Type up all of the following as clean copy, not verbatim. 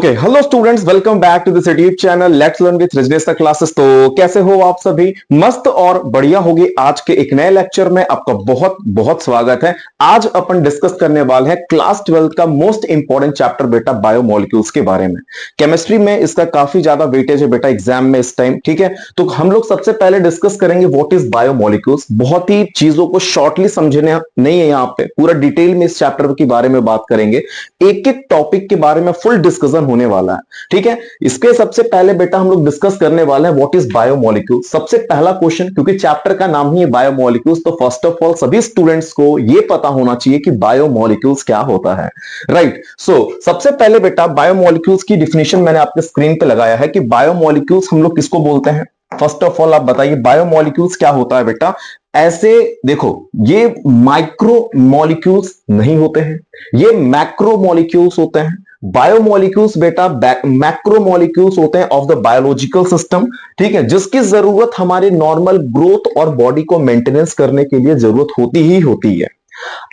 Okay, hello students, welcome back to this YouTube channel let's learn with Rajneesh का classes. तो कैसे हो आप सभी? मस्त और बढ़िया होगी। आज के एक नए लेक्चर में आपका बहुत बहुत स्वागत है। आज अपन डिस्कस करने वाले हैं क्लास 12 का मोस्ट इंपॉर्टेंट चैप्टर बेटा, बायोमोलिक्यूल्स के बारे में। केमिस्ट्री में इसका काफी ज्यादा वेटेज है बेटा एग्जाम में इस टाइम, ठीक है। तो हम लोग सबसे पहले डिस्कस करेंगे व्हाट इज बायोमोलिक्यूल्स। बहुत ही चीजों को शॉर्टली समझने नहीं है, यहाँ पे पूरा डिटेल में इस चैप्टर के बारे में बात करेंगे। एक एक टॉपिक के बारे में फुल डिस्कशन होने वाला है, ठीक है। इसके सबसे पहले बेटा हम लोग डिस्कस करने वाले हैं व्हाट इज बायोमोलिक्यूल। सबसे पहला क्वेश्चन, क्योंकि चैप्टर का नाम ही है बायोमोलिक्यूल्स, तो फर्स्ट ऑफ ऑल सभी स्टूडेंट्स को यह पता होना चाहिए कि बायोमोलिक्यूल्स क्या होता है, राइट। सो सबसे पहले बेटा बायोमोलिक्यूल्स की डिफिनेशन मैंने आपके स्क्रीन पे लगाया है कि बायोमोलिक्यूल्स हम लोग किसको बोलते हैं। फर्स्ट ऑफ ऑल आप बताइए बायोमोलिक्यूल्स क्या होता है बेटा। ऐसे देखो, ये माइक्रो मॉलिक्यूल्स नहीं होते हैं, ये मैक्रो मॉलिक्यूल्स होते हैं। बायोमोलिक्यूल्स बेटा मैक्रो मॉलिक्यूल्स होते हैं ऑफ द बायोलॉजिकल सिस्टम, ठीक है, जिसकी जरूरत हमारे नॉर्मल ग्रोथ और बॉडी को मेंटेनेंस करने के लिए जरूरत होती ही होती है।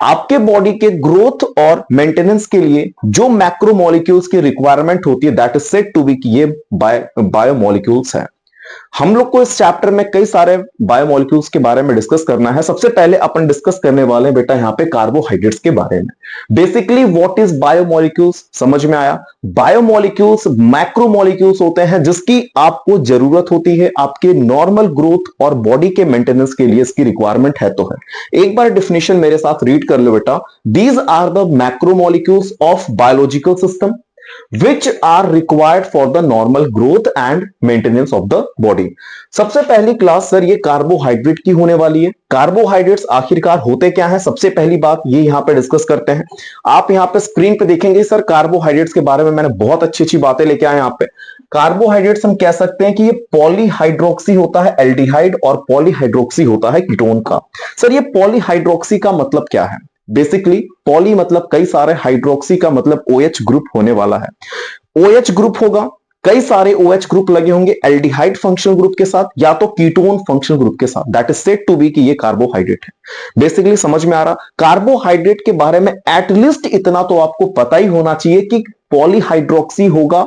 आपके बॉडी के ग्रोथ और मेंटेनेंस के लिए जो मैक्रो मॉलिक्यूल्स की रिक्वायरमेंट होती है that is said to be कि ये बायोमोलिक्यूल्स है। हम लोग को इस चैप्टर में कई सारे बायोमोलिक्यूल्स के बारे में डिस्कस करना है। सबसे पहले अपन डिस्कस करने वाले हैं बेटा यहाँ पे कार्बोहाइड्रेट्स के बारे में। बेसिकली व्हाट इज बायोमोलिक्यूल्स, समझ में आया। बायोमोलिक्यूल्स मैक्रोमोलिक्यूल्स होते हैं जिसकी आपको जरूरत होती है आपके नॉर्मल ग्रोथ और बॉडी के मेंटेनेंस के लिए, इसकी रिक्वायरमेंट है तो है। एक बार डिफिनेशन मेरे साथ रीड कर लो बेटा। These are the macromolecules of biological system which are required for the normal growth and maintenance of the body। सबसे पहली क्लास सर ये कार्बोहाइड्रेट की होने वाली है। कार्बोहाइड्रेट्स आखिरकार होते क्या हैं, सबसे पहली बात ये यहां पे डिस्कस करते हैं। आप यहां पे स्क्रीन पे देखेंगे सर कार्बोहाइड्रेट्स के बारे में मैंने बहुत अच्छी अच्छी बातें लेके आए। यहां पे कार्बोहाइड्रेट्स हम कह सकते हैं कि ये पॉलीहाइड्रोक्सी होता है एल्डिहाइड और पॉलीहाइड्रोक्सी होता है कीटोन का। सर ये पॉलीहाइड्रोक्सी का मतलब क्या है? बेसिकली पॉली मतलब कई सारे, हाइड्रोक्सी का मतलब OH ग्रुप होने वाला है। OH ग्रुप होगा, कई सारे OH ग्रुप लगे होंगे एल्डिहाइड फंक्शनल ग्रुप के साथ या तो कीटोन फंक्शनल ग्रुप के साथ, that is said to be कि ये कार्बोहाइड्रेट है। बेसिकली समझ में आ रहा। कार्बोहाइड्रेट के बारे में एटलीस्ट इतना तो आपको पता ही होना चाहिए कि पॉलीहाइड्रोक्सी होगा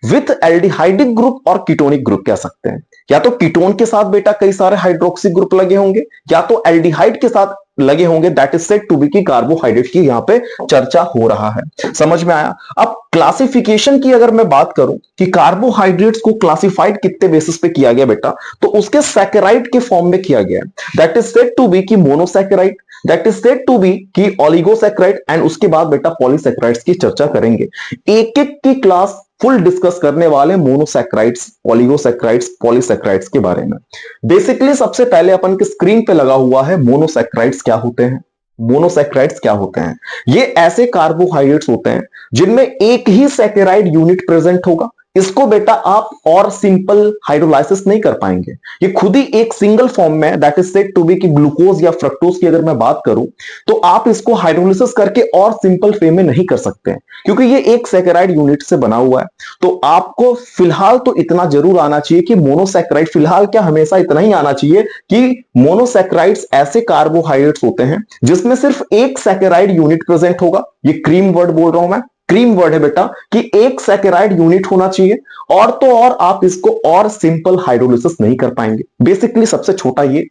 विथ एल्डिहाइडिक ग्रुप और कीटोनिक ग्रुप कह सकते हैं। या तो कीटोन के साथ बेटा कई सारे हाइड्रोक्सी ग्रुप लगे होंगे या तो एल्डिहाइड के साथ लगे होंगे, that is said to be कि कार्बोहाइड्रेट की यहां पे चर्चा हो रहा है। समझ में आया। अब क्लासिफिकेशन की अगर मैं बात करूं कि कार्बोहाइड्रेट्स को क्लासिफाइड कितने बेसिस पे किया गया बेटा, तो उसके सैकेराइड के फॉर्म में किया गया, that is said to be कि monosaccharide, that is said to be कि ओलिगोसैकेराइड, एंड उसके बाद बेटा पॉलीसैकेराइड्स की चर्चा करेंगे। एक एक की क्लास फुल डिस्कस करने वाले मोनोसैकेराइड्स, ओलिगोसैकेराइड्स, पॉलीसैकेराइड्स के बारे में। बेसिकली सबसे पहले अपन के स्क्रीन पे लगा हुआ है मोनोसैकेराइड्स क्या होते हैं। मोनोसैकेराइड्स क्या होते हैं? ये ऐसे कार्बोहाइड्रेट्स होते हैं जिनमें एक ही सैकेराइड यूनिट प्रेजेंट होगा। इसको बेटा आप और सिंपल हाइड्रोलाइसिस नहीं कर पाएंगे, ये खुद ही एक सिंगल फॉर्म में, that is said to be कि ग्लूकोज या फ्रक्टोज की अगर मैं बात करूं तो आप इसको हाइड्रोलाइसिस करके और सिंपल वे में नहीं कर सकते हैं क्योंकि ये एक सैकेराइड यूनिट से बना हुआ है। तो आपको फिलहाल तो इतना जरूर आना चाहिए कि मोनोसैकेराइड, फिलहाल क्या हमेशा इतना ही आना चाहिए कि मोनोसैकेराइड्स ऐसे कार्बोहाइड्रेट्स होते हैं जिसमें सिर्फ एक सैकेराइड यूनिट प्रेजेंट होगा। ये क्रीम वर्ड बोल रहा हूं मैं, क्रीम वर्ड है बेटा कि एक सैकेराइड यूनिट होना चाहिए और तो और आप इसको और सिंपल हाइड्रोलिसिस नहीं कर पाएंगे। बेसिकली सबसे छोटा ये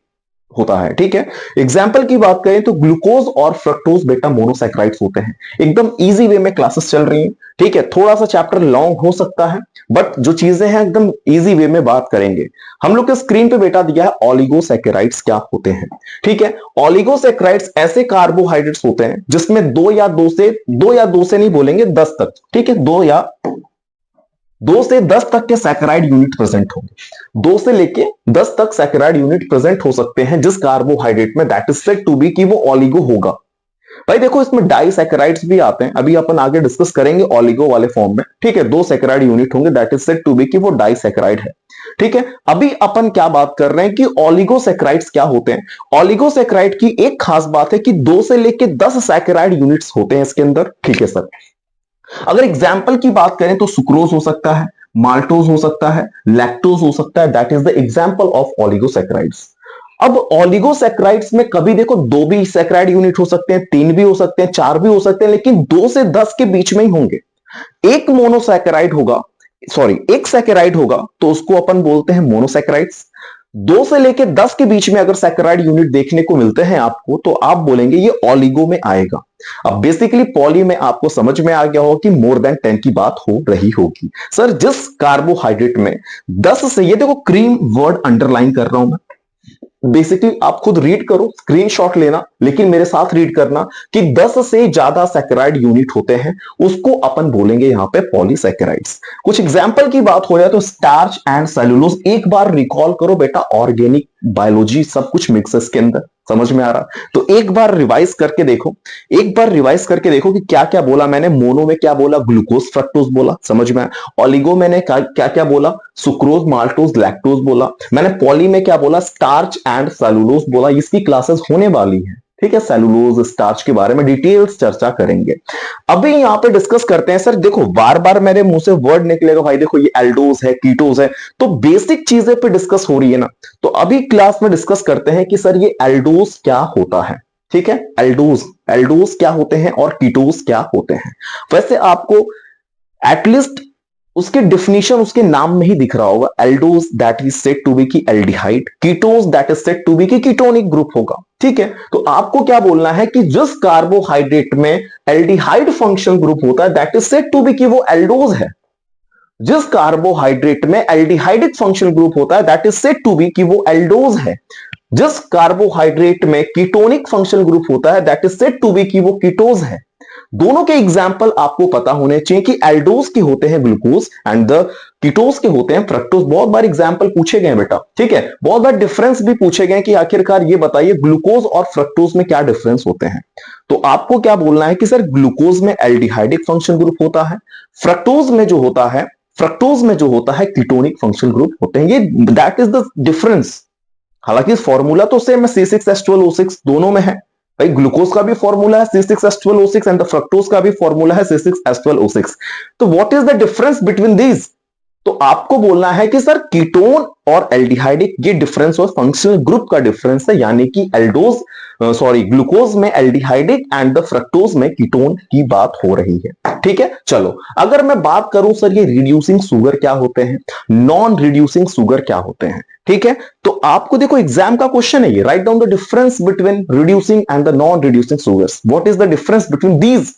होता है, ठीक है। एग्जाम्पल की बात करें तो ग्लूकोज और फ्रक्टोज बेटा मोनोसैकेराइड्स होते हैं। एकदम इजी वे में क्लासेस चल रही हैं, ठीक है। थोड़ा सा चैप्टर लॉन्ग हो सकता है बट जो चीजें हैं एकदम इजी वे में बात करेंगे। हम लोग के स्क्रीन पे बेटा दिया है ओलिगोसैकेराइड्स क्या होते हैं, ठीक है। ओलिगोसैकेराइड्स ऐसे कार्बोहाइड्रेट्स होते हैं जिसमें दो या दो से नहीं बोलेंगे 10 तक, ठीक है, 2 से 10 तक के सैकेराइड यूनिट प्रेजेंट होंगे। 2 से लेके 10 तक सैकेराइड यूनिट प्रेजेंट हो सकते हैं जिस कार्बोहाइड्रेट में, that is said to be कि वो ओलिगो होगा। भाई देखो इसमें डाइसैकेराइड्स भी आते हैं, अभी अपन आगे डिस्कस करेंगे ओलिगो वाले फॉर्म में, ठीक है। 2 सैकेराइड यूनिट होंगे, that is said to be कि वो डाइसैकेराइड है, ठीक है। अभी अपन क्या बात कर रहे हैं कि ओलिगोसैकेराइड्स क्या होते हैं। ओलिगोसैकेराइड की एक खास बात है कि 2 से लेके 10 सैकेराइड यूनिट्स होते हैं इसके अंदर, ठीक है सर। अगर एग्जाम्पल की बात करें तो सुक्रोज हो सकता है, माल्टोज हो सकता है, लैक्टोज हो सकता है, that is the example of oligosaccharides. अब ओलिगोसैकेराइड्स में कभी देखो 2 भी सैकेराइड यूनिट हो सकते हैं, 3 भी हो सकते हैं, 4 भी हो सकते हैं, लेकिन 2 से 10 के बीच में ही होंगे। एक मोनोसैकेराइड होगा, सॉरी एक सैकेराइड होगा तो उसको अपन बोलते हैं मोनोसैकेराइड्स। 2 से लेकर 10 के बीच में अगर सैकेराइड यूनिट देखने को मिलते हैं आपको तो आप बोलेंगे ये ऑलिगो में आएगा। अब बेसिकली पॉली में आपको समझ में आ गया होगा कि मोर देन 10 की बात हो रही होगी। सर जिस कार्बोहाइड्रेट में 10 से, ये देखो क्रीम वर्ड अंडरलाइन कर रहा हूं मैं, बेसिकली आप खुद रीड करो, स्क्रीनशॉट लेना, लेकिन मेरे साथ रीड करना कि 10 से ज्यादा सैकेराइड यूनिट होते हैं उसको अपन बोलेंगे यहां पे पॉलीसैकेराइड्स। कुछ एग्जांपल की बात हो जाए तो स्टार्च एंड सेलुलोज, एक बार रिकॉल करो बेटा, ऑर्गेनिक बायोलॉजी सब कुछ मिक्स है इसके अंदर, समझ में आ रहा? तो एक बार रिवाइज करके देखो, एक बार रिवाइज करके देखो कि क्या क्या बोला मैंने। मोनो में क्या बोला? ग्लूकोज फ्रक्टोज बोला, समझ में आया। ऑलिगो मैंने क्या क्या बोला? सुक्रोज माल्टोज लैक्टोज बोला। मैंने पॉली में क्या बोला? स्टार्च एंड सेलुलोज बोला। इसकी क्लासेस होने वाली है, ठीक है, सेलुलोज स्टार्च के बारे में डिटेल्स चर्चा करेंगे। अभी यहां पे डिस्कस करते हैं। सर देखो बार बार मेरे मुंह से वर्ड निकलेगा भाई, देखो ये एल्डोज है, कीटोज है, तो बेसिक चीजें पे डिस्कस हो रही है ना। तो अभी क्लास में डिस्कस करते हैं कि सर ये एल्डोज क्या होता है, ठीक है, एल्डोज, एल्डोज क्या होते हैं और कीटोज क्या होते हैं। वैसे आपको एटलीस्ट उसके डिफिनीशन उसके नाम में ही दिख रहा होगा, aldose that is said to be की aldehyde, ketose that is said to be की कीटोनिक ग्रुप होगा, ठीक है। तो आपको क्या बोलना है कि जिस कार्बोहाइड्रेट में एल्डिहाइड फंक्शनल ग्रुप होता है that is said to be की वो एल्डोज है। जिस कार्बोहाइड्रेट में एल्डिहाइडिक फंक्शनल ग्रुप होता है that is said to be कि वो एल्डोज है। जिस कार्बोहाइड्रेट में कीटोनिक फंक्शनल ग्रुप होता है that is said to be कि वो कीटोज है। दोनों के एग्जाम्पल आपको पता होने चाहिए कि एल्डोज के होते हैं ग्लूकोज एंड द कीटोज के होते हैं फ्रक्टोज। बहुत बार एग्जाम्पल पूछे गए बेटा, ठीक है, बहुत बार डिफरेंस भी पूछे गए कि आखिरकार ये बताइए ग्लूकोज और फ्रक्टोज में क्या डिफरेंस होते हैं। तो आपको क्या बोलना है कि सर ग्लूकोज में एल्डिहाइडिक फंक्शन ग्रुप होता है, फ्रक्टोज में जो होता है, फ्रक्टोज में जो होता है कीटोनिक फंक्शन ग्रुप होते हैं। ये दैट इज द डिफरेंस। हालांकि फॉर्मूला तो सेम है, C6H12O6 दोनों में है भाई। ग्लूकोज का भी फॉर्मूला है C6H12O6 एंड द फ्रक्टोज का भी फॉर्मूला है C6H12O6। तो what is the difference between these? तो आपको बोलना है कि सर कीटोन और एल्डिहाइडिक ये डिफरेंस और फंक्शनल ग्रुप का डिफरेंस है, यानी कि एल्डोज सॉरी ग्लूकोज में एल्डिहाइडिक एंड द फ्रक्टोज में कीटोन की बात हो रही है, ठीक है। चलो अगर मैं बात करूं सर ये रिड्यूसिंग शुगर क्या होते हैं, नॉन रिड्यूसिंग शुगर क्या होते हैं, ठीक है। तो आपको देखो एग्जाम का क्वेश्चन है ये, write down the difference between reducing and the non reducing sugars, what is the difference between these.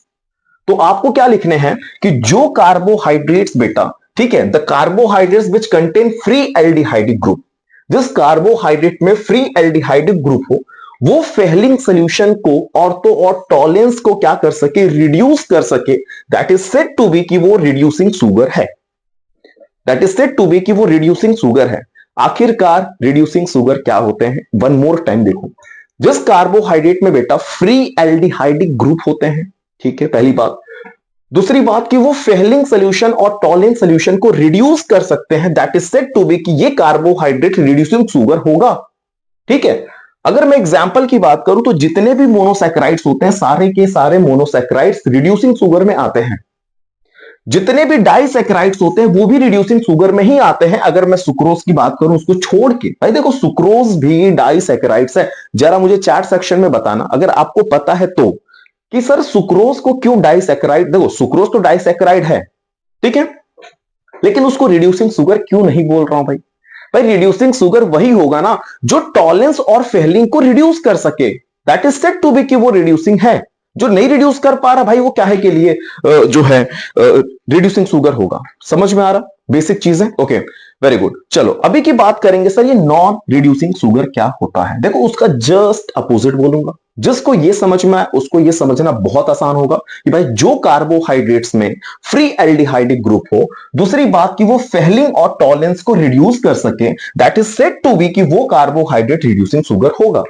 तो आपको क्या लिखने हैं कि जो कार्बोहाइड्रेट्स बेटा, ठीक है, the carbohydrates which contain free aldehydic group, जिस कार्बोहाइड्रेट में फ्री एल्डिहाइडिक ग्रुप हो वो फेहलिंग सोल्यूशन को ऑर्थो और टॉलेंस को क्या कर सके, रिड्यूस कर सके, that is said to be कि वो रिड्यूसिंग शुगर है, that is said to be कि वो रिड्यूसिंग शुगर है। आखिरकार रिड्यूसिंग शुगर क्या होते हैं, वन मोर टाइम देखो। जिस कार्बोहाइड्रेट में बेटा फ्री एल्डिहाइडिक ग्रुप होते हैं, ठीक है, पहली बात। दूसरी बात कि वो फेहलिंग सोल्यूशन और टॉलेंस सोल्यूशन को रिड्यूस कर सकते हैं, that is said to be कि ये कार्बोहाइड्रेट रिड्यूसिंग शुगर होगा, ठीक है। अगर मैं एग्जांपल की बात करूं तो जितने भी मोनोसैकेराइड्स होते हैं सारे के सारे मोनोसैकेराइड्स रिड्यूसिंग शुगर में आते हैं। जितने भी डाइसैकेराइड्स होते हैं वो भी रिड्यूसिंग शुगर में ही आते हैं। अगर मैं सुक्रोज की बात करूं उसको छोड़ के, भाई देखो सुक्रोज भी डाइसैकेराइड्स है। जरा मुझे चैट सेक्शन में बताना अगर आपको पता है तो, कि सर सुक्रोज को क्यों डाइसैकेराइड, देखो सुक्रोज तो डाइसैकेराइड है, ठीक है, लेकिन उसको रिड्यूसिंग शुगर क्यों नहीं बोल रहा हूं भाई। भाई रिड्यूसिंग शुगर वही होगा ना जो टॉलेंस और फेहलिंग को रिड्यूस कर सके, that is said to be कि वो रिड्यूसिंग है। जो नहीं रिड्यूस कर पा रहा भाई वो क्या है के लिए जो है रिड्यूसिंग शुगर होगा। समझ में आ रहा बेसिक चीज है, ओके वेरी गुड। चलो अभी की बात करेंगे सर ये नॉन रिड्यूसिंग शुगर क्या होता है। देखो उसका जस्ट अपोजिट बोलूंगा, जिसको ये समझ में आए उसको ये समझना बहुत आसान होगा कि भाई जो कार्बोहाइड्रेट्स में फ्री एल्डिहाइडिक ग्रुप हो, दूसरी बात कि वो फेहलिंग और टॉलेंस को रिड्यूस कर सके, that is said to be कि वो कार्बोहाइड्रेट रिड्यूसिंग शुगर होगा।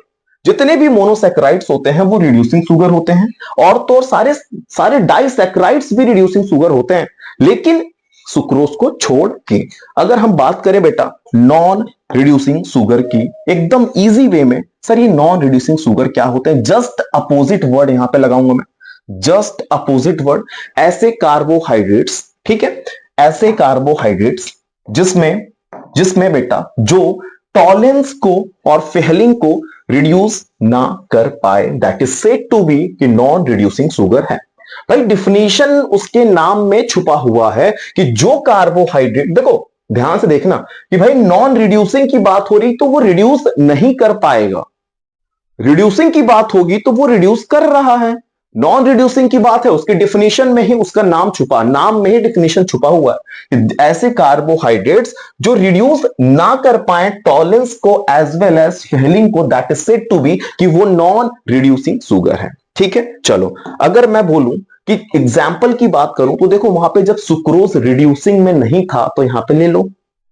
जितने भी मोनोसैकेराइड्स होते हैं वो रिड्यूसिंग शुगर होते हैं, और तो और सारे सारे डाइसैकेराइड्स भी रिड्यूसिंग शुगर होते हैं, लेकिन सुक्रोज को छोड़ के। अगर हम बात करें बेटा नॉन रिड्यूसिंग शुगर की एकदम इजी वे में, सर ये नॉन रिड्यूसिंग शुगर क्या होते हैं, जस्ट अपोजिट वर्ड यहां पे लगाऊंगा मैं, जस्ट अपोजिट वर्ड। ऐसे कार्बोहाइड्रेट्स, ठीक है, ऐसे कार्बोहाइड्रेट्स जिसमें जिसमें बेटा जो टॉलेंस को और फेहलिंग को रिड्यूस ना कर पाए, that is said to be कि नॉन रिड्यूसिंग शुगर है। भाई डिफिनीशन उसके नाम में छुपा हुआ है कि जो कार्बोहाइड्रेट, देखो ध्यान से देखना कि भाई नॉन रिड्यूसिंग की बात हो रही तो वो रिड्यूस नहीं कर पाएगा, रिड्यूसिंग की बात होगी तो वो रिड्यूस कर रहा है, नॉन रिड्यूसिंग की बात है उसकी डिफिनीशन में ही उसका नाम में ही डिफिनीशन छुपा हुआ है कि ऐसे कार्बोहाइड्रेट्स जो रिड्यूस ना कर पाए टॉलरेंस को एज वेल एज फेलिंग को, that is said to be कि वो नॉन रिड्यूसिंग शुगर है। ठीक है, चलो अगर मैं बोलूं कि एग्जाम्पल की बात करूं तो देखो वहां पे जब सुक्रोज रिड्यूसिंग में नहीं था तो यहां पे ले लो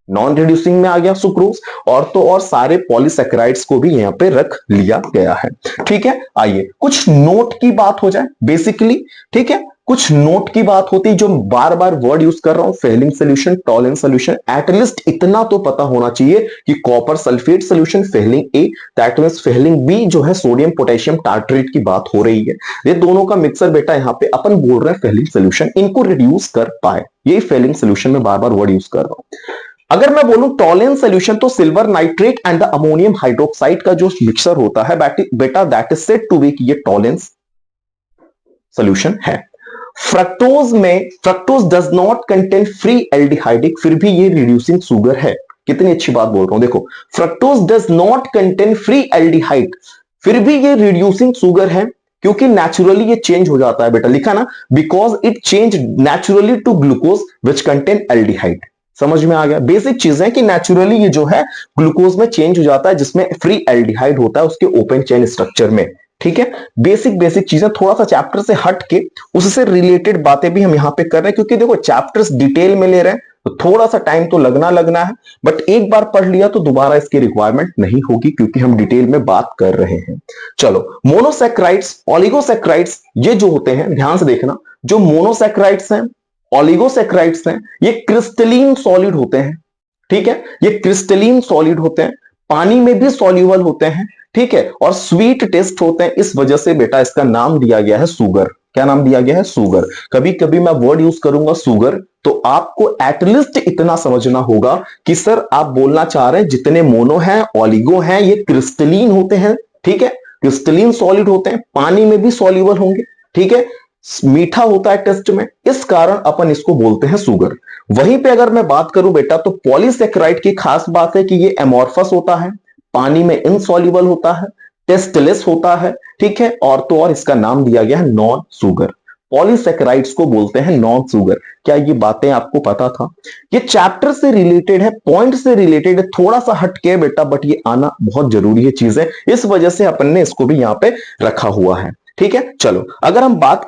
नॉन रिड्यूसिंग में आ गया सुक्रोज, और तो और सारे पॉलीसेकेराइड्स को भी यहां पे रख लिया गया है। ठीक है, आइए कुछ नोट की बात हो जाए बेसिकली। ठीक है, कुछ नोट की बात होती जो बार बार वर्ड यूज कर रहा हूं, Fehling solution, Tollens solution, at least इतना तो पता होना चाहिए कि copper sulphate solution Fehling A, that means Fehling B जो है सोडियम पोटेशियम टार्ट्रेट की बात हो रही है, ये दोनों का मिक्सर बेटा यहां पे अपन बोल रहे हैं फेलिंग सोल्यूशन, इनको रिड्यूस कर पाए, यही फेलिंग सोल्यूशन में बार बार वर्ड यूज कर रहा हूं। अगर मैं बोलूं टॉलेंट सोल्यूशन तो silver nitrate and the ammonium hydroxide का जो मिक्सर होता है बेटा that is said to be कि ये टॉलेंट सोल्यूशन है। Fructose does not contain free aldehydic, फिर भी ये रिड्यूसिंग शुगर है। कितनी अच्छी बात बोल रहा हूं, देखो fructose does not contain free aldehyde, फिर भी ये रिड्यूसिंग शुगर है क्योंकि नेचुरली ये चेंज हो जाता है बेटा, लिखा ना, because it change naturally to glucose which contain aldehyde. समझ में आ गया, बेसिक चीज है कि नेचुरली ये जो है ग्लूकोज में चेंज हो जाता है जिसमें फ्री एल्डिहाइड होता है उसके ओपन चेन स्ट्रक्चर में। ठीक है, बेसिक चीजें, थोड़ा सा चैप्टर से हट के उससे रिलेटेड बातें भी हम यहां पे कर रहे हैं क्योंकि देखो चैप्टर्स डिटेल में ले रहे हैं तो थोड़ा सा टाइम तो लगना है, बट एक बार पढ़ लिया तो दोबारा इसकी रिक्वायरमेंट नहीं होगी क्योंकि हम डिटेल में बात कर रहे हैं। चलो मोनोसैकेराइड्स, ऑलिगोसैकेराइड्स, ये जो होते हैं ध्यान से देखना, जो मोनोसैकेराइड्स हैं, ऑलिगोसैकेराइड्स हैं, ये क्रिस्टलीन सॉलिड होते हैं। ठीक है, ये क्रिस्टलीन सॉलिड होते हैं, पानी में भी सॉल्युबल होते हैं। ठीक है, और स्वीट टेस्ट होते हैं, इस वजह से बेटा इसका नाम दिया गया है शुगर। क्या नाम दिया गया है? शुगर। कभी कभी मैं वर्ड यूज करूंगा शुगर तो आपको एटलीस्ट इतना समझना होगा कि सर आप बोलना चाह रहे हैं जितने मोनो हैं, ऑलिगो हैं, ये क्रिस्टलीन होते हैं। ठीक है, क्रिस्टलीन सॉलिड होते हैं, पानी में भी सॉल्युबल होंगे। ठीक है, मीठा होता है टेस्ट में, इस कारण अपन इसको बोलते हैं शुगर। वहीं पे अगर मैं बात करूं बेटा तो पॉलीसेकेराइड की खास बात है कि ये एमॉर्फस होता है, पानी में इनसॉल्युबल होता है, टेस्टलेस होता है। ठीक है, और तो और इसका नाम दिया गया है नॉन शुगर। पॉलीसेकेराइड्स को बोलते हैं नॉन शुगर। क्या ये बातें आपको पता था? ये चैप्टर से रिलेटेड है, पॉइंट से रिलेटेड है, थोड़ा सा हटके बेटा, बट ये आना बहुत जरूरी है चीज है, इस वजह से अपन ने इसको भी यहां पे रखा हुआ है। ठीक है, चलो अगर हम बात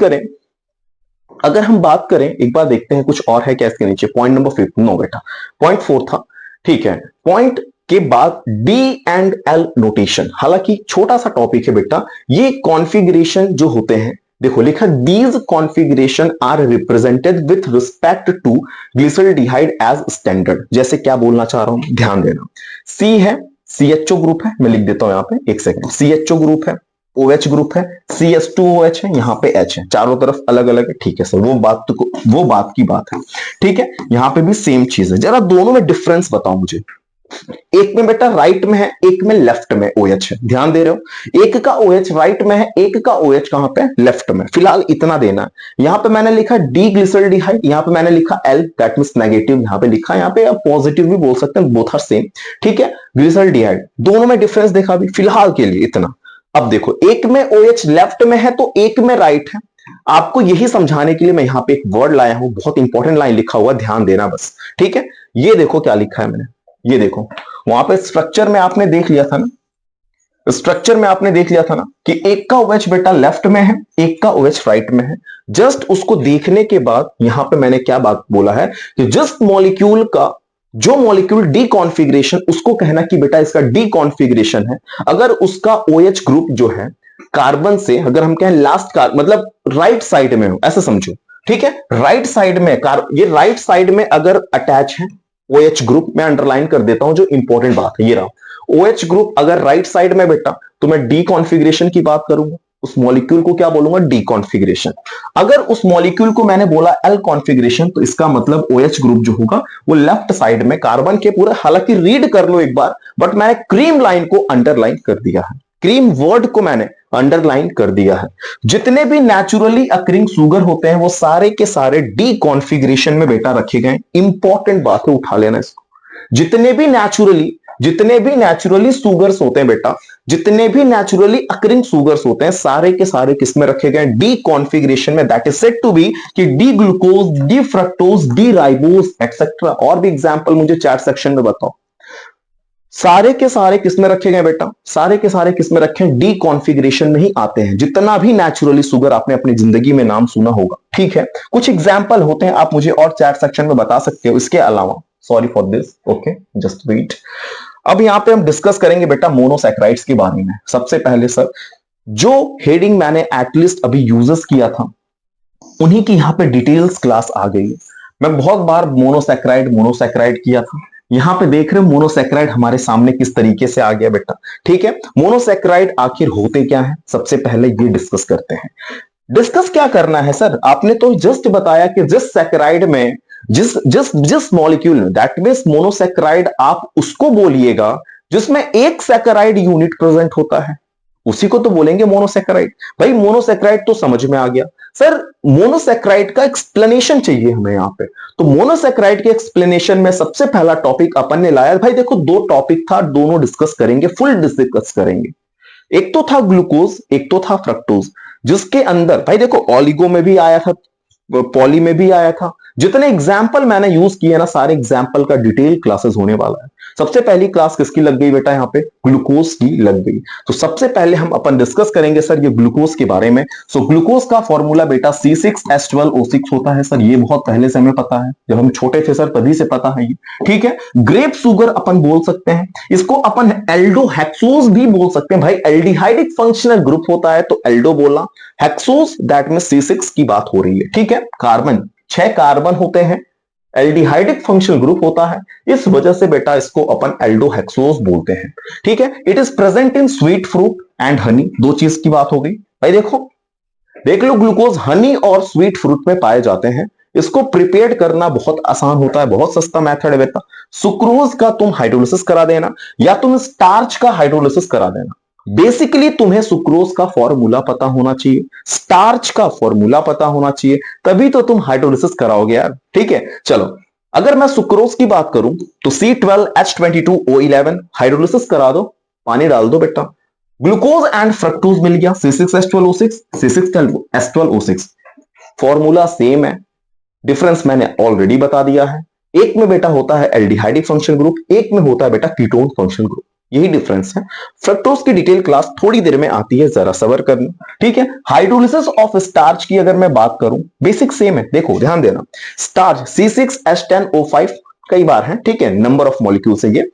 करें एक बार देखते हैं कुछ और है क्या इसके नीचे। पॉइंट नंबर 5 नो बेटा, पॉइंट 4 था। ठीक है, पॉइंट के बाद डी एंड एल नोटेशन, हालांकि छोटा सा टॉपिक है बेटा। ये कॉन्फ़िगरेशन जो होते हैं, देखो लिखा these configuration are represented with respect to glyceraldehyde as standard. जैसे क्या बोलना चाह रहा हूं, ध्यान देना। सी है, CHO ग्रुप है, मैं लिख देता हूं यहां पे, एक सेकंड। CHO ग्रुप है, OH ग्रुप है, CS2OH है, यहाँ पे H है, चारों तरफ अलग अलग है। ठीक है सर, वो बात की बात है। ठीक है, यहाँ पे भी सेम चीज है, जरा दोनों में डिफरेंस बताओ मुझे। एक में बेटा राइट में है, एक में लेफ्ट में OH है, ध्यान दे रहे हो। एक का OH राइट में है, एक का OH कहां पे? लेफ्ट में। फिलहाल इतना देना है। यहां पे मैंने लिखा डी ग्लिसरॉल्डिहाइड, यहां पे मैंने लिखा L, दैट मींस नेगेटिव यहां पे लिखा, यहां पे आप पॉजिटिव भी बोल सकते हैं, बोथ आर सेम। ठीक है, ग्लिसरॉल्डिहाइड, दोनों में डिफरेंस देखा भी फिलहाल के लिए इतना। अब देखो एक में OH लेफ्ट में है तो एक में राइट है। आपको यही समझाने के लिए मैं यहां पे एक वर्ड लाया हूं, बहुत इंपॉर्टेंट लाइन लिखा हुआ, ध्यान देना बस। ठीक है, ये देखो क्या लिखा है मैंने, ये देखो वहां पे स्ट्रक्चर में आपने देख लिया था ना, स्ट्रक्चर में आपने देख लिया था ना कि एक का OH बेटा लेफ्ट में है, एक का OH राइट में है। जस्ट उसको देखने के बाद यहां पे मैंने क्या बात बोला है कि जस्ट मॉलिक्यूल का जो मॉलिक्यूल डी कॉन्फ़िगरेशन, उसको कहना कि बेटा इसका डी कॉन्फ़िगरेशन है। अगर उसका OH ग्रुप जो है कार्बन से, अगर हम कहें लास्ट मतलब राइट साइड में हो, ऐसा समझो। ठीक है, राइट साइड में ये राइट साइड में अगर अटैच है OH ग्रुप, मैं अंडरलाइन कर देता हूं जो इंपॉर्टेंट बात है, ये रहा OH ग्रुप अगर राइट साइड में बेटा, तो मैं डी कॉन्फ़िगरेशन की बात करूंगा, उस मॉलिक्यूल को क्या बोलूंगा? D configuration. अगर उस मॉलिक्यूल को मैंने बोला एल कॉन्फ़िगरेशन, तो इसका मतलब OH ग्रुप जो होगा वो लेफ्ट साइड में कार्बन के पूरे, हालांकि रीड कर लो एक बार, बट मैंने क्रीम लाइन को अंडरलाइन कर दिया है। क्रीम वर्ड को मैंने अंडरलाइन कर दिया है। जितने भी नेचुरली अकरिंग शुगर होते हैं वो सारे के सारे डी कॉन्फ़िगरेशन में बेटा रखे गए। इंपॉर्टेंट बात है, उठा लेना इसको। जितने भी नेचुरली शुगर्स होते हैं बेटा, जितने भी नेचुरली अकरिंग शुगर्स होते हैं सारे के सारे किस में रखे गए? डी कॉन्फ़िगरेशन में। That is said to be कि D glucose, D fructose, D ribose etcetera. और भी एग्जांपल मुझे चैट सेक्शन में बताओ। सारे के सारे किसमें रखे गए बेटा? सारे के सारे किसमें रखे हैं? डी कॉन्फ़िगरेशन में ही आते हैं। जितना भी नेचुरली शुगर आपने अपनी जिंदगी में नाम सुना होगा, ठीक है। कुछ एग्जांपल होते हैं, आप मुझे और चैट सेक्शन में बता सकते हो इसके अलावा। Sorry for this, okay, just wait. अब यहां पे हम डिस्कस करेंगे बेटा मोनोसैकेराइड्स के बारे में। सबसे पहले सर, जो हेडिंग मैंने एटलीस्ट अभी यूजेस किया था उन्हीं की यहां पे डिटेल्स क्लास आ गई है। मैं बहुत बार मोनोसैकेराइड किया था। यहां पे देख रहे हो मोनोसैकेराइड हमारे सामने किस तरीके से आ गया बेटा, ठीक है। मोनोसैकेराइड आखिर होते क्या है, सबसे पहले ये डिस्कस करते हैं। डिस्कस क्या करना है सर? आपने तो जस्ट बताया कि जिस सैकेराइड में जिस जिस जिस मॉलिक्यूल में, दैट मींस मोनोसैकेराइड आप उसको बोलिएगा जिसमें एक सैकेराइड यूनिट प्रेजेंट होता है, उसी को तो बोलेंगे मोनोसैकेराइड। भाई मोनोसैकेराइड तो समझ में आ गया सर। मोनोसैकेराइड का एक्सप्लेनेशन चाहिए हमें यहां पे। तो मोनोसैकेराइड के एक्सप्लेनेशन में सबसे पहला टॉपिक अपन ने लाया। भाई देखो, दो टॉपिक था, दोनों डिस्कस करेंगे, फुल डिस्कस करेंगे। एक तो था ग्लूकोज, एक तो था फ्रक्टोज, जिसके अंदर भाई देखो ऑलिगो में भी आया था, पॉली में भी आया था। जितने एग्जाम्पल मैंने यूज किए ना, सारे एग्जाम्पल का डिटेल क्लासेस होने वाला है। सबसे पहली क्लास किसकी लग गई बेटा? यहाँ पे ग्लूकोज की लग गई। तो सबसे पहले हम अपन डिस्कस करेंगे सर ये ग्लूकोज के बारे में। सो ग्लूकोज का फॉर्मूला बेटा C6H12O6 होता है सर। ये बहुत पहले से हमें पता है, जब हम छोटे थे सर तभी से पता है ये, ठीक है। ग्रेप शुगर अपन बोल सकते हैं, इसको अपन एल्डोहेक्सोज भी बोल सकते हैं। भाई एल्डिहाइडिक फंक्शनल ग्रुप होता है तो एल्डो बोला, हेक्सोज दैट में C6 की बात हो रही है, ठीक है। कार्बन, 6 कार्बन होते हैं, एल्डिहाइडिक फंक्शनल ग्रुप होता है, इस वजह से बेटा इसको अपन एल्डोहेक्सोज बोलते हैं, ठीक है। It is present in sweet fruit and honey. दो चीज की बात हो गई। भाई देखो, देख लो, ग्लूकोज हनी और स्वीट फ्रूट में पाए जाते हैं। इसको प्रिपेयर करना बहुत आसान होता है, बहुत सस्ता मेथड है बेटा। सुक्रोज का तुम हाइड्रोलिसिस करा देना या तुम स्टार्च का हाइड्रोलिसिस करा देना। बेसिकली तुम्हें सुक्रोज का फॉर्मूला पता होना चाहिए, स्टार्च का फॉर्मूला पता होना चाहिए, तभी तो तुम हाइड्रोलिसिस कराओगे यार, ठीक है। चलो, अगर मैं सुक्रोज की बात करूं तो C12H22O11 हाइड्रोलिसिस करा दो, पानी डाल दो बेटा, ग्लूकोज एंड फ्रक्टोज मिल गया C6H12O6, C6H12O6। फॉर्मूला सेम है, डिफरेंस मैंने ऑलरेडी बता दिया है। एक में बेटा होता है एल्डिहाइडिक फंक्शन ग्रुप, एक में होता है बेटा कीटोन फंक्शन ग्रुप, यही डिफरेंस है। फ्रक्टोज की डिटेल क्लास थोड़ी देर में आती है, जरा सबर करना, ठीक है। हाइड्रोलिसिस ऑफ स्टार्च की अगर मैं बात करूं, बेसिक सेम है। देखो ध्यान देना, स्टार्च C6H10O5 कई बार है, ठीक है, नंबर ऑफ मॉलिक्यूल्स है ये।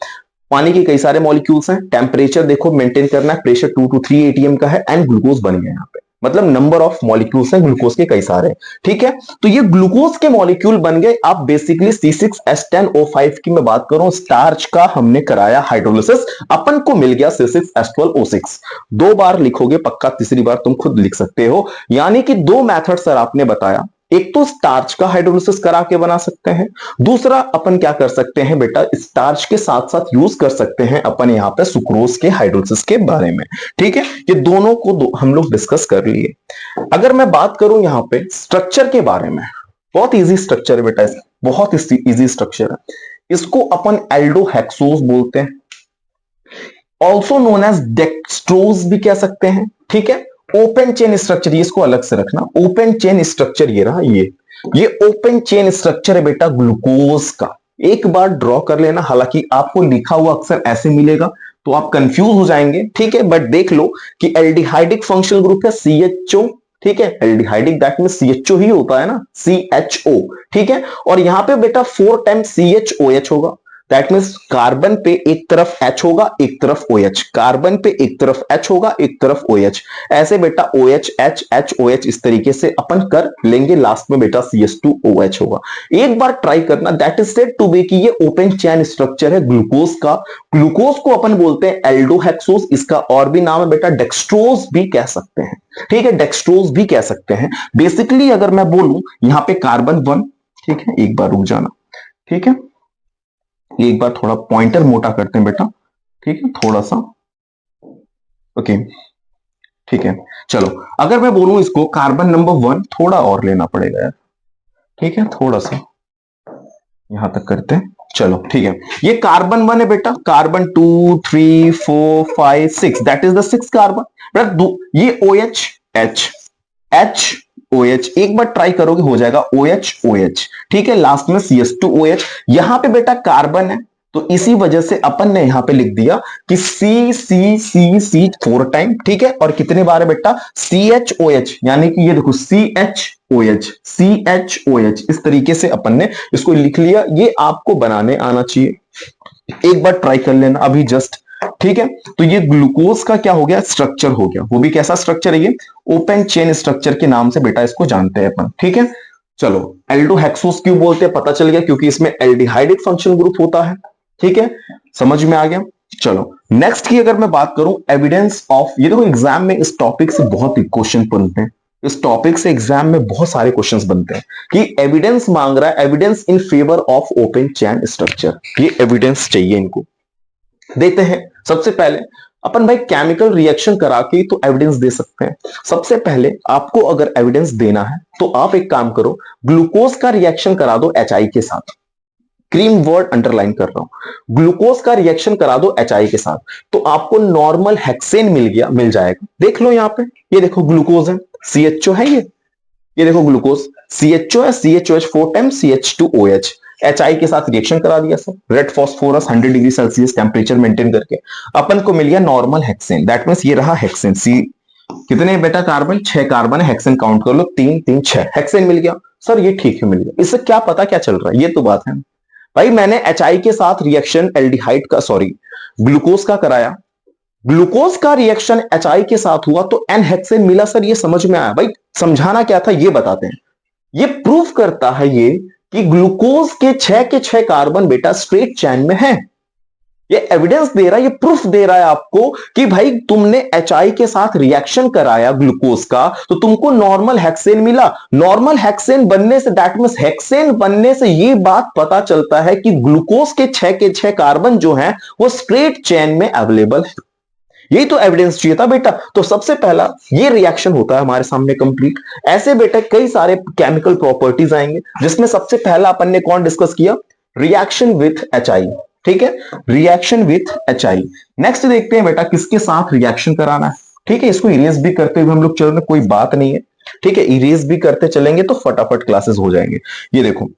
पानी के कई सारे मॉलिक्यूल्स हैं। टेम्परेचर देखो मेंटेन करना है, प्रेशर 2 to 3 atm का है एंड ग्लूकोज बन गया यहाँ पे, मतलब नंबर ऑफ मॉलिक्यूल्स हैं ग्लूकोज के कई सारे, ठीक है। तो ये ग्लूकोज के मॉलिक्यूल बन गए। आप बेसिकली C6H10O5 की मैं बात करूं, स्टार्च का हमने कराया हाइड्रोलिसिस, अपन को मिल गया C6H12O6। दो बार लिखोगे पक्का, तीसरी बार तुम खुद लिख सकते हो। यानी कि दो मेथड सर आपने बताया, एक तो स्टार्च का हाइड्रोलिसिस करा के बना सकते हैं, दूसरा अपन क्या कर सकते हैं बेटा, स्टार्च के साथ साथ यूज कर सकते हैं अपन यहाँ पे सुक्रोज के हाइड्रोलिसिस के बारे में, ठीक है। ये दोनों को हम लोग डिस्कस कर लिए। अगर मैं बात करूं यहाँ पे स्ट्रक्चर के बारे में, बहुत इजी स्ट्रक्चर है बेटा, बहुत इजी स्ट्रक्चर है। इसको अपन एल्डोहेक्सोज बोलते हैं, ऑल्सो नोन एज डेक्स्ट्रोज भी कह सकते हैं, ठीक है। ओपन चेन स्ट्रक्चर, इसको अलग से रखना, ओपन चेन स्ट्रक्चर ये रहा, ये ओपन चेन स्ट्रक्चर है बेटा ग्लूकोज का। एक बार ड्रॉ कर लेना, हालांकि आपको लिखा हुआ अक्सर ऐसे मिलेगा तो आप कंफ्यूज हो जाएंगे, ठीक है। बट देख लो कि एल्डिहाइडिक फंक्शनल ग्रुप है CHO, ठीक है। एल्डिहाइडिक दैट में CHO ही होता है ना, CHO, ठीक है। और यहां पे बेटा 4 टाइम CHOH होगा, दैट मीन्स कार्बन पे एक तरफ H होगा, एक तरफ OH, कार्बन पे एक तरफ H होगा, एक तरफ OH, ऐसे बेटा OH H H OH इस तरीके से अपन कर लेंगे। लास्ट में बेटा CH2OH होगा। एक बार ट्राई करना, that is said to be कि ये ओपन चेन स्ट्रक्चर है ग्लूकोज का। ग्लूकोज को अपन बोलते हैं एल्डोहेक्सोज, इसका और भी नाम है बेटा डेक्स्ट्रोज भी कह सकते हैं, ठीक है, डेक्स्ट्रोज भी कह सकते हैं। बेसिकली अगर मैं बोलूं यहां पे कार्बन 1, ठीक है, एक बार रुक जाना, ठीक है, एक बार थोड़ा पॉइंटर मोटा करते हैं बेटा, ठीक है, थोड़ा सा ओके ठीक है। चलो अगर मैं बोलूं इसको कार्बन नंबर 1, थोड़ा और लेना पड़ेगा यार, ठीक है, थोड़ा सा यहां तक करते हैं। चलो ठीक है, ये कार्बन 1 है बेटा, carbon 2 3 4 5 6, that is the 6 carbon बेटा। ये O H H H O H, एक बार ट्राई करोगे हो जाएगा ओ एच ओ एच, ठीक है, लास्ट में C S two O H. यहां पे बेटा कार्बन है तो इसी वजह से अपन ने यहां पे लिख दिया कि सी सी सी सी 4 टाइम, ठीक है, और कितने बार है बेटा सी एच ओ एच, यानी कि ये देखो C H O H C H O H, इस तरीके से अपन ने इसको लिख लिया। ये आपको बनाने आना चाहिए, एक बार ट्राई कर लेना अभी जस्ट, ठीक है। तो ये ग्लूकोज का क्या हो गया, स्ट्रक्चर हो गया, वो भी कैसा स्ट्रक्चर है, ये ओपन चेन स्ट्रक्चर के नाम से बेटा इसको जानते हैं अपन, ठीक है। चलो एल्डो हेक्सोस क्यों बोलते हैं पता चल गया, क्योंकि इसमें एल्डिहाइड एक फंक्शन ग्रुप होता है, ठीक है, समझ में आ गया। चलो नेक्स्ट की अगर मैं बात करूं, एविडेंस ऑफ, ये देखो एग्जाम में इस टॉपिक से बहुत ही क्वेश्चन बनते हैं, इस टॉपिक से एग्जाम में बहुत सारे क्वेश्चंस बनते हैं कि एविडेंस मांग रहा है, evidence in favour of open chain structure, ये एविडेंस चाहिए इनको, देते हैं। सबसे पहले अपन भाई केमिकल रिएक्शन करा के तो एविडेंस दे सकते हैं। सबसे पहले आपको अगर एविडेंस देना है तो आप एक काम करो, ग्लूकोज का रिएक्शन करा दो एचआई के साथ, क्रीम वर्ड अंडरलाइन कर रहा हूं, ग्लूकोज का रिएक्शन करा दो एचआई के साथ, तो आपको नॉर्मल हेक्सेन मिल जाएगा। देख लो यहां पे, ये देखो ग्लूकोज है, सीएचओ है, ये देखो ग्लूकोज सीएचओ है, सीएचओएच 4 टाइम्स CH2OH, एचआई के साथ रिएक्शन करा दिया sir, red phosphorus 100 degree Celsius temperature maintain करके अपन को मिल गया नॉर्मल हेक्सेन, दैट मींस ये रहा हेक्सेन। सी कितने बेटा कार्बन, 6 कार्बन है, हेक्सेन काउंट कर लो, 3 3 6 हेक्सेन मिल गया सर, ये ठीक है मिल गया। इससे क्या पता क्या चल रहा है, ये तो बात है भाई। मैंने एचआई के साथ रिएक्शन एल्डिहाइड का, सॉरी ग्लूकोज का कराया, ग्लूकोज का रिएक्शन एचआई के साथ हुआ तो एन हेक्सेन मिला सर, ये समझ में आया भाई। समझाना क्या था ये बताते हैं। ये प्रूफ करता है ये कि ग्लूकोज के 6 कार्बन बेटा स्ट्रेट चैन में है। ये एविडेंस दे रहा है, ये प्रूफ दे रहा है आपको कि भाई तुमने एचआई के साथ रिएक्शन कराया ग्लूकोज का तो तुमको नॉर्मल हेक्सेन मिला। नॉर्मल हेक्सेन बनने से, दैट मींस हेक्सेन बनने से ये बात पता चलता है कि ग्लूकोज के 6 कार्बन जो हैं वो स्ट्रेट चैन में अवेलेबल है। यही तो एविडेंस चाहिए था बेटा। तो सबसे पहला ये रिएक्शन होता है हमारे सामने कंप्लीट। ऐसे बेटा कई सारे केमिकल प्रॉपर्टीज आएंगे, जिसमें सबसे पहला अपन ने कौन डिस्कस किया, रिएक्शन विथ एचआई, ठीक है, रिएक्शन विथ एचआई। नेक्स्ट देखते हैं बेटा किसके साथ रिएक्शन कराना है, ठीक है। इसको इरेज भी करते हुए हम लोग चल रहे, कोई बात नहीं है, ठीक है, इरेज भी करते चलेंगे तो फटाफट क्लासेस हो जाएंगे। ये देखो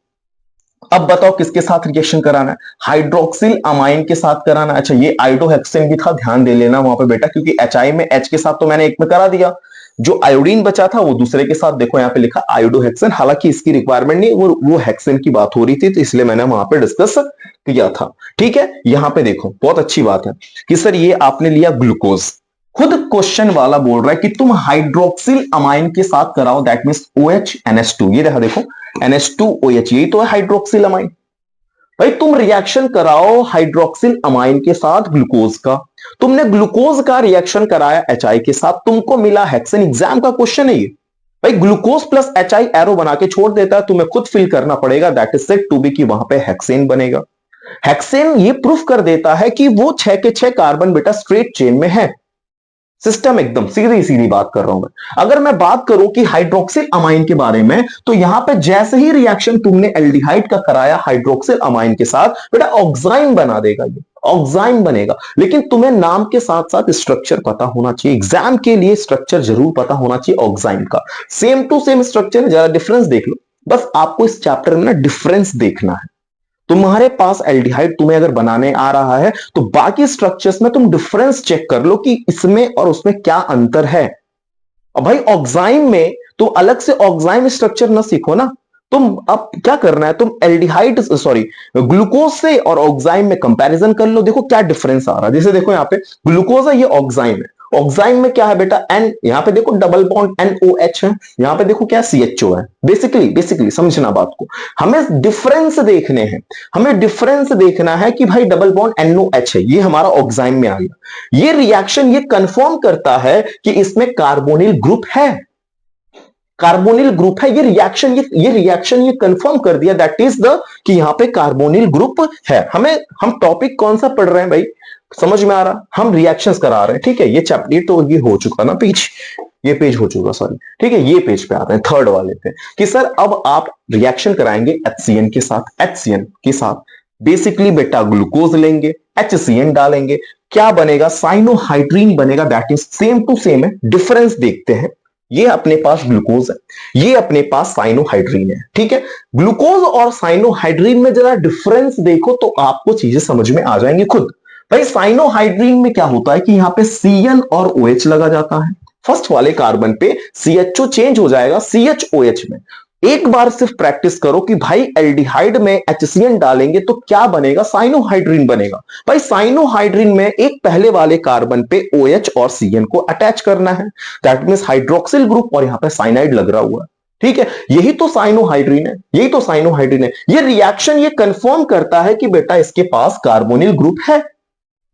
अब बताओ किसके साथ रिएक्शन कराना है, हाइड्रोक्सिल अमाइन के साथ कराना है। अच्छा ये आयोडोहेक्सेन भी था, ध्यान दे लेना वहां पे बेटा, क्योंकि एचआई में एच के साथ तो मैंने एक में करा दिया, जो आयोडीन बचा था वो दूसरे के साथ, देखो यहाँ पे लिखा आयोडोहेक्सेन, हालांकि इसकी रिक्वायरमेंट नहीं, वो हेक्सेन की बात हो रही थी तो इसलिए मैंने वहां पे डिस्कस किया था, ठीक है। यहां पे देखो बहुत अच्छी बात है कि सर ये आपने लिया ग्लूकोज, खुद क्वेश्चन वाला बोल रहा है कि तुम हाइड्रोक्सिल अमाइन के साथ कराओ, दैट मींस OH NH2, ये रहा देखो NH2OH, यही तो है हाइड्रोक्सिल अमाइन। भाई तुम रिएक्शन कराओ हाइड्रोक्सिल अमाइन के साथ ग्लूकोज का, तुमने ग्लूकोज का रिएक्शन कराया एचआई के साथ, तुमको मिला हेक्सेन। एग्जाम का क्वेश्चन है ये भाई, ग्लूकोज प्लस एचआई एरो बना के छोड़ देता है, तुम्हें खुद फिल करना पड़ेगा, that is said to be कि वहां पे हेक्सेन बनेगा। हेक्सेन ये प्रूफ कर देता है कि वो 6 कार्बन बेटा स्ट्रेट चेन में है। सिस्टम एकदम सीधी सीधी बात कर रहा हूं मैं। अगर मैं बात करूं कि हाइड्रोक्सिल अमाइन के बारे में, तो यहां पे जैसे ही रिएक्शन तुमने एल्डिहाइड का कराया हाइड्रोक्सिल अमाइन के साथ, बेटा ऑक्साइन बना देगा, ये ऑक्साइन बनेगा। लेकिन तुम्हें नाम के साथ साथ स्ट्रक्चर पता होना चाहिए, एग्जाम के लिए स्ट्रक्चर जरूर पता होना चाहिए ऑक्साइन का। सेम टू सेम स्ट्रक्चर, जरा डिफरेंस देख लो, बस आपको इस चैप्टर में ना डिफरेंस देखना है। तुम्हारे पास एल्डिहाइड तुम्हें अगर बनाने आ रहा है तो बाकी स्ट्रक्चर्स में तुम डिफरेंस चेक कर लो कि इसमें और उसमें क्या अंतर है। और भाई ऑक्साइन में तुम अलग से ऑक्साइन स्ट्रक्चर ना सीखो ना, तुम अब क्या करना है, तुम एल्डिहाइड सॉरी ग्लूकोज से और ऑक्साइन में कंपैरिजन कर लो, देखो क्या डिफरेंस आ रहा है। जैसे देखो यहाँ पे ग्लूकोज है, ये ऑक्साइन है, ऑक्साइन में क्या है बेटा एन, यहां पे देखो डबल बॉन्ड NOH है, यहां पे देखो क्या CHO है। बेसिकली समझना बात को, हमें डिफरेंस देखने हैं, हमें डिफरेंस देखना है कि भाई डबल बॉन्ड NOH है, ये हमारा ऑक्साइन में आ गया। ये रिएक्शन ये कंफर्म करता है कि इसमें कार्बोनिल ग्रुप है, कार्बोनिल ग्रुप है। ये रिएक्शन ये कंफर्म कर दिया दैट इज द कि यहां पे कार्बोनिल ग्रुप है। हम टॉपिक कौन सा पढ़ रहे हैं भाई, समझ में आ रहा, हम रिएक्शंस करा रहे हैं, ठीक है। ये चैप्टर तो ये हो चुका ना पेज, ये पेज हो चुका सॉरी, ठीक है। ये पेज पे आते हैं थर्ड वाले पे कि सर अब आप रिएक्शन कराएंगे HCN के साथ, HCN के साथ बेसिकली बेटा ग्लूकोज लेंगे, HCN डालेंगे, क्या बनेगा, साइनोहाइड्रीन बनेगा। That is same to same है, डिफरेंस देखते हैं। ये अपने पास ग्लूकोज है, ये अपने पास साइनोहाइड्रीन है, ठीक है। ग्लूकोज और साइनोहाइड्रीन में जरा डिफरेंस देखो तो आपको चीजें समझ में आ जाएंगी खुद। भाई साइनोहाइड्रीन में क्या होता है कि यहां पे CN और OH लगा जाता है, फर्स्ट वाले कार्बन पे CHO चेंज हो जाएगा CHOH में। एक बार सिर्फ प्रैक्टिस करो कि भाई एल्डिहाइड में HCN डालेंगे तो क्या बनेगा, साइनोहाइड्रीन बनेगा। भाई साइनोहाइड्रीन में एक पहले वाले कार्बन पे OH और CN को अटैच करना है, दैट मींस हाइड्रोक्सिल ग्रुप, और यहां पे साइनाइड लग रहा हुआ है, ठीक है। यही तो साइनोहाइड्रीन है, यही तो साइनोहाइड्रीन है। ये रिएक्शन ये कंफर्म करता है कि बेटा इसके पास कार्बोनिल ग्रुप है।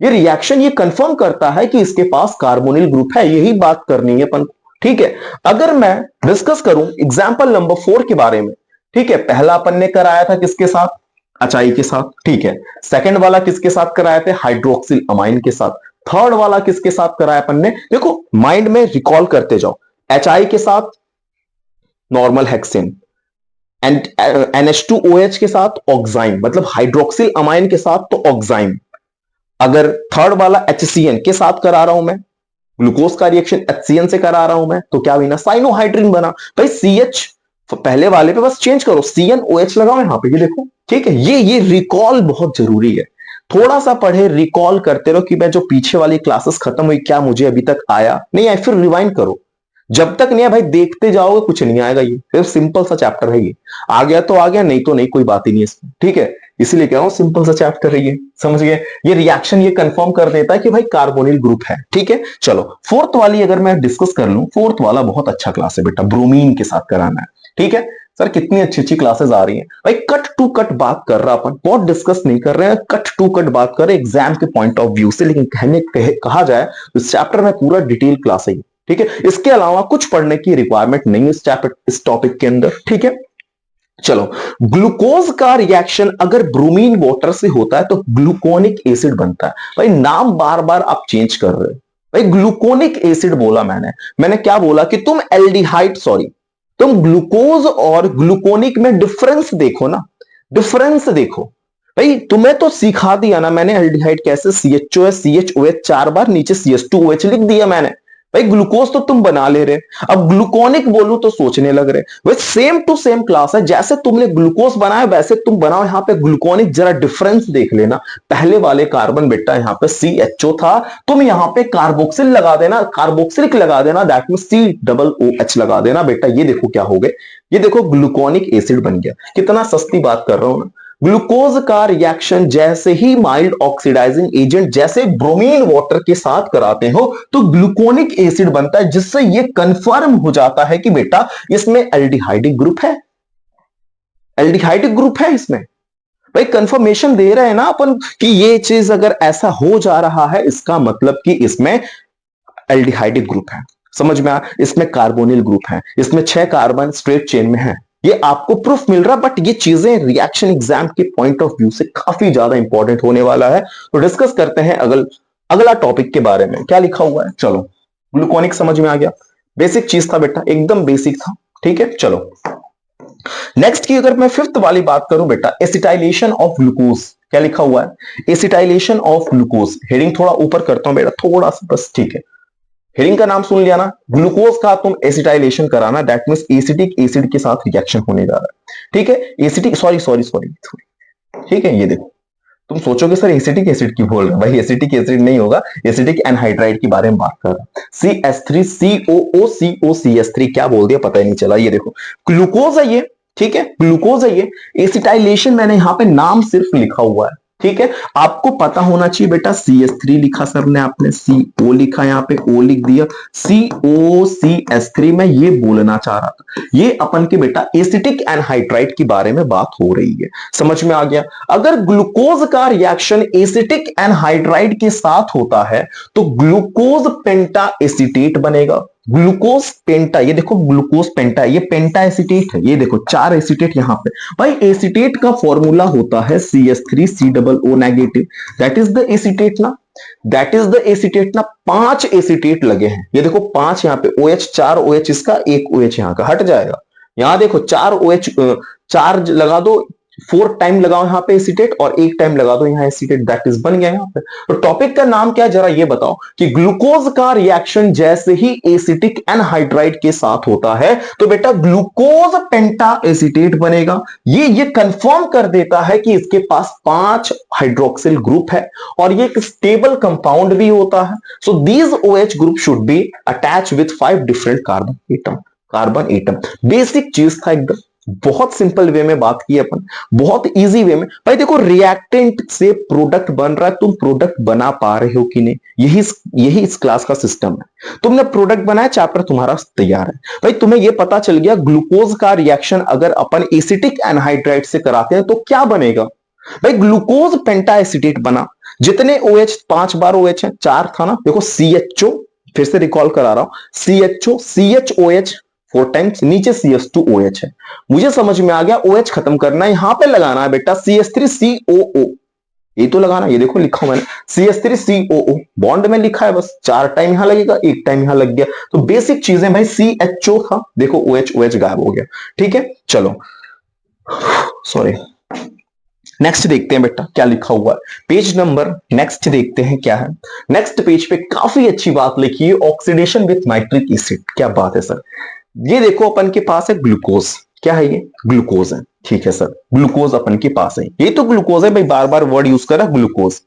ये रिएक्शन ये कंफर्म करता है कि इसके पास कार्बोनिल ग्रुप है, यही बात करनी है अपन, ठीक है। अगर मैं डिस्कस करूं एग्जांपल नंबर 4 के बारे में, ठीक है। पहला अपन ने कराया था किसके साथ, HI के साथ, ठीक है। सेकंड वाला किसके साथ कराया थे, हाइड्रोक्सिल अमाइन के साथ। थर्ड वाला किसके साथ कराया अपन ने, देखो माइंड में रिकॉल करते जाओ। HI के साथ नॉर्मल हेक्सेन, एंड NH2OH के साथ ऑक्साइम, मतलब हाइड्रोक्सिल अमाइन के साथ तो ऑक्साइम। अगर थर्ड वाला HCN के साथ करा रहा हूं मैं, ग्लूकोज का रिएक्शन HCN से करा रहा हूं मैं, तो क्या बना, साइनोहाइड्रीन बना। भाई CH पहले वाले पे बस चेंज करो, CNOH लगाओ यहां पे, ये देखो, ठीक है। ये रिकॉल बहुत जरूरी है, थोड़ा सा पढ़े रिकॉल करते रहो कि मैं जो पीछे वाली क्लासेस खत्म हुई क्या मुझे अभी तक आया नहीं आया, फिर रिवाइंड करो। जब तक नहीं है भाई देखते जाओगे कुछ नहीं आएगा, ये सिर्फ सिंपल सा चैप्टर है, ये आ गया तो आ गया, नहीं तो नहीं, कोई बात ही नहीं इसमें, ठीक है। इसीलिए कह रहा हूं सिंपल सा चैप्टर है ये, समझ गए। ये रिएक्शन ये कंफर्म कर देता है कि भाई कार्बोनिल ग्रुप है, ठीक है। चलो फोर्थ वाली अगर मैं डिस्कस कर लूं, फोर्थ वाला बहुत अच्छा क्लास है बेटा, ब्रोमीन के साथ कराना है, ठीक है। सर कितनी अच्छी अच्छी क्लासेस आ रही हैं भाई, कट टू कट बात कर रहा, अपन बहुत डिस्कस नहीं कर रहे हैं, कट टू कट बात कर रहे हैं एग्जाम के पॉइंट ऑफ व्यू से। लेकिन कहा जाए तो इस चैप्टर में पूरा डिटेल क्लास है, ठीक है। इसके अलावा कुछ पढ़ने की रिक्वायरमेंट नहीं है इस टॉपिक के अंदर, ठीक है। चलो ग्लूकोज का रिएक्शन अगर ब्रोमीन वाटर से होता है तो ग्लूकोनिक एसिड बनता है। भाई नाम बार बार आप चेंज कर रहे हो, भाई ग्लूकोनिक एसिड बोला मैंने क्या बोला कि तुम एल्डिहाइड सॉरी तुम ग्लूकोज और ग्लूकोनिक में डिफरेंस देखो ना, डिफरेंस देखो। भाई तुम्हें तो सिखा दिया ना मैंने एल्डिहाइड कैसे, CHOS CHOH 4 बार, नीचे CH2OH लिख दिया मैंने। भाई ग्लूकोज तो तुम बना ले रहे, अब ग्लूकोनिक बोलूं तो सोचने लग रहे। वह सेम टू सेम क्लास है, जैसे तुमने ग्लूकोज बनाया वैसे तुम बनाओ यहाँ पे ग्लूकोनिक। जरा डिफरेंस देख लेना, पहले वाले कार्बन बेटा यहाँ पे CHO था, तुम यहाँ पे कार्बोक्सिल लगा देना, कार्बोक्सिलिक लगा देना, दैट मीन COOH लगा देना बेटा। ये देखो क्या हो गए, ये देखो ग्लूकोनिक एसिड बन गया। कितना सस्ती बात कर रहा हूं ना। ग्लूकोज का रिएक्शन जैसे ही माइल्ड ऑक्सीडाइजिंग एजेंट जैसे ब्रोमीन वाटर के साथ कराते हो तो ग्लूकोनिक एसिड बनता है, जिससे यह कंफर्म हो जाता है कि बेटा इसमें एल्डिहाइडिक ग्रुप है, एल्डिहाइडिक ग्रुप है इसमें। भाई कंफर्मेशन दे रहे हैं ना अपन कि ये चीज अगर ऐसा हो जा रहा है इसका मतलब कि इसमें एल्डिहाइडिक ग्रुप है, समझ में आ, इसमें कार्बोनिल ग्रुप है, इसमें 6 कार्बन स्ट्रेट चेन में है। ये आपको प्रूफ मिल रहा, बट ये चीजें रिएक्शन एग्जाम के पॉइंट ऑफ व्यू से काफी ज्यादा इंपॉर्टेंट होने वाला है। तो डिस्कस करते हैं अगला टॉपिक के बारे में, क्या लिखा हुआ है। चलो ग्लूकोनिक समझ में आ गया, बेसिक चीज था बेटा, एकदम बेसिक था, ठीक है। चलो नेक्स्ट की अगर मैं फिफ्थ वाली बात करूं बेटा, एसिटाइलेशन ऑफ ग्लूकोज, क्या लिखा हुआ है, एसिटाइलेशन ऑफ ग्लूकोज। हेडिंग थोड़ा ऊपर करता हूं बेटा, थोड़ा सा बस, ठीक है। हेडिंग का नाम सुन लिया ना, ग्लूकोज का तुम एसिटाइलेशन कराना, दैट मींस एसिटिक एसिड के साथ रिएक्शन होने जा रहा है, ठीक है। एसिटिक सॉरी, ठीक है। ये देखो तुम सोचोगे सर एसिटिक एसिड क्यों बोल रहे हैं, भाई एसिटिक एसिड नहीं होगा, एसिटिक एनहाइड्राइड के बारे में बात कर रहा हूं। CH3COOCOCH3 क्या बोल दिया पता ही नहीं चला। ये देखो ग्लूकोज है ये, ठीक है, ग्लूकोज है ये। एसिटाइलेशन मैंने यहां पे नाम सिर्फ लिखा हुआ है, ठीक है। आपको पता होना चाहिए बेटा, CH3 लिखा सर ने, आपने CO लिखा, यहाँ पे O लिख दिया, COCH3 में ये बोलना चाह रहा था। ये अपन के बेटा एसिटिक एनहाइड्राइड के बारे में बात हो रही है, समझ में आ गया। अगर ग्लूकोज का रिएक्शन एसिटिक एनहाइड्राइड के साथ होता है तो ग्लूकोज पेंटा एसिटेट बनेगा। ग्लूकोज पेंटा, ये देखो ग्लूकोज पेंटा, ये पेंटा एसिटेट है, ये देखो 4 एसिटेट यहां पे। भाई एसिटेट का फॉर्मूला होता है CH3COO negative, that is the acetate ना, दैट इज द एसिटेट ना। 5 एसिटेट लगे हैं, ये देखो 5 यहाँ पे OH, 4 OH इसका, 1 OH यहाँ का हट जाएगा। यहां देखो 4 OH, 4 लगा दो, 4 टाइम लगाओ यहाँ पे एसिटेट और 1 टाइम लगा दो यहाँ एसिटेट, दैट इज बन गया यहाँ पे। तो टॉपिक का नाम क्या है जरा ये बताओ कि ग्लूकोज का रिएक्शन जैसे ही एसिटिक एनहाइड्राइड के साथ होता है तो बेटा ग्लूकोज पेंटा एसिटेट बनेगा। ये कंफर्म कर देता है कि इसके पास 5 हाइड्रोक्सिल ग्रुप है और ये एक स्टेबल कंपाउंड भी होता है। So these OH group should be attach with 5 different carbon atom. Basic चीज था एकदम, बहुत सिंपल वे में बात की अपन, बहुत इजी वे में। भाई देखो रिएक्टेंट से प्रोडक्ट बन रहा है, तुम प्रोडक्ट बना पा रहे हो कि नहीं, यही इस क्लास का सिस्टम है। तुमने प्रोडक्ट बनाया, चैप्टर तुम्हारा तैयार है। भाई तुम्हें यह पता चल गया ग्लूकोज का रिएक्शन अगर अपन एसिटिक एनहाइड्राइड से कराते हैं तो क्या बनेगा। भाई ग्लूकोज पेंटा एसिटेट बना, जितने OH 5 बार OH है, 4 था ना, देखो CHO, फिर से रिकॉल करा रहा हूं, CHO CHOH 4 टाइम्स, नीचे CH2OH है। मुझे समझ में आ गया, OH खत्म करना है, यहां पे लगाना है बेटा CH3COO, ये तो लगाना, ये देखो लिखा मैंने CH3COO, बॉन्ड में लिखा है बस, 4 टाइम यहां लगेगा, 1 टाइम यहां लग गया। तो बेसिक चीजें भाई, CHO था, देखो OH गायब हो गया। ठीक है, चलो सॉरी, नेक्स्ट देखते हैं बेटा क्या लिखा हुआ है, पेज नंबर नेक्स्ट देखते हैं क्या है। नेक्स्ट पेज पे काफी अच्छी बात लिखी है, ऑक्सीडेशन विथ नाइट्रिक एसिड। क्या बात है सर, ये देखो अपन के पास है ग्लूकोज, क्या है ये ग्लूकोज है, ठीक है सर, ग्लूकोज अपन के पास है, ये तो ग्लूकोज है भाई, बार बार वर्ड यूज करा ग्लूकोज।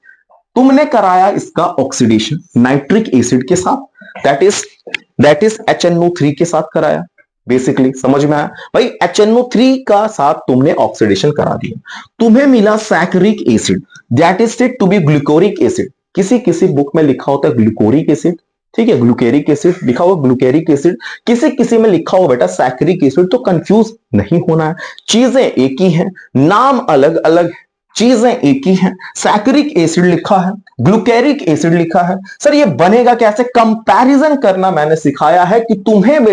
तुमने कराया इसका ऑक्सीडेशन नाइट्रिक एसिड के साथ, दैट इज HNO3 के साथ कराया। बेसिकली समझ में आया भाई, HNO3 का साथ तुमने ऑक्सीडेशन करा दिया, तुम्हें मिला saccharic acid, that is said to be glucaric acid. किसी किसी बुक में लिखा होता है ग्लूकोरिक एसिड, ठीक है, ग्लूकेरिक एसिड लिखा हुआ, ग्लूकेरिक एसिड, किसी किसी में लिखा हुआ बेटा सैकरिक एसिड। तो कंफ्यूज नहीं होना है, चीजें एक ही हैं, नाम अलग अलग, चीजें एक ही हैं। सैकरिक एसिड लिखा है, ग्लूकेरिक एसिड लिखा है, सर ये बनेगा कैसे, कंपैरिजन करना मैंने सिखाया है कि तुम्हें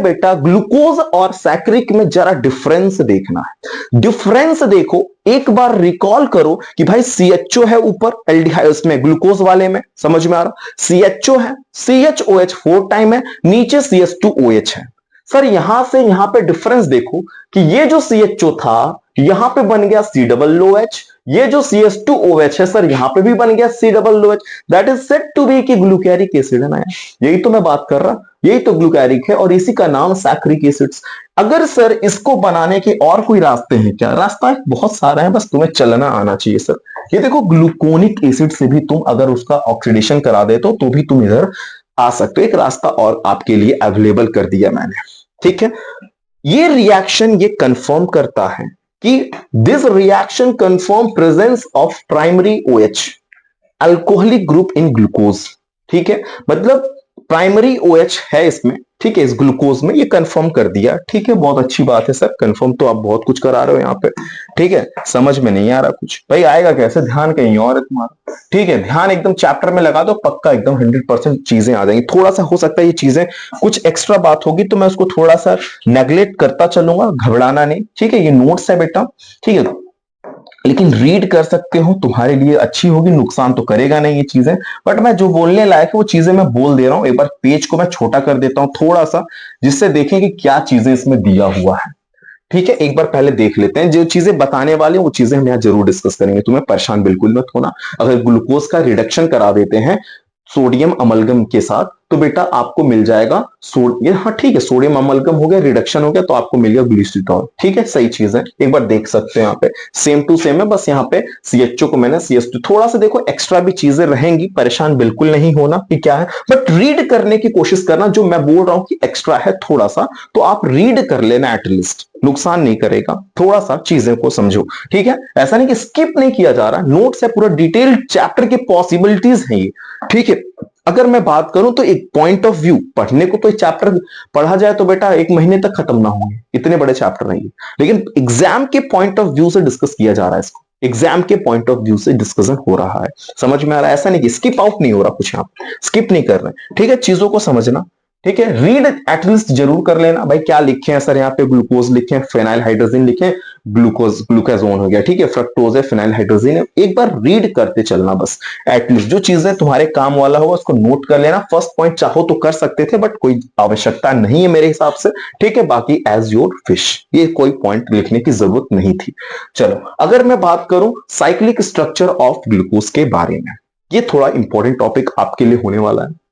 बेटा ग्लूकोज और सैकरिक में जरा डिफरेंस देखना है। डिफरेंस देखो, एक बार रिकॉल करो कि भाई CHO है ऊपर एल्डिहाइड, उसमें ग्लूकोज वाले में, समझ में आ रहा, CHO है, CHOH 4 टाइम है, नीचे CH2OH है। सर यहां से यहां पे डिफरेंस देखो कि ये जो CHO था यहां पे बन गया COOH, ये जो CH2OH है सर यहां पे भी बन गया COOH, that is said to be कि ग्लूकेरिक एसिड है ना यार, यही तो मैं बात कर रहा, यही तो ग्लूकेरिक है और इसी का नाम सैकरिक एसिड्स। अगर सर इसको बनाने के और कोई रास्ते हैं क्या, रास्ता है बहुत सारा है, बस तुम्हें चलना आना चाहिए सर। ये देखो ग्लूकोनिक एसिड से भी तुम अगर उसका ऑक्सीडेशन करा दे तो भी तुम इधर आ सकते हो, एक रास्ता और आपके लिए अवेलेबल कर दिया मैंने, ठीक है। ये रिएक्शन ये कंफर्म करता है कि this reaction confirm presence of primary OH alcoholic group in glucose, ठीक है, मतलब प्राइमरी OH है इसमें, ठीक है, इस ग्लूकोज में, ये कंफर्म कर दिया, ठीक है, बहुत अच्छी बात है सर, कंफर्म तो आप बहुत कुछ करा रहे हो यहाँ पे, ठीक है। समझ में नहीं आ रहा कुछ, भाई आएगा कैसे, ध्यान कहीं और है तुम्हारा, ठीक है, ध्यान एकदम चैप्टर में लगा दो, पक्का एकदम 100% चीजें आ जाएंगी। थोड़ा सा हो सकता है ये चीजें कुछ एक्स्ट्रा बात होगी तो मैं उसको थोड़ा सा नेग्लेक्ट करता चलूंगा, घबराना नहीं, ठीक है, ये नोट्स है बेटा, ठीक है, लेकिन रीड कर सकते हो, तुम्हारे लिए अच्छी होगी, नुकसान तो करेगा नहीं ये चीजें, बट मैं जो बोलने लायक है वो चीजें मैं बोल दे रहा हूं। एक बार पेज को मैं छोटा कर देता हूं थोड़ा सा, जिससे देखें कि क्या चीजें इसमें दिया हुआ है, ठीक है। एक बार पहले देख लेते हैं, जो चीजें बताने वाले वो चीजें हम यहाँ जरूर डिस्कस करेंगे, तुम्हें परेशान बिल्कुल मत होना। अगर ग्लूकोज का रिडक्शन करा देते हैं सोडियम अमलगम के साथ तो बेटा आपको मिल जाएगा हाँ ठीक है, सोडियम अमलगम हो गया, रिडक्शन हो गया, तो आपको मिल गया ग्लिसरीटॉल, ठीक है, सही चीज है, एक बार देख सकते हैं यहाँ पे सेम टू सेम है, बस यहाँ पे CHO को मैंने CH2, थोड़ा सा देखो एक्स्ट्रा भी चीजें रहेंगी, परेशान बिल्कुल नहीं होना कि क्या है, बट रीड करने की कोशिश करना, जो मैं बोल रहा हूं कि एक्स्ट्रा है थोड़ा सा, तो आप रीड कर लेना एटलीस्ट, नुकसान नहीं करेगा, थोड़ा सा चीजें को समझो, ठीक है। ऐसा नहीं कि स्किप नहीं किया जा रहा, नोट्स है, पूरा डिटेल चैप्टर की पॉसिबिलिटीज है ये, ठीक है। अगर मैं बात करूं तो एक पॉइंट ऑफ व्यू पढ़ने को तो चैप्टर पढ़ा जाए तो बेटा 1 महीने तक खत्म ना होंगे, इतने बड़े चैप्टर नहीं है, लेकिन एग्जाम के पॉइंट ऑफ व्यू से डिस्कस किया जा रहा है इसको, एग्जाम के पॉइंट ऑफ व्यू से डिस्कशन हो रहा है, समझ में आ रहा है, ऐसा नहीं कि स्किप आउट नहीं हो रहा कुछ, यहाँ स्किप नहीं कर रहे, ठीक है, चीजों को समझना, ठीक है, रीड एटलीस्ट जरूर कर लेना भाई, क्या लिखे हैं सर यहाँ पे, ग्लूकोज लिखे हैं, फेनाइल हाइड्रोजन लिखे हैं, ग्लूकोज ग्लूकाजोन हो गया, ठीक है, फ्रक्टोज है, फेनाइल हाइड्रोजन है, एक बार रीड करते चलना बस, एटलीस्ट जो चीजें तुम्हारे काम वाला होगा उसको नोट कर लेना। फर्स्ट पॉइंट चाहो तो कर सकते थे बट कोई आवश्यकता नहीं है मेरे हिसाब से, ठीक है, बाकी एज योर विश, ये कोई पॉइंट लिखने की जरूरत नहीं थी। चलो अगर मैं बात करूं साइक्लिक स्ट्रक्चर ऑफ ग्लूकोज के बारे में, ये थोड़ा इंपॉर्टेंट टॉपिक आपके लिए होने वाला है।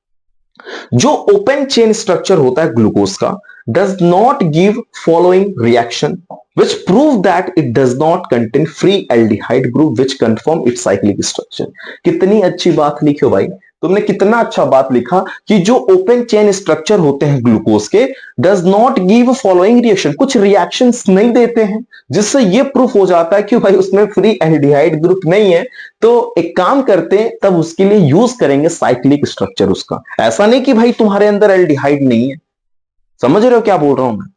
जो ओपन चेन स्ट्रक्चर होता है ग्लूकोज का does not give following reaction which prove that it does not contain free aldehyde group which confirm its cyclic structure। कितनी अच्छी बात लिखी हो भाई, तुमने कितना अच्छा बात लिखा कि जो ओपन चेन स्ट्रक्चर होते हैं ग्लूकोज के does not give following reaction, कुछ रिएक्शंस नहीं देते हैं जिससे ये प्रूफ हो जाता है कि भाई उसमें फ्री एल्डिहाइड ग्रुप नहीं है। तो एक काम करते हैं तब उसके लिए यूज करेंगे साइक्लिक स्ट्रक्चर उसका, ऐसा नहीं कि भाई तुम्हारे अंदर एल्डिहाइड नहीं है। समझ रहे हो क्या बोल रहा हूं मैं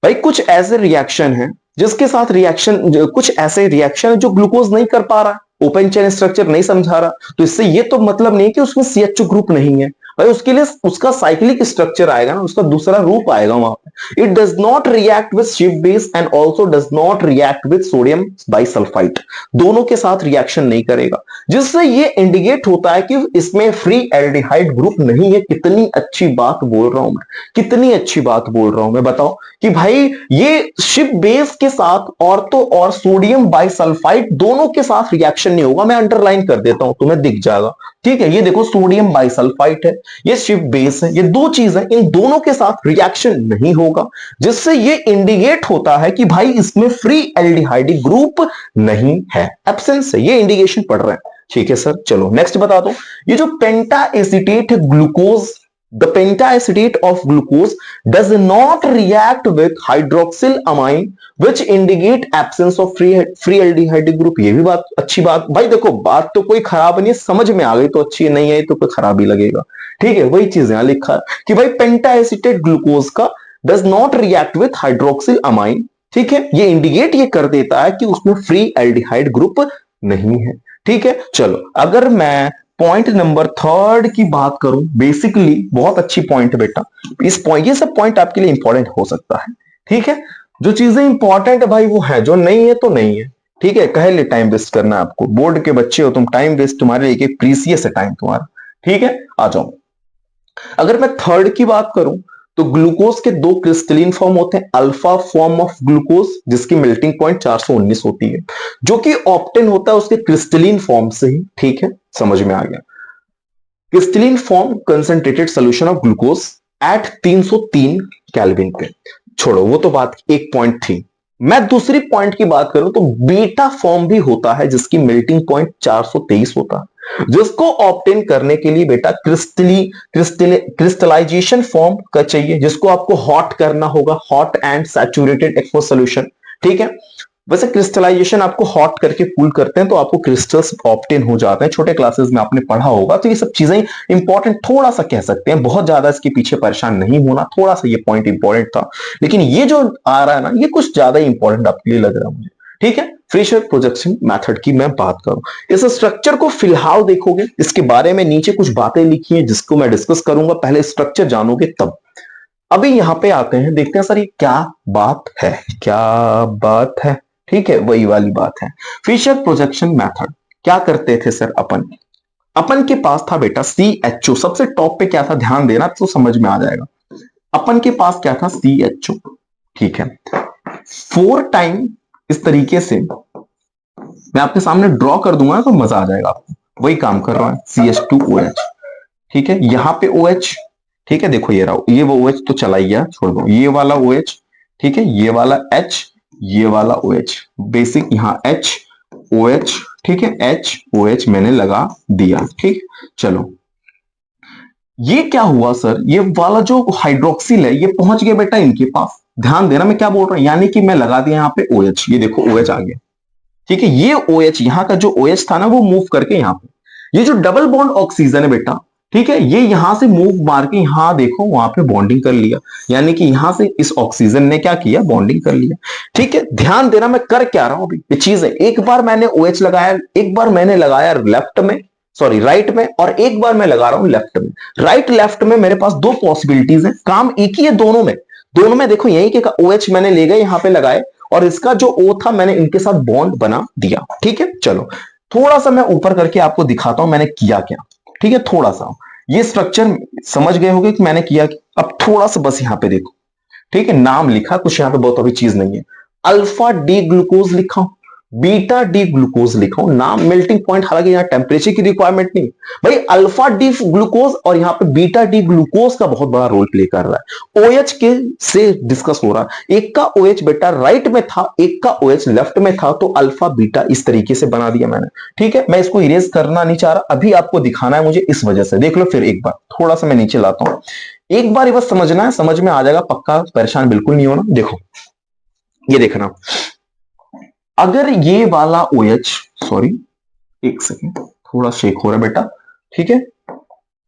भाई, कुछ ऐसे रिएक्शन है जिसके साथ रिएक्शन, कुछ ऐसे रिएक्शन है जो ग्लूकोज नहीं कर पा रहा, ओपन चेन स्ट्रक्चर नहीं समझा रहा, तो इससे ये तो मतलब नहीं कि उसमें CH2 ग्रुप नहीं है भाई, उसके लिए उसका साइक्लिक स्ट्रक्चर आएगा ना, उसका दूसरा रूप आएगा वहां पे। It does not react with shift base and also does not react with sodium bisulphide, दोनों के साथ रिएक्शन नहीं करेगा, जिससे ये इंडिकेट होता है कि इसमें फ्री एल्डिहाइड ग्रुप नहीं है। कितनी अच्छी बात बोल रहा हूं मैं, कितनी अच्छी बात बोल रहा हूं मैं, बताओ कि भाई ये शिफ्ट बेस के साथ ऑर्थो और सोडियम बाइसल्फाइड दोनों के साथ रिएक्शन नहीं होगा। मैं अंडरलाइन कर देता हूं, तुम्हें दिख जाएगा, ठीक है, ये देखो सोडियम बाइसल्फाइड है, ये शिफ्ट बेस है, ये दो चीज है, इन दोनों के साथ रिएक्शन नहीं होगा, जिससे ये इंडिकेट होता है कि भाई इसमें फ्री एल्डिहाइड ग्रुप नहीं है, एब्सेंस है, ये इंडिकेशन पड़ रहा है। ठीक है सर, चलो नेक्स्ट बता दो, ये जो पेंटा एसिटेट है glucose, the pentacetate of glucose does not react with hydroxyl amine which indicate absence of free aldehyde group। ये भी बात अच्छी बात भाई, देखो बात तो कोई खराब नहीं है, समझ में आ गई तो अच्छी, नहीं आई तो कोई खराब ही लगेगा, ठीक है, वही चीज यहां लिखा है कि भाई पेंटाएसिटेट ग्लूकोज का does not react with hydroxyl amine, ठीक है, ये इंडिकेट ये कर देता है कि उसमें फ्री एल्डिहाइड ग्रुप नहीं है, ठीक है। चलो अगर मैं पॉइंट नंबर 3 की बात करूं, बेसिकली बहुत अच्छी पॉइंट है बेटा, इस पॉइंट, ये सब पॉइंट आपके लिए इंपॉर्टेंट हो सकता है, ठीक है, जो चीजें इंपॉर्टेंट है भाई वो है, जो नहीं है तो नहीं है, ठीक है, कहे ले टाइम वेस्ट करना है आपको, बोर्ड के बच्चे हो तुम, टाइम वेस्ट तुम्हारे लिए प्रीसियस है टाइम तुम्हारा, ठीक है। आ जाओ, अगर मैं 3 की बात करूं तो ग्लूकोज के 2 क्रिस्टलीन फॉर्म होते हैं, अल्फा फॉर्म ऑफ ग्लूकोज जिसकी मेल्टिंग पॉइंट 419 होती है, जो कि ऑप्टेन होता है उसके क्रिस्टलीन फॉर्म से ही, ठीक है, समझ में आ गया। Crystalline form concentrated solution of glucose at 303 kelvin पे, छोड़ो वो तो बात एक पॉइंट थी। मैं दूसरी पॉइंट की बात करूं तो बीटा फॉर्म भी होता है जिसकी मेल्टिंग पॉइंट 423 होता है, जिसको ऑब्टेन करने के लिए बेटा क्रिस्टलाइजेशन फॉर्म का चाहिए, जिसको आपको हॉट करना होगा, hot and saturated aqueous solution, ठीक है। वैसे क्रिस्टलाइजेशन आपको हॉट करके कूल करते हैं तो आपको क्रिस्टल्स ऑब्टेन हो जाते हैं, छोटे क्लासेस में आपने पढ़ा होगा, तो ये सब चीजें इंपॉर्टेंट थोड़ा सा कह सकते हैं, बहुत ज्यादा इसके पीछे परेशान नहीं होना, थोड़ा सा ये पॉइंट इंपॉर्टेंट था, लेकिन ये जो आ रहा है ना ये कुछ ज्यादा इंपॉर्टेंट आपके लिए लग रहा है मुझे, ठीक है। फ्रेशर प्रोजेक्शन मेथड की मैं बात करूं, इस स्ट्रक्चर को फिलहाल देखोगे, इसके बारे में नीचे कुछ बातें लिखी हैं जिसको मैं डिस्कस करूंगा, पहले स्ट्रक्चर जानोगे तब। अभी यहां पे आते हैं, देखते हैं सर ये क्या बात है, क्या बात है, ठीक है, वही वाली बात है। फिशर प्रोजेक्शन मेथड क्या करते थे सर, अपन के पास था बेटा CHO, सबसे टॉप पे क्या था ध्यान देना तो समझ में आ जाएगा, अपन के पास क्या था CHO, ठीक है, 4 टाइम इस तरीके से मैं आपके सामने ड्रॉ कर दूंगा तो मजा आ जाएगा आपको, वही काम कर रहा है CH2OH, ठीक है, यहां पे OH, ठीक है, देखो ये रहा, ये वो OH तो चला ही गया, छोड़ दो, ये वाला OH, ठीक है, ये वाला H, ये वाला OH, बेसिक यहां HOH, ठीक है, HOH मैंने लगा दिया, ठीक। चलो ये क्या हुआ सर, ये वाला जो हाइड्रोक्सिल है ये पहुंच गया बेटा इनके पास, ध्यान देना मैं क्या बोल रहा हूं, यानी कि मैं लगा दिया यहां पे OH, ये देखो OH आ गया, ठीक है, ये OH यहां का जो OH था ना वो मूव करके यहां पे, ये जो डबल बॉन्ड ऑक्सीजन है बेटा, ठीक है, ये यहां से मूव मार के यहां देखो वहां पे बॉन्डिंग कर लिया, यानी कि यहां से इस ऑक्सीजन ने क्या किया, बॉन्डिंग कर लिया, ठीक है। ध्यान देना मैं कर क्या रहा हूं अभी, ये चीज है, एक बार मैंने OH लगाया, एक बार मैंने लगाया लेफ्ट में, सॉरी राइट में, और एक बार मैं लगा रहा हूं लेफ्ट में। राइट लेफ्ट में मेरे पास दो पॉसिबिलिटीज है, काम एक ही है दोनों में। दोनों में देखो यही कि OH मैंने ले गए यहां पे लगाए, और इसका जो O था मैंने इनके साथ बॉन्ड बना दिया। ठीक है, चलो थोड़ा सा मैं ऊपर करके आपको दिखाता हूं मैंने किया क्या। ठीक है, थोड़ा सा ये स्ट्रक्चर समझ गए होंगे कि मैंने किया। अब थोड़ा सा बस यहां पे देखो। ठीक है, नाम लिखा कुछ यहां पे, बहुत अभी चीज नहीं है। अल्फा डी ग्लूकोज लिखा हूं, बीटा डी ग्लूकोज लिखा हूं, नाम मेल्टिंग पॉइंट, हालांकि यहां टेम्परेचर की रिक्वायरमेंट नहीं भाई। अल्फा डी ग्लूकोज और यहां पे बीटा डी ग्लूकोज का बहुत बड़ा रोल प्ले कर रहा है। OH के से डिस्कस हो रहा है। एक का OH बेटा राइट में था, एक का OH लेफ्ट में था, तो अल्फा बीटा इस तरीके से बना दिया मैंने। ठीक है, मैं इसको इरेज करना नहीं चाह रहा, अभी आपको दिखाना है मुझे, इस वजह से देख लो फिर एक बार। थोड़ा सा मैं नीचे लाता हूं, एक बार ये बस समझना है, समझ में आ जाएगा पक्का, परेशान बिल्कुल नहीं होना। देखो ये देखना, अगर ये वाला OH, सॉरी एक सेकेंड थोड़ा शेक हो रहा है बेटा। ठीक है,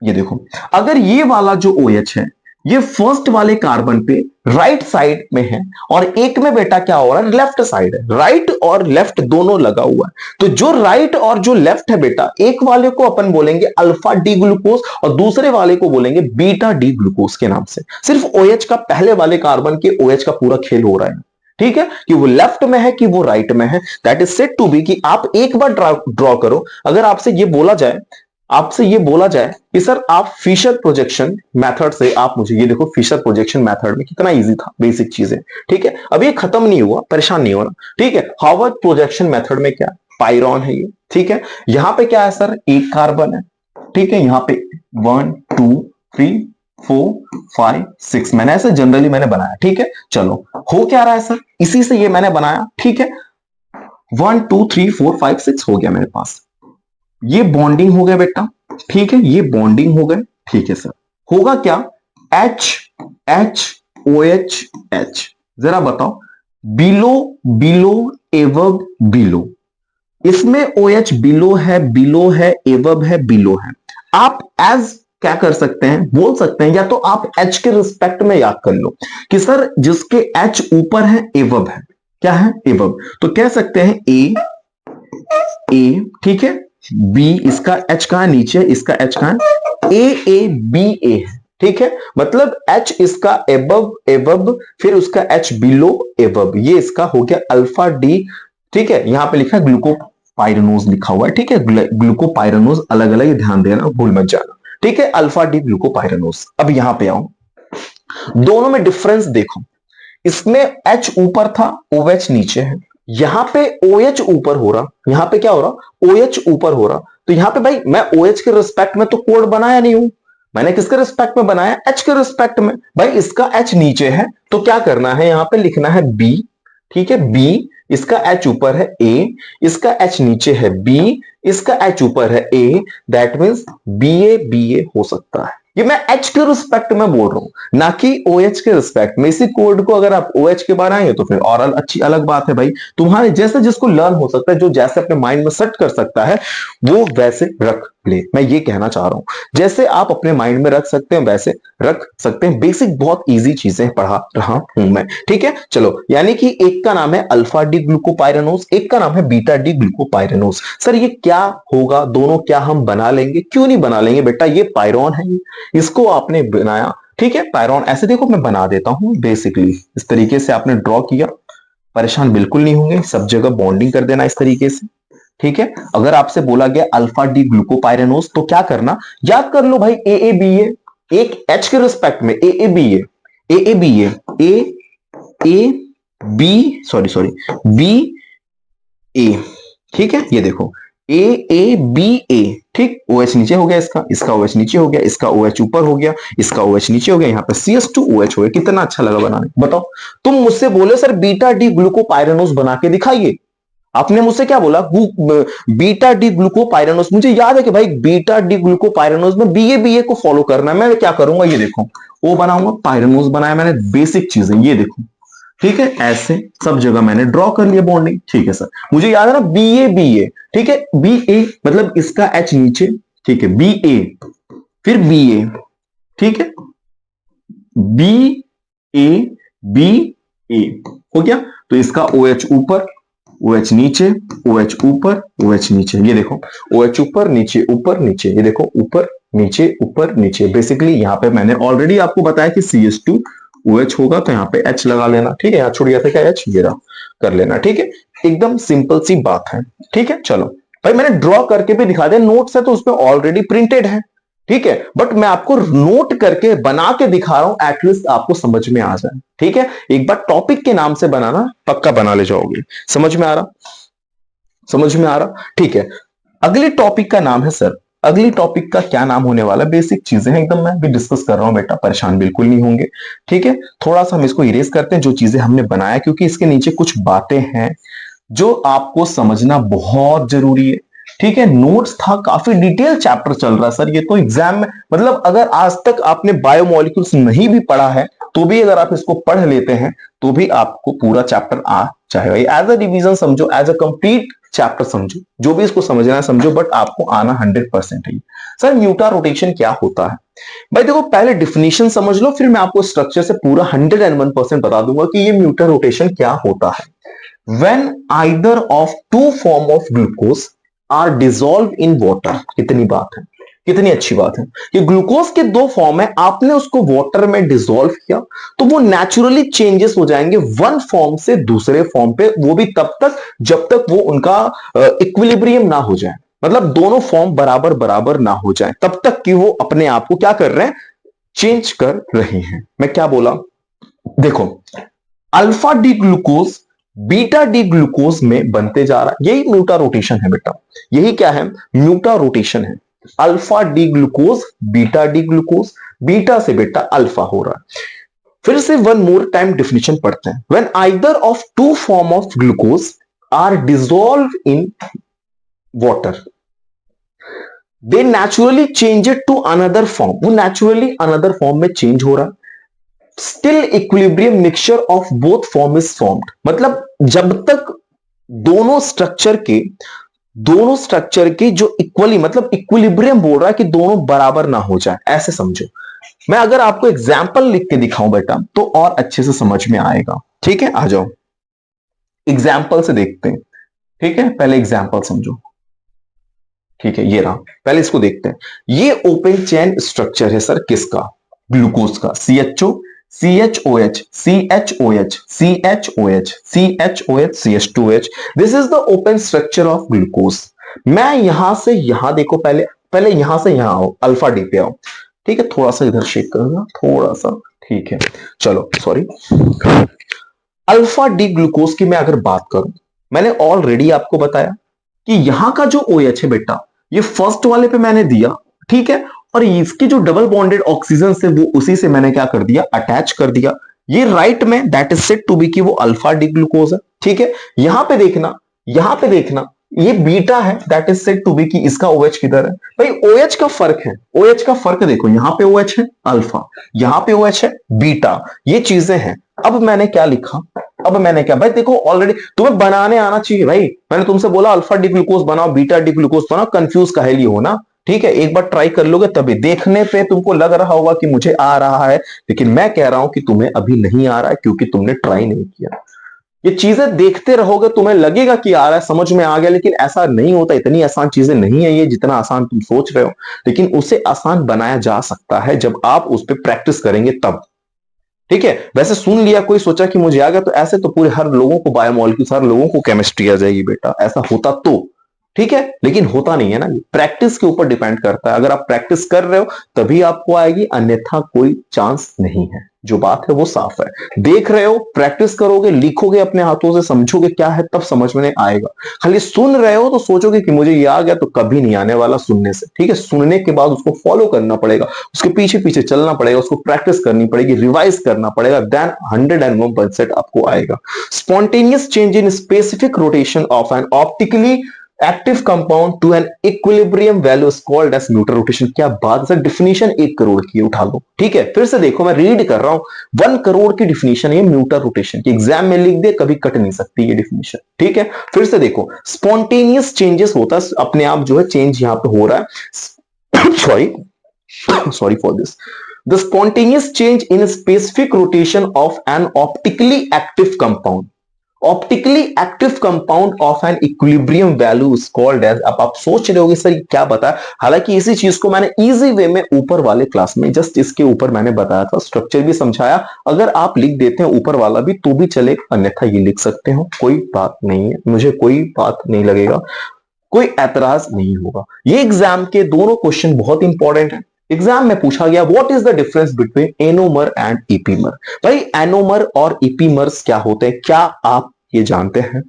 ये देखो अगर ये वाला जो OH है ये फर्स्ट वाले कार्बन पे राइट साइड में है, और एक में बेटा क्या हो रहा है, लेफ्ट साइड है। राइट और लेफ्ट दोनों लगा हुआ है, तो जो राइट और जो लेफ्ट है बेटा, एक वाले को अपन बोलेंगे अल्फा डी ग्लूकोज और दूसरे वाले को बोलेंगे बीटा डी ग्लूकोज के नाम से। सिर्फ OH का पहले वाले कार्बन के OH का पूरा खेल हो रहा है। ठीक है, कि वो लेफ्ट में है कि वो राइट में है, that is said to be. कि आप एक बार ड्रॉ करो, अगर आपसे ये बोला जाए कि सर आप फिशर प्रोजेक्शन मेथड से आप मुझे ये देखो, फिशर प्रोजेक्शन मेथड में कितना इजी था, बेसिक चीजें। ठीक है, अभी ये खत्म नहीं हुआ, परेशान नहीं होना। ठीक है, हार्वर्ड प्रोजेक्शन मेथड में क्या, पायरॉन है ये। ठीक है, यहां पे क्या है सर, एक कार्बन है। ठीक है, यहां पे 1 2 3 4 5 6 मैंने ऐसे जनरली मैंने बनाया। ठीक है, चलो हो क्या रहा है सर, इसी से ये मैंने बनाया। ठीक है, 1 2 3 4 5 6 हो गया मेरे पास, ये बॉन्डिंग हो गया बेटा। ठीक है, ये बॉन्डिंग हो गए। ठीक है सर, होगा क्या, H H OH H, जरा बताओ, बिलो बिलो एवब बिलो, इसमें OH बिलो है एवब है बिलो है। आप एज क्या कर सकते हैं, बोल सकते हैं, या तो आप H के रिस्पेक्ट में याद कर लो कि सर जिसके H ऊपर है एवब है, क्या है एवब, तो कह सकते हैं ए। ठीक है, B, इसका H कहां नीचे, इसका H कहां, A है। ठीक है, मतलब H इसका एबव फिर उसका H बिलो एबव, ये इसका हो गया अल्फा डी। ठीक है, यहां पे लिखा है ग्लूकोपाइरानोज लिखा हुआ है। ठीक है, ग्लूकोपाइरानोज अलग अलग, ध्यान देना, भूल मत जाना। ठीक है, अल्फा डी ग्लूकोपाइरानोज। अब यहां पे आओ, दोनों में डिफरेंस देखो, इसमें H ऊपर था, OH नीचे है। यहां पे OH ऊपर हो रहा, यहां पे क्या हो रहा, OH ऊपर हो रहा, तो यहां पे भाई मैं OH के रिस्पेक्ट में तो कोड बनाया नहीं हूं, मैंने किसके रिस्पेक्ट में बनाया, H के रिस्पेक्ट में। भाई इसका H नीचे है, तो क्या करना है, यहां पे लिखना है B। ठीक है, B, इसका H ऊपर है A, इसका H नीचे है B, इसका H ऊपर है A, दैट मीन्स BA हो सकता है। ये मैं H के रिस्पेक्ट में बोल रहा हूं, ना कि OH के रिस्पेक्ट में। इसी कोड को अगर आप OH के बारे आएंगे तो फिर और अच्छी अलग बात है भाई। तुम्हारे जैसे जिसको लर्न हो सकता है, जो जैसे अपने माइंड में सेट कर सकता है, वो वैसे रख ले, मैं ये कहना चाह रहा हूं। जैसे आप अपने माइंड में रख सकते हैं वैसे रख सकते हैं, बेसिक बहुत इजी चीजें पढ़ा रहा हूं मैं। ठीक है, चलो, यानी कि एक का नाम है अल्फा डी ग्लूकोपाइरानोज, एक का नाम है बीटा डी ग्लूकोपाइरानोज। सर ये क्या होगा, दोनों क्या हम बना लेंगे, क्यों नहीं बना लेंगे बेटा, ये पायरॉन है, इसको आपने बनाया। ठीक है, पायरॉन ऐसे देखो मैं बना देता हूं, बेसिकली इस तरीके से आपने ड्रॉ किया, परेशान बिल्कुल नहीं होंगे, सब जगह बॉन्डिंग कर देना इस तरीके से। ठीक है, अगर आपसे बोला गया अल्फा डी ग्लूकोपाइरानोज तो क्या करना, याद कर लो भाई, AABA, एक H के रिस्पेक्ट में AABA BA। ठीक है, ये देखो AABA। ठीक, OH नीचे हो गया, इसका OH नीचे हो गया, इसका OH ऊपर हो गया, इसका OH नीचे हो गया, यहाँ पे CS2OH हो गया। कितना अच्छा लगा बनाने, बताओ। तुम मुझसे बोले सर बीटा डी ग्लूकोपाइरानोज बना के दिखाइए, आपने मुझसे क्या बोला, बीटा डी ग्लूकोपाइरानोज। मुझे याद है कि भाई बीटा डी ग्लूकोपाइरानोज में BA को फॉलो करना है। मैं क्या करूंगा, ये देखो, वो बनाऊंगा, पाइरानोज बनाया मैंने, बेसिक चीजें ये देखो। ठीक है, ऐसे सब जगह मैंने ड्रॉ कर लिया बॉन्डिंग। ठीक है सर, मुझे याद है ना, BA। ठीक है, BA मतलब इसका H नीचे। ठीक है, BA फिर BA। ठीक है, BA हो गया, तो इसका OH ऊपर, OH नीचे, OH ऊपर, OH नीचे। ये देखो OH ऊपर नीचे, ये देखो ऊपर नीचे। बेसिकली यहाँ पे मैंने ऑलरेडी आपको बताया कि CH2OH होगा तो यहाँ पे H लगा लेना, ठीक है। यहाँ छूट गया था क्या H, ये रहा, कर लेना, ठीक है। एकदम सिंपल सी बात है, ठीक है। चलो भाई मैंने ड्रॉ करके भी दिखा दिया, नोट्स है तो उसमें ऑलरेडी प्रिंटेड है, ठीक है। बट मैं आपको नोट करके बना के दिखा रहा हूं, एटलीस्ट आपको समझ में आ जाए, ठीक है। एक बार टॉपिक के नाम से बनाना, पक्का बना ले जाओगे। समझ में आ रहा, ठीक है। अगले टॉपिक का नाम है सर, अगली टॉपिक का क्या नाम होने वाला है, बेसिक चीजें हैं एकदम, मैं भी डिस्कस कर रहा हूं बेटा, परेशान बिल्कुल नहीं होंगे, ठीक है। थोड़ा सा हम इसको इरेज करते हैं जो चीजें हमने बनाया, क्योंकि इसके नीचे कुछ बातें हैं जो आपको समझना बहुत जरूरी है, ठीक है। नोट्स था, काफी डिटेल चैप्टर चल रहा है सर, ये तो एग्जाम में, मतलब अगर आज तक आपने बायोमोलिक्यूल्स नहीं भी पढ़ा है तो भी अगर आप इसको पढ़ लेते हैं तो भी आपको पूरा चैप्टर आ जाएगा। एज अ डिवीजन समझो, एज अ कंप्लीट चैप्टर समझो, जो भी इसको समझना है समझो, बट आपको आना 100% है। सर म्यूटा रोटेशन क्या होता है भाई, देखो पहले डिफिनीशन समझ लो, फिर मैं आपको स्ट्रक्चर से पूरा 101% बता दूंगा कि ये म्यूटा रोटेशन क्या होता है। When either of two form of glucose are dissolved in water, कितनी बात है, कितनी अच्छी बात है कि ग्लूकोज के दो फॉर्म है, आपने उसको वाटर में डिसॉल्व किया तो वो नेचुरली चेंजेस हो जाएंगे वन फॉर्म से दूसरे फॉर्म पे, वो भी तब तक जब तक वो उनका इक्विलिब्रियम ना हो जाए, मतलब दोनों फॉर्म बराबर बराबर ना हो जाए, तब तक कि वो अपने आप को क्या कर रहे हैं, चेंज कर रहे हैं। मैं क्या बोला, देखो alpha D glucose beta D glucose में बनते जा रहा है, यही म्यूटा रोटेशन है बेटा, यही क्या है, म्यूटा रोटेशन है। अल्फा डी ग्लूकोज बीटा से बेटा अल्फा हो रहा है। फिर से वन मोर टाइम डिफिनेशन पढ़ते हैं। When either of two form of glucose are dissolve in water they naturally change it to another form, वो नेचुरली अनदर फॉर्म में चेंज हो रहा है। Still equilibrium mixture of both form is formed, मतलब जब तक दोनों स्ट्रक्चर के जो इक्वली, मतलब इक्विलिब्रियम बोल रहा है कि दोनों बराबर ना हो जाए, ऐसे समझो। मैं अगर आपको एग्जाम्पल लिख के दिखाऊं बेटा तो और अच्छे से समझ में आएगा, ठीक है। आ जाओ एग्जाम्पल से देखते हैं, ठीक है। पहले एग्जाम्पल समझो, ठीक है। ये रहा, पहले इसको देखते हैं। ये ओपन चेन स्ट्रक्चर है सर, किसका, ग्लूकोज का। CHO CHOH CHOH CHOH CHOH CH2OH, this is the open structure of glucose. मैं यहां से यहां देखो, पहले यहां से यहां आओ, अल्फा डी पे आओ, ठीक है। थोड़ा सा इधर शेक करूंगा, थोड़ा सा, ठीक है। चलो सॉरी, अल्फा डी ग्लूकोज की मैं अगर बात करूं, मैंने ऑलरेडी आपको बताया कि यहां का जो OH है बेटा, ये फर्स्ट वाले पे मैंने दिया, ठीक है। और इसकी जो डबल बॉन्डेड ऑक्सीजन से वो उसी से मैंने क्या कर दिया, अटैच कर दिया। ये राइट में that is said to be कि वो अल्फा डी ग्लूकोज है, ठीक है। यहां पे देखना ये बीटा है, that is said to be कि इसका OH किधर है भाई, OH का फर्क है, OH का फर्क देखो, यहां पे OH है अल्फा, यहां पे OH है बीटा, ये चीजें हैं। अब मैंने क्या लिखा, भाई देखो ऑलरेडी तुम्हें बनाने आना चाहिए भाई, मैंने तुमसे बोला अल्फा डी ग्लूकोज बनाओ, बीटा डी ग्लूकोज बनाओ, कंफ्यूज काहे लिए हो ना, ठीक है। एक बार ट्राई कर लोगे तभी, देखने पे तुमको लग रहा होगा कि मुझे आ रहा है, लेकिन मैं कह रहा हूं कि तुम्हें अभी नहीं आ रहा है क्योंकि तुमने ट्राई नहीं किया। ये चीजें देखते रहोगे, तुम्हें लगेगा कि आ रहा है, समझ में आ गया, लेकिन ऐसा नहीं होता, इतनी आसान चीजें नहीं है ये जितना आसान तुम सोच रहे हो, लेकिन उसे आसान बनाया जा सकता है जब आप उस पर प्रैक्टिस करेंगे तब, ठीक है। वैसे सुन लिया, कोई सोचा कि मुझे आ गया, तो ऐसे तो पूरे हर लोगों को बायोमोलिक्यूल्स, हर लोगों को केमिस्ट्री आ जाएगी बेटा, ऐसा होता तो, ठीक है, लेकिन होता नहीं है ना, प्रैक्टिस के ऊपर डिपेंड करता है। अगर आप प्रैक्टिस कर रहे हो तभी आपको आएगी, अन्यथा कोई चांस नहीं है। जो बात है वो साफ है, देख रहे हो, प्रैक्टिस करोगे, लिखोगे अपने हाथों से, समझोगे क्या है, तब समझ में आएगा। खाली सुन रहे हो तो सोचोगे कि मुझे ये आ गया, तो कभी नहीं आने वाला सुनने से, ठीक है। सुनने के बाद उसको फॉलो करना पड़ेगा, उसके पीछे पीछे चलना पड़ेगा, उसको प्रैक्टिस करनी पड़ेगी, रिवाइज करना पड़ेगा, देन 101% आपको आएगा। Spontaneous change in specific rotation of an optically active compound to an equilibrium value is called as mutarotation. क्या बात है सर, डिफिनीशन 1 करोड़ की उठा लो, ठीक है। फिर से देखो, मैं रीड कर रहा हूं, 1 करोड़ की डिफिनीशन है म्यूटर रोटेशन की, एग्जाम में लिख दे, कभी कट नहीं सकती ये डिफिनीशन, ठीक है। फिर से देखो, स्पॉन्टेनियस चेंजेस होता है, अपने आप जो है चेंज यहां पे हो रहा है, sorry for this, the spontaneous change in specific rotation of an optically active compound, optically active compound of an equilibrium value is called as. अब आप सोच रहे होगे सर ये क्या बताया, हालांकि इसी चीज को मैंने इजी वे में ऊपर वाले क्लास में जस्ट इसके ऊपर मैंने बताया था, स्ट्रक्चर भी समझाया। अगर आप लिख देते हैं ऊपर वाला भी तो भी चले, अन्यथा ये लिख सकते हो, कोई बात नहीं है, मुझे कोई बात नहीं लगेगा, कोई ऐतराज नहीं होगा। ये एग्जाम के दोनों क्वेश्चन बहुत इंपॉर्टेंट है। एग्जाम में पूछा गया what is the difference between anomer and इपीमर। भाई एनोमर और इपीमर्स क्या होते हैं, क्या आप ये जानते हैं?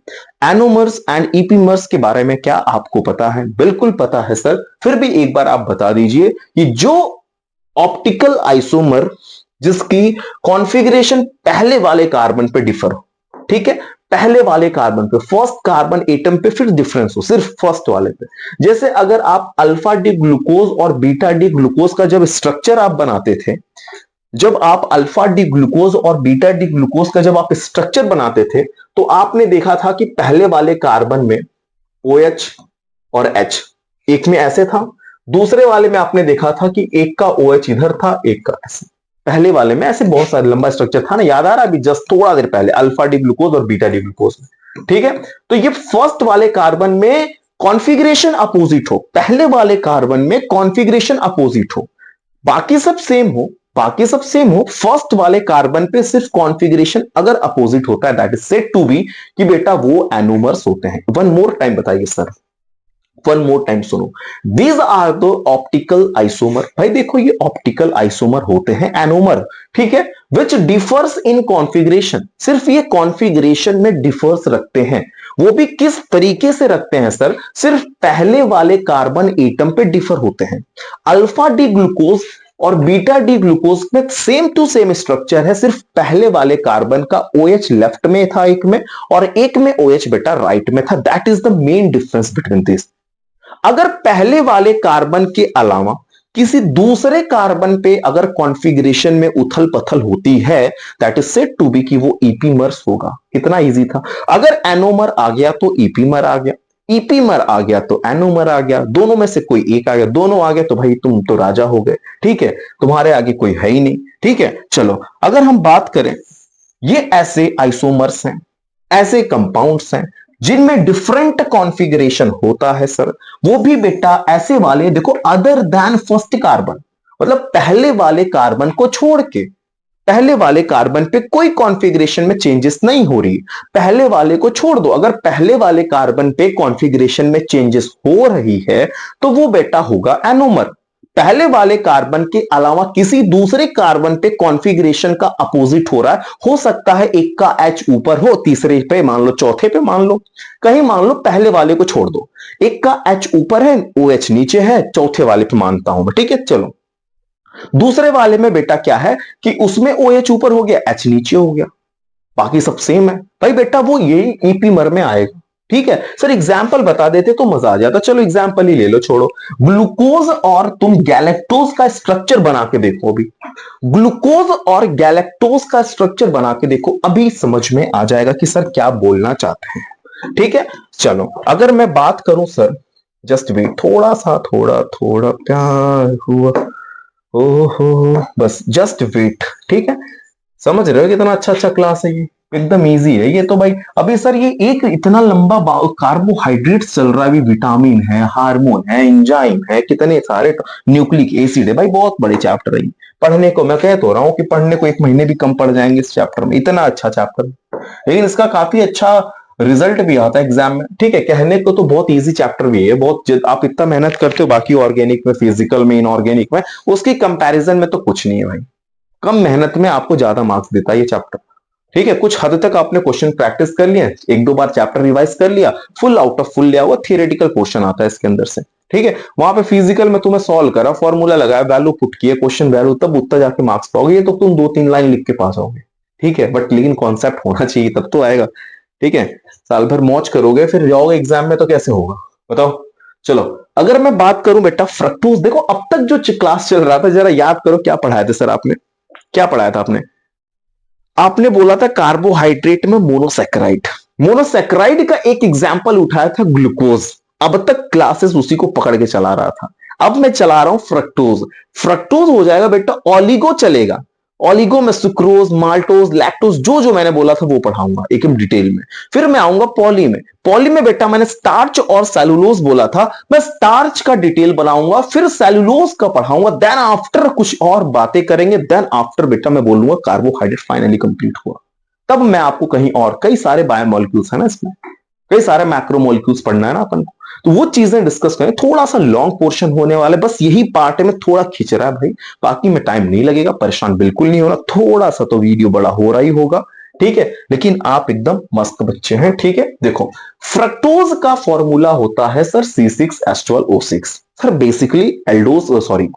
एनोमर्स एंड इपीमर्स के बारे में क्या आपको पता है? बिल्कुल पता है सर, फिर भी एक बार आप बता दीजिए कि जो ऑप्टिकल आइसोमर जिसकी कॉन्फ़िगरेशन पहले वाले कार्बन पे डिफर हो, ठीक है, पहले वाले कार्बन पे, फर्स्ट कार्बन एटम पे फिर डिफरेंस हो सिर्फ फर्स्ट वाले पे। जैसे अगर आप अल्फा डी ग्लूकोज और बीटा डी ग्लूकोज का जब स्ट्रक्चर आप बनाते थे, जब आप अल्फा डी ग्लूकोज और बीटा डी ग्लूकोज का जब आप स्ट्रक्चर बनाते थे तो आपने देखा था कि पहले वाले कार्बन में OH और H एक में ऐसे था, दूसरे वाले में आपने देखा था कि एक का OH इधर था, एक का ऐसे। पहले वाले में ऐसे बहुत सारे लंबा स्ट्रक्चर था ना, याद आ रहा है अभी जस्ट थोड़ा देर पहले, अल्फा डी ग्लूकोज और बीटा डी ग्लूकोज में, ठीक है। तो ये फर्स्ट वाले कार्बन में कॉन्फ़िगरेशन अपोजिट हो, पहले वाले कार्बन में कॉन्फ़िगरेशन अपोजिट हो, बाकी सब सेम हो, बाकी सब सेम हो, फर्स्ट वाले कार्बन पे सिर्फ कॉन्फ़िगरेशन अगर अपोजिट होता है that is said to be कि बेटा वो एनोमर्स होते हैं। वन मोर टाइम बताइए सर, वन मोर टाइम सुनो, these are the optical isomer. भाई देखो ये ऑप्टिकल आइसोमर होते हैं एनोमर, ठीक है, विच डिफर्स इन कॉन्फ़िगरेशन, सिर्फ ये कॉन्फ़िगरेशन में डिफर्स रखते हैं। वो भी किस तरीके से रखते हैं सर, सिर्फ पहले वाले कार्बन एटम पे डिफर होते हैं। अल्फा डी ग्लूकोज और बीटा डी ग्लूकोज में सेम टू सेम स्ट्रक्चर है, सिर्फ पहले वाले कार्बन का OH लेफ्ट में था एक में, और एक में OH बेटा राइट में था। That is the main difference between this. अगर पहले वाले कार्बन के अलावा किसी दूसरे कार्बन पे अगर कॉन्फ़िगरेशन में उथल पथल होती है that is said to be कि वो इपीमर्स होगा। कितना इजी था, अगर एनोमर आ गया तो इपीमर आ गया, इपीमर आ गया तो एनोमर आ गया, दोनों में से कोई एक आ गया, दोनों आ गए तो भाई तुम तो राजा हो गए, ठीक है, तुम्हारे आगे कोई है ही नहीं, ठीक है। चलो अगर हम बात करें, ये ऐसे आइसोमर्स हैं, ऐसे कंपाउंड्स हैं जिनमें डिफरेंट कॉन्फ़िगरेशन होता है सर, वो भी बेटा ऐसे वाले देखो, अदर देन फर्स्ट कार्बन, मतलब पहले वाले कार्बन को छोड़ के, पहले वाले कार्बन पे कोई कॉन्फ़िगरेशन में चेंजेस नहीं हो रही, पहले वाले को छोड़ दो, अगर पहले वाले कार्बन पे कॉन्फ़िगरेशन में चेंजेस हो रही है तो वो बेटा होगा एनोमर। पहले वाले कार्बन के अलावा किसी दूसरे कार्बन पे कॉन्फ़िगरेशन का अपोजिट हो रहा है, हो सकता है एक का H ऊपर हो, तीसरे पे मान लो, चौथे पे मान लो, कहीं मान लो पहले वाले को छोड़ दो, एक का H ऊपर है, OH नीचे है, चौथे वाले पे मानता हूं मैं, ठीक है। चलो दूसरे वाले में बेटा क्या है कि उसमें OH ऊपर हो गया, H नीचे हो गया, बाकी सब सेम है, भाई बेटा वो यही इपीमर में आएगा, ठीक है। सर एग्जाम्पल बता देते तो मजा आ जाता, चलो एग्जाम्पल ही ले लो, छोड़ो। ग्लूकोज और तुम गैलेक्टोज का स्ट्रक्चर बना के देखो, अभी ग्लूकोज और गैलेक्टोज का स्ट्रक्चर बना के देखो, अभी समझ में आ जाएगा कि सर क्या बोलना चाहते हैं, ठीक है। चलो अगर मैं बात करूं सर, जस्ट वेट, थोड़ा सा थोड़ा थोड़ा प्यार हुआ, ओहो बस जस्ट वेट, ठीक है। समझ रहे हो कितना अच्छा अच्छा क्लास है ये, एकदम इजी है ये तो भाई। अभी सर ये एक इतना लंबा कार्बोहाइड्रेट चल रहा है, अभी विटामिन है, हार्मोन है, एंजाइम है, कितने सारे न्यूक्लिक एसिड है, भाई बहुत बड़े चैप्टर है। पढ़ने को मैं कह तो रहा हूँ कि पढ़ने को 1 महीने भी कम पड़ जाएंगे इस चैप्टर में, इतना अच्छा चैप्टर, लेकिन इसका काफी अच्छा रिजल्ट भी आता है एग्जाम में, ठीक है। कहने को तो बहुत इजी चैप्टर भी है, बहुत आप इतना मेहनत करते हो बाकी ऑर्गेनिक में, फिजिकल में, इनऑर्गेनिक में, उसकी कंपैरिजन में तो कुछ नहीं है भाई, कम मेहनत में आपको ज्यादा मार्क्स देता है ये चैप्टर, ठीक है। कुछ हद तक आपने क्वेश्चन प्रैक्टिस कर लिया, 1-2 बार चैप्टर रिवाइज कर लिया, फुल आउट ऑफ फुल लिया हुआ थियोरेटिकल क्वेश्चन आता है इसके अंदर से, ठीक है। वहां पे फिजिकल में तुम्हें सॉल्व करा, फॉर्मूला लगाया, वैल्यू पुट किया, क्वेश्चन वैल्यू, तब उत्तर जाके मार्क्स पाओगे, ये तो तुम 2-3 लाइन लिख के पास आओगे, ठीक है। बट लेकिन कॉन्सेप्ट होना चाहिए तब तो आएगा, ठीक है। साल भर मौज करोगे फिर जाओगे एग्जाम में तो कैसे होगा बताओ। चलो अगर मैं बात करूं बेटा फ्रक्टोज, देखो अब तक जो क्लास चल रहा था जरा याद करो क्या पढ़ाया था सर आपने, क्या पढ़ाया था आपने? आपने बोला था कार्बोहाइड्रेट में मोनोसैकेराइड, मोनोसैकेराइड का एक एग्जांपल उठाया था ग्लूकोज, अब तक क्लासेस उसी को पकड़ के चला रहा था, अब मैं चला रहा हूं फ्रक्टोज। फ्रक्टोज हो जाएगा बेटा ऑलिगो चलेगा, ओलिगो में सुक्रोज, माल्टोज, लैक्टोज, जो जो मैंने बोला था वो पढ़ाऊंगा एकदम डिटेल में। फिर मैं आऊंगा पॉली में। पॉली में बेटा मैंने स्टार्च और सेलुलोज बोला था, मैं स्टार्च का डिटेल बनाऊंगा, फिर सेलुलोज का पढ़ाऊंगा, देन आफ्टर कुछ और बातें करेंगे, देन आफ्टर बेटा मैं बोलूंगा कार्बोहाइड्रेट फाइनली कंप्लीट हुआ। तब मैं आपको कहीं और कई सारे बायोमोलिक्यूल्स है ना इसमें, कई सारे मैक्रोमोलिक्यूल्स पढ़ना है ना अपन को, तो वो चीजें डिस्कस करें। थोड़ा सा लॉन्ग पोर्शन होने वाला है, बस यही पार्ट है में थोड़ा खिंच रहा है भाई, बाकी में टाइम नहीं लगेगा, परेशान बिल्कुल नहीं होना। थोड़ा सा तो वीडियो बड़ा हो रहा ही होगा, ठीक है, लेकिन आप एकदम मस्त बच्चे हैं, ठीक है। देखो फ्रक्टोज का फॉर्मूला होता है sir C6H12O6। Sir basically aldose sorry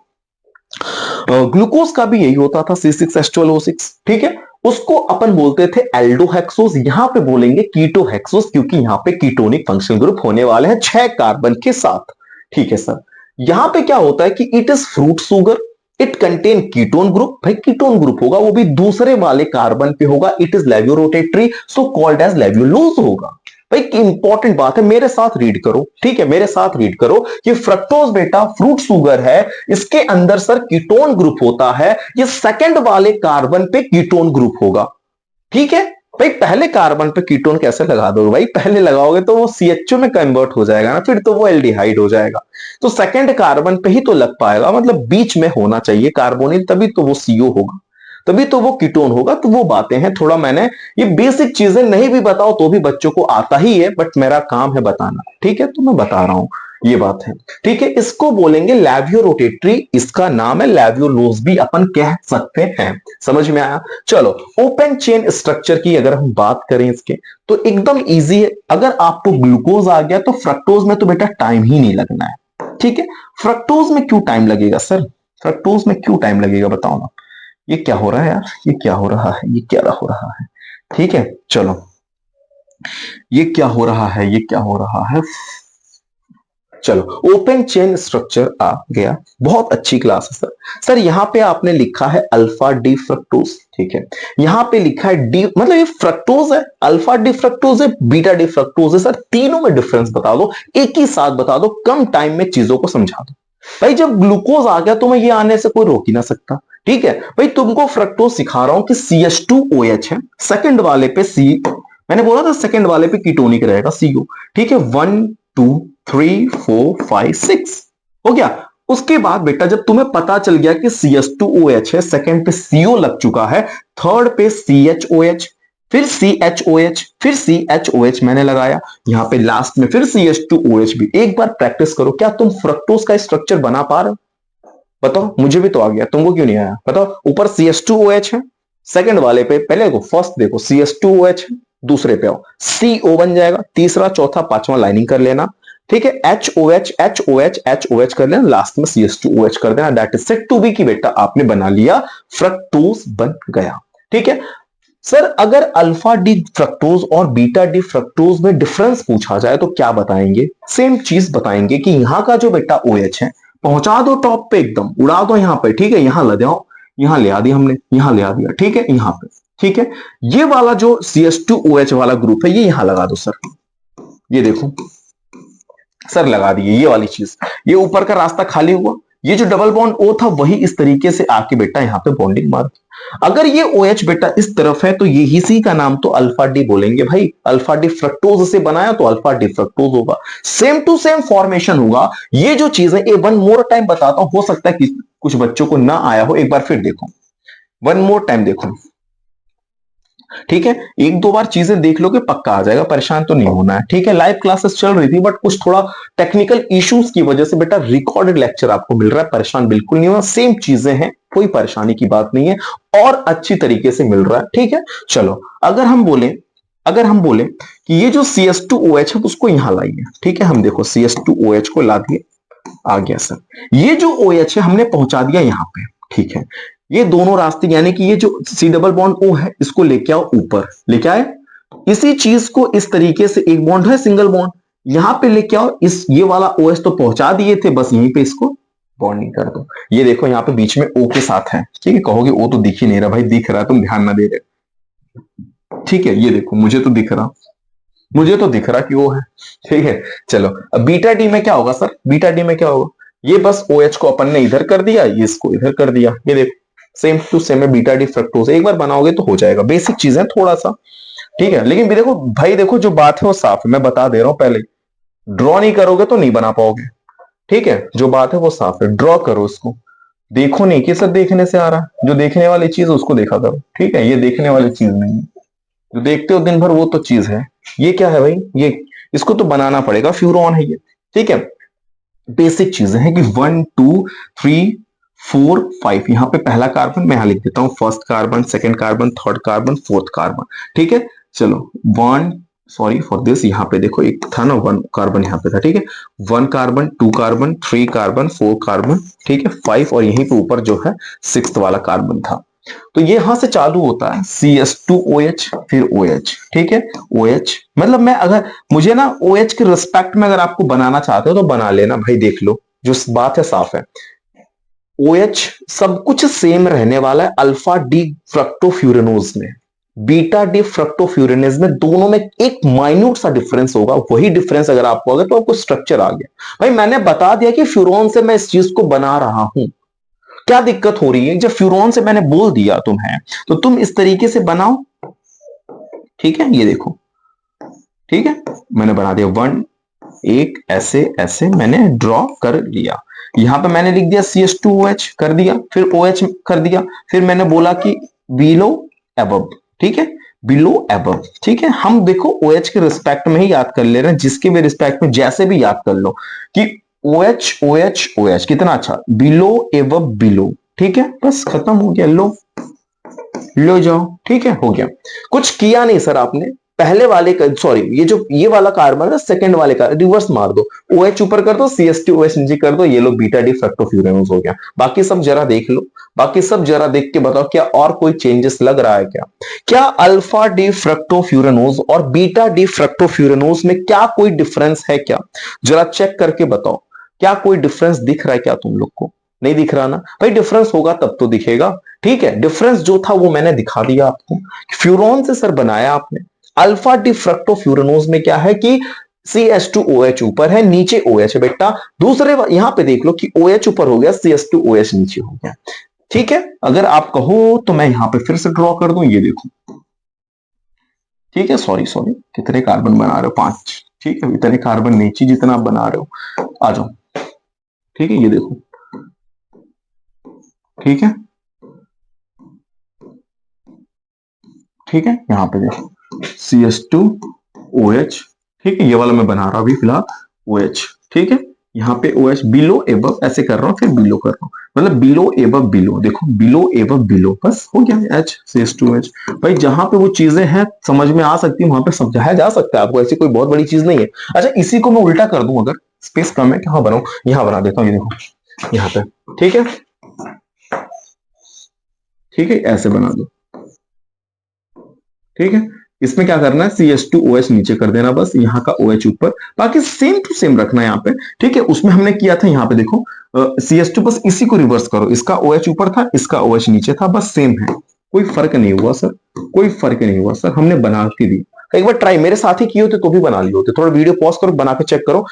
glucose का भी यही होता था C6H12O6, ठीक है। उसको अपन बोलते थे एल्डोहेक्सोज, यहां पे बोलेंगे कीटोहेक्सोज, क्योंकि यहां पे कीटोनिक फंक्शनल ग्रुप होने वाले हैं 6 कार्बन के साथ, ठीक है सर। यहां पे क्या होता है कि it is fruit sugar, it contain ketone group, भाई कीटोन ग्रुप होगा वो भी दूसरे वाले कार्बन पे होगा, it is levorotatory so called as levulose होगा। भाई इंपॉर्टेंट बात है, मेरे साथ रीड करो, ठीक है, मेरे साथ रीड करो कि फ्रक्टोज बेटा फ्रूट सुगर है, इसके अंदर सर कीटोन ग्रुप होता है, ये सेकंड वाले कार्बन पे कीटोन ग्रुप होगा, ठीक है। भाई पहले कार्बन पे कीटोन कैसे लगा दोगे भाई, पहले लगाओगे तो वो CHO में कन्वर्ट हो जाएगा ना, फिर तो वो एल्डिहाइड हो जाएगा, तो सेकंड कार्बन पे ही तो लग पाएगा, मतलब बीच में होना चाहिए कार्बोनिल, तभी तो वो CO होगा, तभी तो वो कीटोन होगा। तो वो बातें हैं, थोड़ा मैंने ये बेसिक चीजें नहीं भी बताओ तो भी बच्चों को आता ही है, बट मेरा काम है बताना, ठीक है, तो मैं बता रहा हूं, ये बात है, ठीक है। इसको बोलेंगे लैवियोरोटेटरी, इसका नाम है लैवियोलोज भी अपन कह सकते हैं, समझ में आया। चलो ओपन चेन स्ट्रक्चर की अगर हम बात करें इसके, तो एकदम इजी है। अगर आपको ग्लूकोज आ गया तो फ्रक्टोज में तो बेटा टाइम ही नहीं लगना है, ठीक है। फ्रक्टोज में क्यों टाइम लगेगा सर, फ्रक्टोज में क्यों टाइम लगेगा बताओ ना। ये क्या हो रहा है यार, ये क्या हो रहा है, ये क्या हो रहा है, ठीक है। चलो ये क्या हो रहा है, ये क्या हो रहा है। चलो ओपन चेन स्ट्रक्चर आ गया, बहुत अच्छी क्लास है सर। सर यहाँ पे आपने लिखा है अल्फा डी फ्रक्टोज, ठीक है, यहाँ पे लिखा है डी, मतलब ये फ्रक्टोज है, अल्फा डी फ्रक्टोज है, बीटा डी फ्रक्टोज है। सर तीनों में डिफरेंस बता दो, एक ही साथ बता दो, कम टाइम में चीजों को समझा दो। भाई जब ग्लूकोज आ गया तुम्हें ये आने से कोई रोक ही ना सकता, ठीक है। भाई तुमको फ्रक्टोज सिखा रहा हूं कि CH2OH है, सेकंड वाले पे C, मैंने बोला था सेकंड वाले पे कीटोनिक रहेगा CO, ठीक है। 1 2 3 4 5 6 हो गया। उसके बाद बेटा जब तुम्हें पता चल गया कि CH2OH है, सेकंड पे CO लग चुका है, थर्ड पे CHOH, फिर CHOH, फिर CHOH मैंने लगाया, यहां पे लास्ट में फिर CH2OH भी। एक बार प्रैक्टिस करो, क्या तुम फ्रक्टोज का स्ट्रक्चर बना पा रहे हो, बताओ। मुझे भी तो आ गया, तुमको क्यों नहीं आया बताओ। ऊपर CH2OH है, सेकंड वाले पे पहले देखो, फर्स्ट देखो CH2OH है, दूसरे पे आओ CO बन जाएगा, तीसरा चौथा पांचवा लाइनिंग कर लेना, ठीक है। HOH HOH HOH कर लेना, लास्ट में CH2OH कर देना, that is set to be की बेटा आपने बना लिया, फ्रक्टोज बन गया, ठीक है। सर अगर अल्फा डी फ्रक्टोज और बीटा डी फ्रक्टोज में डिफरेंस पूछा जाए तो क्या बताएंगे, सेम चीज बताएंगे कि यहां का जो बेटा OH है पहुंचा दो टॉप पे, एकदम उड़ा दो यहां पे, ठीक है, यहां ले जाओ, यहां ले आ दिया हमने, यहां ले आ दिया, ठीक है, यहां पे, ठीक है। ये वाला जो CH2OH वाला ग्रुप है ये यहां लगा दो सर, ये देखो सर लगा दिए ये वाली चीज, ये ऊपर का रास्ता खाली हुआ, ये जो डबल बॉन्ड O था वही इस तरीके से आके बेटा यहां पे बॉन्डिंग मार। अगर ये OH बेटा इस तरफ है तो ये इसी का नाम तो अल्फा डी बोलेंगे भाई, अल्फा डी फ्रक्टोज से बनाया तो अल्फा डी फ्रक्टोज होगा, सेम टू सेम फॉर्मेशन होगा। ये जो चीज है ये वन मोर टाइम बताता हूं, हो सकता है कि कुछ बच्चों को ना आया हो, एक बार फिर देखो, वन मोर टाइम देखो, ठीक है। एक दो बार चीजें देख लोगे पक्का आ जाएगा, परेशान तो नहीं होना है, ठीक है। लाइव क्लासेस चल रही थी बट कुछ थोड़ा टेक्निकल इश्यूज की वजह से बेटा रिकॉर्डेड लेक्चर आपको मिल रहा है, परेशान बिल्कुल नहीं होना, सेम चीजें हैं, कोई परेशानी की बात नहीं है, और अच्छी तरीके से मिल रहा है, ठीक है। चलो अगर हम बोले कि ये जो CH2OH है उसको यहां लाइए, ठीक है, हम देखो CH2OH को ला दिए, आ गया सर। ये जो OH है हमने पहुंचा दिया यहां पे, ठीक है। ये दोनों रास्ते यानी कि ये जो C डबल बॉन्ड O है इसको लेके आओ ऊपर, लेके आए, इसी चीज को इस तरीके से, एक बॉन्ड है सिंगल बॉन्ड, यहां पे लेके आओ, इस ये वाला OH तो पहुंचा दिए थे, बस यहीं पे इसको बॉन्डिंग कर दो। ये देखो यहाँ पे बीच में O के साथ है, ठीक है, कहोगे O तो दिख ही नहीं रहा, भाई दिख रहा है, तुम ध्यान ना दे रहे, ठीक है। ये देखो मुझे तो दिख रहा कि वो है, ठीक है। चलो अब बीटा डी में क्या होगा सर, बीटा डी में क्या होगा, ये बस OH को अपन ने इधर कर दिया, ये इसको इधर कर दिया, ये देखो सेम टू सेम है, बीटा डी फ्रक्टोज, एक बार बनाओगे तो हो जाएगा, बेसिक चीज है थोड़ा सा, ठीक है। लेकिन भी देखो भाई, देखो जो बात है वो साफ है, मैं बता दे रहा हूं पहले, ड्रॉ नहीं करोगे तो नहीं बना पाओगे, ठीक है। जो बात है वो साफ है, ड्रॉ करो इसको, देखो नहीं कि सर देखने से आ रहा है, जो देखने वाली चीज है उसको देखा करो, ठीक है। ये देखने वाली चीज नहीं है, जो देखते हो दिन भर वो तो चीज है। ये क्या है भाई, ये इसको तो बनाना पड़ेगा, फ्यूरॉन है ये, ठीक है। बेसिक चीजें हैं कि 1 2 3 4 5, यहाँ पे पहला कार्बन मैं यहां लिख देता हूं, first carbon, second carbon, third carbon, fourth carbon, ठीक है। चलो वन, सॉरी फॉर दिस, यहाँ पे देखो एक था ना 1 कार्बन यहाँ पे था, ठीक है। 1 कार्बन, 2 कार्बन, 3 कार्बन, 4 कार्बन, ठीक है, 5, और यहीं पे ऊपर जो है 6th वाला कार्बन था। तो ये यहां से चालू होता है CS2OH, फिर OH, ठीक है। OH मतलब मैं अगर मुझे ना OH के रिस्पेक्ट में अगर आपको बनाना चाहते हो तो बना लेना भाई, देख लो जो बात है साफ है। OH सब कुछ सेम रहने वाला है अल्फा डी फ्रक्टोफ्यूरेनोज में, बीटा डी फ्रक्टोफ्यूरेनेज में, दोनों में एक माइन्यूट सा डिफरेंस होगा। वही डिफरेंस अगर आपको अगर तो आपको स्ट्रक्चर आ गया भाई। मैंने बता दिया कि फ्यूरोन से मैं इस चीज को बना रहा हूं, क्या दिक्कत हो रही है? जब फ्यूरॉन से मैंने बोल दिया तुम्हें तो तुम इस तरीके से बनाओ, ठीक है। ये देखो, ठीक है, मैंने बना दिया 1, एक ऐसे ऐसे मैंने ड्रॉ कर लिया। यहां पे मैंने लिख दिया CS2OH कर दिया, फिर OH कर दिया, फिर मैंने बोला कि बिलो एबव, ठीक है, बिलो एबव, ठीक है। हम देखो OH के रिस्पेक्ट में ही याद कर ले रहे हैं, जिसके भी रिस्पेक्ट में जैसे भी याद कर लो कि OH OH OH, कितना अच्छा, बिलो एबव बिलो, ठीक है, बस खत्म हो गया, लो जाओ, ठीक है, हो गया। कुछ किया नहीं सर आपने, पहले वाले का सॉरी, ये वाला कार्बन है, सेकंड वाले का रिवर्स मार दो, OH ऊपर कर दो, CS2OH नीचे कर दो, ये लो बीटा डी फ्रक्टोफ्यूरेनोज हो गया। बाकी सब जरा देख लो, बाकी सब जरा देख के बताओ क्या और कोई चेंजेस लग रहा है क्या? क्या अल्फा डी फ्रक्टोफ्यूरेनोज और बीटा डी फ्रक्टोफ्यूरेनोज में क्या कोई डिफरेंस है क्या? जरा चेक करके बताओ, क्या कोई डिफरेंस दिख रहा है क्या तुम लोग को? नहीं दिख रहा ना भाई, डिफरेंस होगा तब तो दिखेगा, ठीक है। डिफरेंस जो था वो मैंने दिखा दिया आपको, फ्यूरॉन से सर बनाया आपने। अल्फा डी फ्रक्टोफ्यूरेनोज में क्या है कि CS2OH ऊपर है, नीचे OH है बेटा। दूसरे यहां पे देख लो कि OH ऊपर हो गया, CS2OH नीचे हो गया, ठीक है। अगर आप कहो तो मैं यहां पे फिर से ड्रॉ कर दूं, ये देखो, ठीक है। सॉरी सॉरी, कितने कार्बन बना रहे हो? 5, ठीक है। इतने कार्बन नहीं चाहिए जितना आप बना रहे हो, आ जाओ, ठीक है। ये देखो, ठीक है, ठीक है। यहाँ पे देखो CS2OH, ठीक है, ये वाला मैं बना रहा हूं अभी फिलहाल OH, ठीक है। यहाँ पे OH बिलो एबव ऐसे कर रहा हूँ, फिर बिलो कर रहा हूँ, मतलब बिलो एबव बिलो, देखो बिलो एबव बिलो, बस हो गया H CS2OH। भाई जहां पे वो चीजें हैं समझ में आ सकती है वहां पे समझाया जा सकता है आपको, ऐसी कोई बहुत बड़ी चीज नहीं है। अच्छा इसी को मैं उल्टा कर दूं, अगर स्पेस कम है, कहां बनाऊं, यहां बना देता हूँ, ये देखो यहाँ पे, ठीक है, ठीक है, ऐसे बना दो, ठीक है। इसमें क्या करना है, CS2OH नीचे कर देना, बस यहाँ का OH ऊपर, बाकी सेम टू सेम रखना है यहाँ पे, ठीक है। उसमें हमने किया था, यहाँ पे देखो CS2, बस इसी को रिवर्स करो, इसका OH ऊपर था, इसका OH नीचे था, बस सेम है, कोई फर्क नहीं हुआ सर, कोई फर्क नहीं हुआ सर, हमने बना के दी। एक बार ट्राई मेरे साथ ही किए होते तो भी बना लिए होते, थोड़ा वीडियो पॉज करो, बना के चेक करो,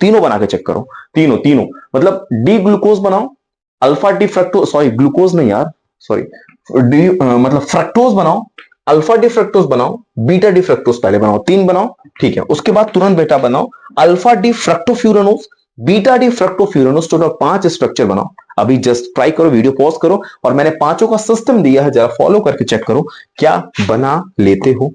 तीनों बना के चेक करो, तीनों तीनों, मतलब डी ग्लूकोज बनाओ, alpha D fructose, sorry glucose नहीं यार, सॉरी डी मतलब फ्रक्टोज बनाओ, अल्फा डी फ्रक्टोज बनाओ, बीटा डी फ्रक्टोज पहले बनाओ, 3 बनाओ, ठीक है। उसके बाद तुरंत बेटा बनाओ alpha D fructofuranose, beta D fructofuranose, total 5 structure बनाओ। अभी जस्ट ट्राई करो, वीडियो पॉज करो, और मैंने पांचों का सिस्टम दिया है, जरा फॉलो करके चेक करो, क्या बना लेते हो?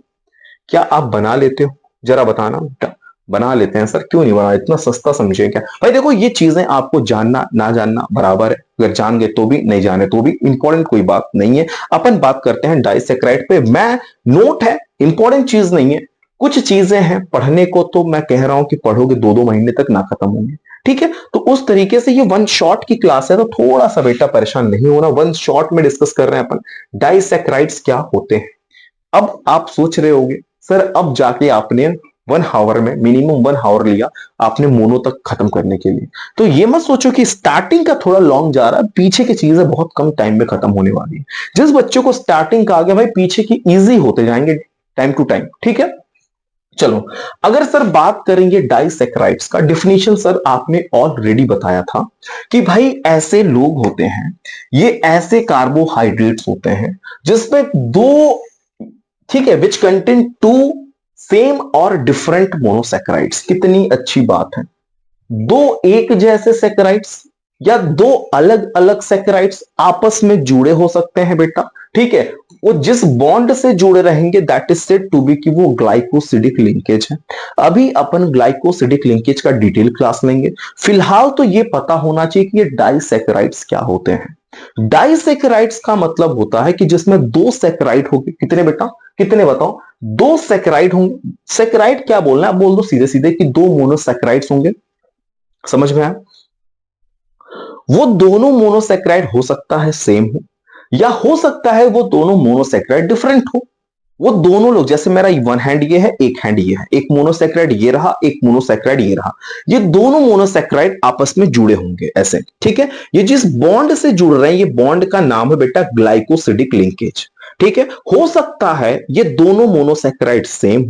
क्या आप बना लेते हो? जरा बताना बेटा। बना लेते हैं सर, क्यों नहीं बना, इतना सस्ता समझे क्या भाई? देखो ये चीजें आपको जानना ना जानना बराबर है, अगर जान गए तो भी, नहीं जाने तो भी, इंपॉर्टेंट कोई बात नहीं है। अपन बात करते हैं डाइसेक्राइड पे, मैं नोट है, इंपॉर्टेंट चीज नहीं है, कुछ चीजें हैं पढ़ने को, तो मैं कह रहा हूं कि पढ़ोगे 2-2 महीने तक ना खत्म होंगे, ठीक है। तो उस तरीके से ये 1 शॉट की क्लास है, तो थोड़ा सा बेटा परेशान नहीं होना, 1 शॉट में डिस्कस कर रहे हैं अपन डाइसेक्राइड्स क्या होते हैं। अब आप सोच रहे होंगे सर, अब जाके आपने 1 आवर में मिनिमम 1 आवर लिया आपने मोनो तक खत्म करने के लिए, तो ये मत सोचो कि स्टार्टिंग का थोड़ा लॉन्ग जा रहा है, पीछे की चीजें बहुत कम टाइम में खत्म होने वाली है। जिस बच्चों को स्टार्टिंग का आ गया भाई, पीछे की इजी होते जाएंगे टाइम टू टाइम, ठीक है। चलो, अगर सर बात करेंगे डाइसैकेराइड्स का डिफिनीशन, सर आपने ऑलरेडी बताया था कि भाई ऐसे लोग होते हैं, ये ऐसे कार्बोहाइड्रेट्स होते हैं जिसमें दो, ठीक है, विच कंटेन टू सेम और डिफरेंट मोनोसैकेराइड्स। कितनी अच्छी बात है, दो एक जैसे सैकेराइड्स या दो अलग अलग सैकेराइड्स आपस में जुड़े हो सकते हैं बेटा, ठीक है। वो जिस बॉन्ड से जुड़े रहेंगे that is said to be कि वो ग्लाइकोसिडिक लिंकेज है। अभी अपन ग्लाइकोसिडिक लिंकेज का डिटेल क्लास लेंगे, फिलहाल तो ये पता होना चाहिए कि ये डाइसैकेराइड्स क्या होते हैं। डाइसैकेराइड्स का मतलब होता है कि जिसमें दो सैकेराइड होंगे, कितने बेटा, कितने बताओ, दो सैकेराइड होंगे। सैकेराइड क्या बोलना है, बोल दो सीधे सीधे कि दो मोनोसैकेराइड्स होंगे, समझ में आया। वो दोनों मोनोसैकेराइड हो सकता है सेम हो, या हो सकता है वो दोनों मोनोसैकेराइड डिफरेंट हो। वो दोनों लोग, जैसे मेरा वन हैंड ये है, एक हैंड ये है, एक मोनोसैकेराइड ये रहा, एक मोनोसैकेराइड ये रहा, ये दोनों मोनोसैकेराइड आपस में जुड़े होंगे ऐसे, ठीक है। ये जिस बॉन्ड से जुड़ रहे हैं, ये बॉन्ड का नाम है बेटा ग्लाइकोसिडिक लिंकेज, ठीक है। हो सकता है ये दोनों मोनोसैकेराइड सेम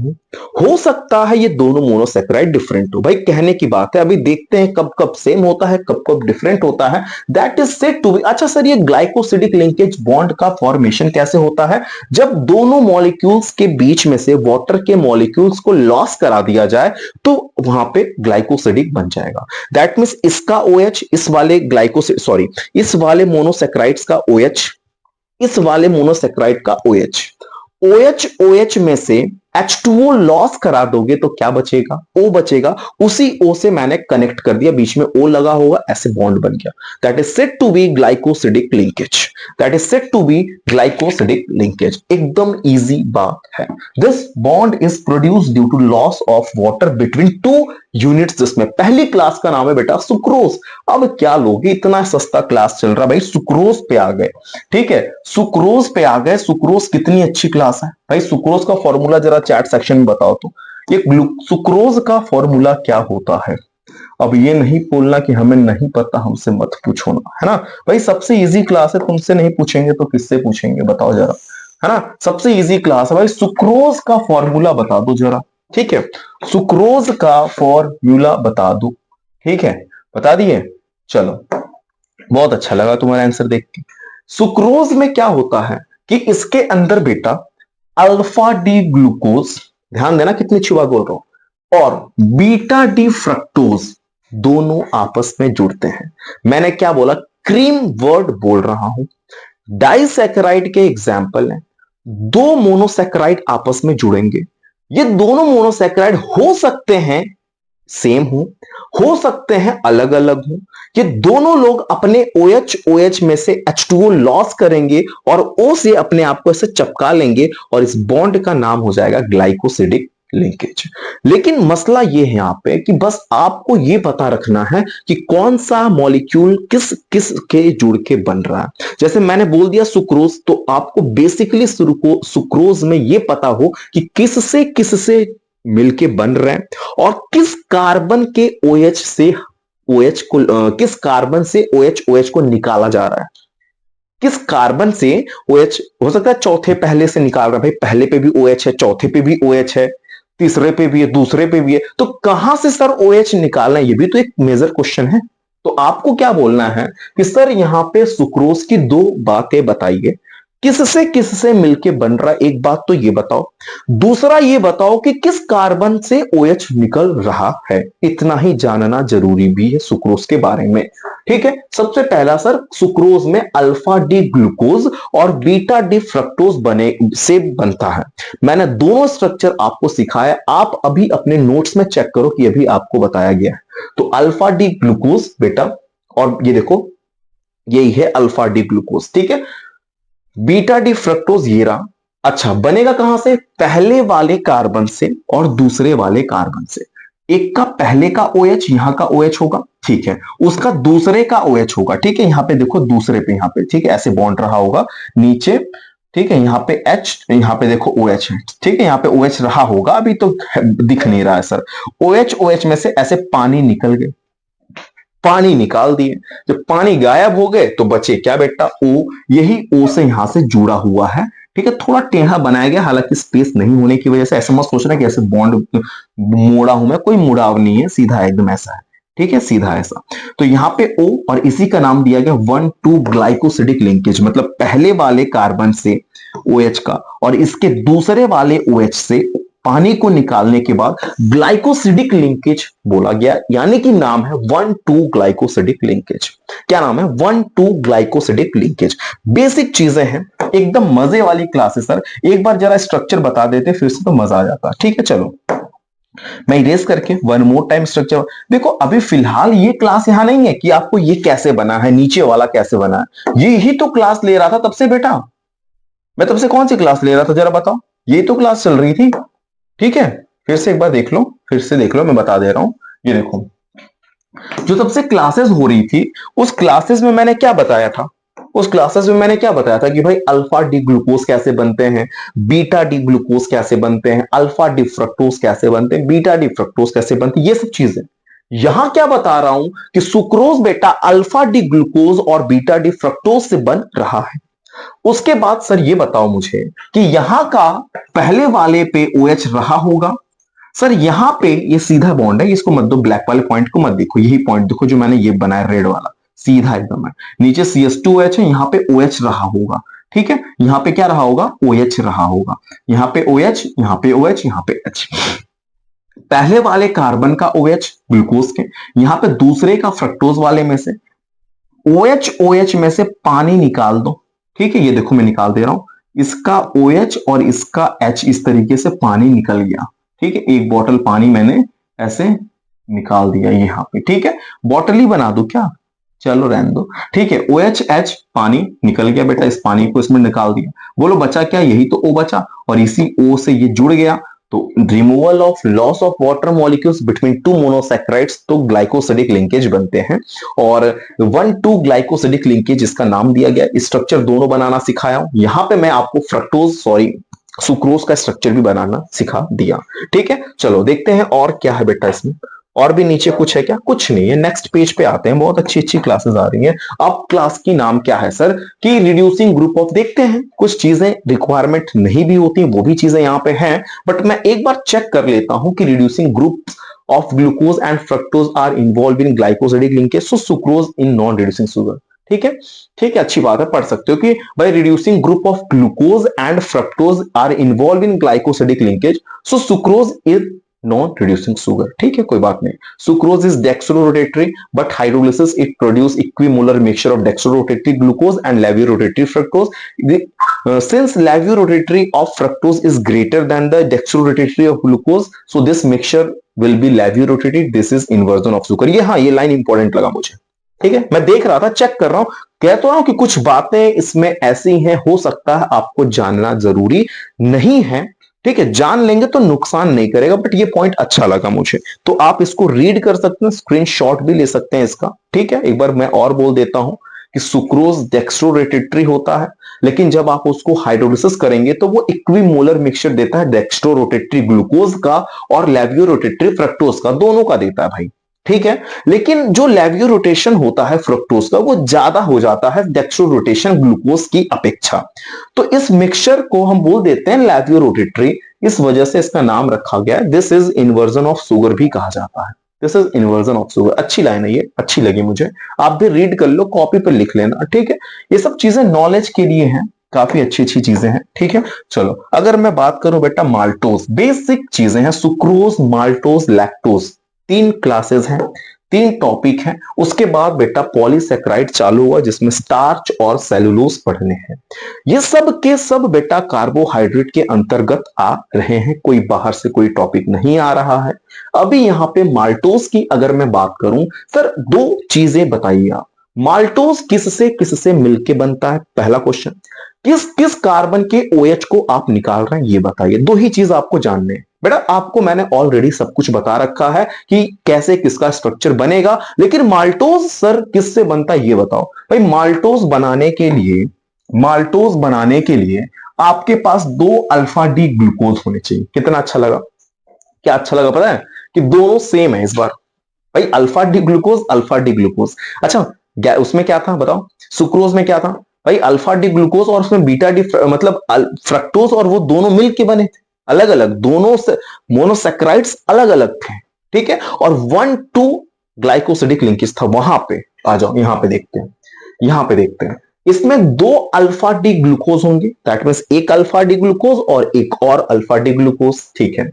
हो सकता है ये दोनों मोनोसैकेराइड डिफरेंट हो। भाई कहने की बात है, अभी देखते हैं कब कब सेम होता है, कब कब डिफरेंट होता है, that is said to be. अच्छा सर, ये ग्लाइकोसिडिक लिंकेज बॉन्ड का फॉर्मेशन कैसे होता है, जब दोनों मॉलिक्यूल्स के बीच में से वाटर के मॉलिक्यूल्स को लॉस करा दिया जाए तो वहां पे ग्लाइकोसिडिक बन जाएगा। दैट मींस इसका OH इस वाले ग्लाइकोसिड, सॉरी, इस वाले मोनोसैकेराइड्स का OH इस वाले मोनोसैकेराइड का OH, OH में से H2O लॉस करा दोगे तो क्या बचेगा, O बचेगा। उसी O से मैंने कनेक्ट कर दिया, बीच में O लगा होगा, ऐसे बॉन्ड बन गया। That is said to be glycosidic linkage, that is said to be glycosidic linkage. एकदम इजी बात है। This bond is produce due to loss of water between two units, जिसमें पहली क्लास का नाम है बेटा सुक्रोज। अब क्या लोगे, इतना सस्ता क्लास चल रहा भाई, सुक्रोज पे आ गए, ठीक है, सुक्रोज पे आ गए। सुक्रोज कितनी अच्छी क्लास है भाई। सुक्रोज का फॉर्मूला जरा चैट सेक्शन में बताओ तो, ये सुक्रोज का फॉर्मूला क्या होता है। अब ये नहीं बोलना कि हमें नहीं पता, हमसे मत पूछो ना, है ना भाई। सबसे इजी क्लास है, तुमसे नहीं पूछेंगे तो किससे पूछेंगे बताओ जरा, है ना। सबसे इजी क्लास है भाई। सुक्रोज का फॉर्मूला बता दो जरा, ठीक है, सुक्रोज का फॉर्मूला बता दो, ठीक है, बता दिए। चलो, बहुत अच्छा लगा तुम्हारा आंसर देख के। सुक्रोज में क्या होता है कि इसके अंदर बेटा अल्फा डी ग्लूकोज, ध्यान देना कितनी अच्छी बात बोल रहा हूं, और बीटा डी फ्रक्टोज दोनों आपस में जुड़ते हैं। मैंने क्या बोला, क्रीम वर्ड बोल रहा हूं। डाइसैकेराइड के एग्जाम्पल हैं, दो मोनोसैकेराइड आपस में जुड़ेंगे। ये दोनों मोनोसैकेराइड हो सकते हैं सेम हो सकते हैं अलग अलग हो। ये दोनों लोग अपने OH में से H2O लॉस करेंगे और O से अपने आप को ऐसे चिपका लेंगे और इस बॉन्ड का नाम हो जाएगा ग्लाइकोसिडिक लिंकेज। लेकिन मसला ये है यहाँ पे कि बस आपको ये पता रखना है कि कौन सा मॉलिक्यूल किस किस के जुड़ के बन रहा है। जैसे मैंने बोल दिया सुक्रोज, तो आपको बेसिकली सुक्रोज में ये पता हो कि किससे मिलके बन रहे हैं और किस कार्बन के OH से OH को किस कार्बन से OH को निकाला जा रहा है। किस कार्बन से OH, हो सकता है चौथे पहले से निकाल रहा है, भाई पहले पे भी OH है, चौथे पे भी OH है, तीसरे पे भी है, दूसरे पे भी है, तो कहां से सर OH निकालना है, ये भी तो एक मेजर क्वेश्चन है। तो आपको क्या बोलना है कि सर यहां पे सुक्रोज की दो बातें बताइए, किससे मिलके बन रहा है, एक बात तो ये बताओ, दूसरा ये बताओ कि किस कार्बन से OH निकल रहा है। इतना ही जानना जरूरी भी है सुक्रोज के बारे में, ठीक है। सबसे पहला सर, सुक्रोज में अल्फा डी ग्लूकोज और बीटा डी फ्रक्टोज बनता है। मैंने दोनों स्ट्रक्चर आपको सिखाया, आप अभी अपने नोट्स में चेक करो कि अभी आपको बताया गया है। तो अल्फा डी ग्लूकोज बेटा, और ये देखो यही है अल्फा डी ग्लूकोज, ठीक है। बीटा डी फ्रक्टोज ये रहा। अच्छा, बनेगा कहां से, पहले वाले कार्बन से और दूसरे वाले कार्बन से। एक का पहले का OH, यहां का OH होगा, ठीक है, उसका दूसरे का OH होगा, ठीक है। यहां पे देखो दूसरे पे, यहां पे, ठीक है, ऐसे बॉन्ड रहा होगा नीचे, ठीक है, यहाँ पे H, यहाँ पे देखो OH है, ठीक है, यहाँ पे OH रहा होगा, अभी तो दिख नहीं रहा है सर। OH में से ऐसे पानी निकल गए, पानी निकाल दिए। जब पानी गायब हो गए तो बचे क्या बेटा, O। यही O से यहां से जुड़ा हुआ है, ठीक है, थोड़ा टेढ़ा बनाया गया, हालांकि स्पेस नहीं होने की वजह से ऐसा मत सोचना कि ऐसे बॉन्ड मोड़ा हूं मैं, कोई मुड़ाव नहीं है, सीधा एकदम ऐसा है, ठीक है, सीधा ऐसा। तो यहाँ पे O और इसी का नाम दिया गया 1,2 ग्लाइकोसिडिक लिंकेज, मतलब पहले वाले कार्बन से OH का और इसके दूसरे वाले OH से पानी को निकालने के बाद ग्लाइकोसिडिक लिंकेज बोला गया, यानी कि नाम है 1,2 ग्लाइकोसिडिक लिंकेज। क्या नाम है? 1,2 ग्लाइकोसिडिक लिंकेज। बेसिक चीजें हैं, एकदम मजे वाली क्लास है सर। एक बार जरा स्ट्रक्चर बता देते फिर से तो मजा आ जाता। ठीक है, चलो मैं इरेज करके वन मोर टाइम स्ट्रक्चर। देखो अभी फिलहाल ये क्लास यहां नहीं है कि आपको ये कैसे बना है, नीचे वाला कैसे बना है, ये ही तो क्लास ले रहा था तब से बेटा। मैं तब से कौन सी क्लास ले रहा था जरा बताओ? ये तो क्लास चल रही थी। ठीक है, फिर से एक बार देख लो, फिर से देख लो, मैं बता दे रहा हूं। ये देखो, जो तब से क्लासेस हो रही थी उस क्लासेस में मैंने क्या बताया था? उस क्लासेस में मैंने क्या बताया था कि भाई अल्फा डी ग्लूकोज कैसे बनते हैं, बीटा डी ग्लूकोज कैसे बनते हैं, अल्फा डी फ्रक्टोज कैसे बनते हैं, बीटा डी फ्रक्टोज कैसे बनते हैं, ये सब चीजें। यहां क्या बता रहा हूं कि सुक्रोज बेटा अल्फा डी ग्लूकोज और बीटा डी फ्रक्टोज से बन रहा है। उसके बाद सर ये बताओ मुझे कि यहां का पहले वाले पे OH रहा होगा। सर यहां पे ये सीधा बॉन्ड है, इसको मत दो, ब्लैक वाले पॉइंट को मत देखो, यही पॉइंट देखो जो मैंने ये बनाया रेड वाला, सीधा एकदम है। नीचे CH2OH है, यहां पे OH रहा होगा। ठीक है, यहां पे क्या रहा होगा? OH रहा होगा। यहां पे OH, यहां पे OH, यहां पे H। पहले वाले कार्बन का OH ग्लूकोज के, यहां पे दूसरे का फ्रक्टोज वाले में से OH में से पानी निकाल दो। ठीक है, ये देखो मैं निकाल दे रहा हूं, इसका OH और इसका H, इस तरीके से पानी निकल गया। ठीक है, एक बोतल पानी मैंने ऐसे निकाल दिया यहां पे। ठीक है, बोतल ही बना दो क्या? चलो रहने दो। ठीक है, OH H पानी निकल गया बेटा, इस पानी को इसमें निकाल दिया। बोलो बचा क्या? यही तो O बचा, और इसी O से ये जुड़ गया। तो removal of loss of water molecules between to monosaccharides, तो ग्लाइकोसिडिक लिंकेज बनते हैं। और 1,2 ग्लाइकोसिडिक लिंकेज इसका नाम दिया गया। स्ट्रक्चर दोनों बनाना सिखाया हूं, यहां पे मैं आपको फ्रक्टोज सॉरी सुक्रोज का स्ट्रक्चर भी बनाना सिखा दिया। ठीक है, चलो देखते हैं और क्या है बेटा इसमें। और भी नीचे कुछ है क्या? कुछ नहीं है। नेक्स्ट पेज पे आते हैं, बहुत अच्छी अच्छी क्लासेस आ रही हैं। अब क्लास की नाम क्या है सर? कि रिड्यूसिंग ग्रुप ऑफ। देखते हैं, कुछ चीजें रिक्वायरमेंट नहीं भी होती, वो भी चीजें यहाँ पे हैं, बट मैं एक बार चेक कर लेता हूं कि reducing group of glucose and fructose are involve in glycosidic linkage, so sucrose in non reducing sugar. ठीक है, ठीक है, अच्छी बात है, पढ़ सकते हो कि भाई reducing group of glucose and fructose are involve in glycosidic linkage, so sucrose is non reducing sugar. ठीक है, कोई बात नहीं। Sucrose is dextrorotatory, but hydrolysis it produce equimolar mixture of dextrorotatory glucose and levorotatory fructose. Since levorotatory of fructose is greater than the dextrorotatory of glucose, so this mixture will be levorotatory. This is inversion of sugar. ये हाँ, ये line important लगा मुझे। ठीक है, मैं देख रहा था, चेक कर रहा हूं, कह तो रहा हूं कि कुछ बातें इसमें ऐसी हैं, हो सकता है आपको जानना जरूरी नहीं है। ठीक है, जान लेंगे तो नुकसान नहीं करेगा, बट ये पॉइंट अच्छा लगा मुझे, तो आप इसको रीड कर सकते हैं, स्क्रीनशॉट भी ले सकते हैं इसका। ठीक है, एक बार मैं और बोल देता हूं कि सुक्रोज डेक्सट्रोरोटेटरी होता है, लेकिन जब आप उसको हाइड्रोलिसिस करेंगे तो वो इक्विमोलर मिक्सचर देता है डेक्सट्रोरोटेटरी ग्लूकोज का और लेवियोरोटेटरी फ्रक्टोज का, दोनों का देता है भाई। ठीक है, लेकिन जो लेवियोरोटेशन होता है फ्रक्टोज का वो ज्यादा हो जाता है डेक्सट्रोरोटेशन ग्लूकोज की अपेक्षा, तो इस मिक्सचर को हम बोल देते हैं लेवियोरोटेटरी। इस वजह से इसका नाम रखा गया है। This is inversion of sugar भी कहा जाता है। This is inversion of sugar. अच्छी लाइन है ये, अच्छी लगी मुझे, आप भी रीड कर लो, कॉपी पर लिख लेना। ठीक है, ये सब चीजें नॉलेज के लिए हैं, काफी अच्छी अच्छी चीजें हैं। ठीक है, चलो अगर मैं बात करूं बेटा माल्टोज, बेसिक चीजें हैं, सुक्रोज, माल्टोज, लैक्टोज, 3 क्लासेस हैं, 3 टॉपिक हैं। उसके बाद बेटा पॉलीसेक्राइड चालू हुआ, जिसमें स्टार्च और सेलुलोज पढ़ने हैं। ये सब के सब बेटा कार्बोहाइड्रेट के अंतर्गत आ रहे हैं, कोई बाहर से कोई टॉपिक नहीं आ रहा है। अभी यहां पे माल्टोज की अगर मैं बात करूं, सर 2 चीजें बताइए आप, माल्टोज किससे किससे मिलके बनता है? पहला क्वेश्चन, किस किस कार्बन के OH को आप निकाल रहे हैं ये बताइए। 2 ही चीज आपको जानने हैं बेटा, आपको मैंने ऑलरेडी सब कुछ बता रखा है कि कैसे किसका स्ट्रक्चर बनेगा, लेकिन माल्टोज सर किससे बनता है ये बताओ भाई। माल्टोज बनाने के लिए आपके पास 2 अल्फा डी ग्लूकोज होने चाहिए। कितना अच्छा लगा? क्या अच्छा लगा पता है? कि दोनों सेम है इस बार भाई, alpha D glucose, alpha D glucose. अच्छा, उसमें क्या था बताओ? सुक्रोज में क्या था? भाई अल्फा डी ग्लूकोज और उसमें बीटा डी मतलब फ्रक्टोज, और वो दोनों मिल के बने थे, अलग अलग दोनों से मोनोसेक्राइड्स अलग अलग थे, ठीक है। और 1 2 ग्लाइकोसिडिक लिंकेज था वहां पे। आ जाओ यहां पे देखते हैं, यहां पे देखते हैं, इसमें 2 अल्फा डी ग्लूकोज होंगे, दैट मींस एक अल्फा डी ग्लूकोज और एक और अल्फा डी ग्लूकोज, ठीक है।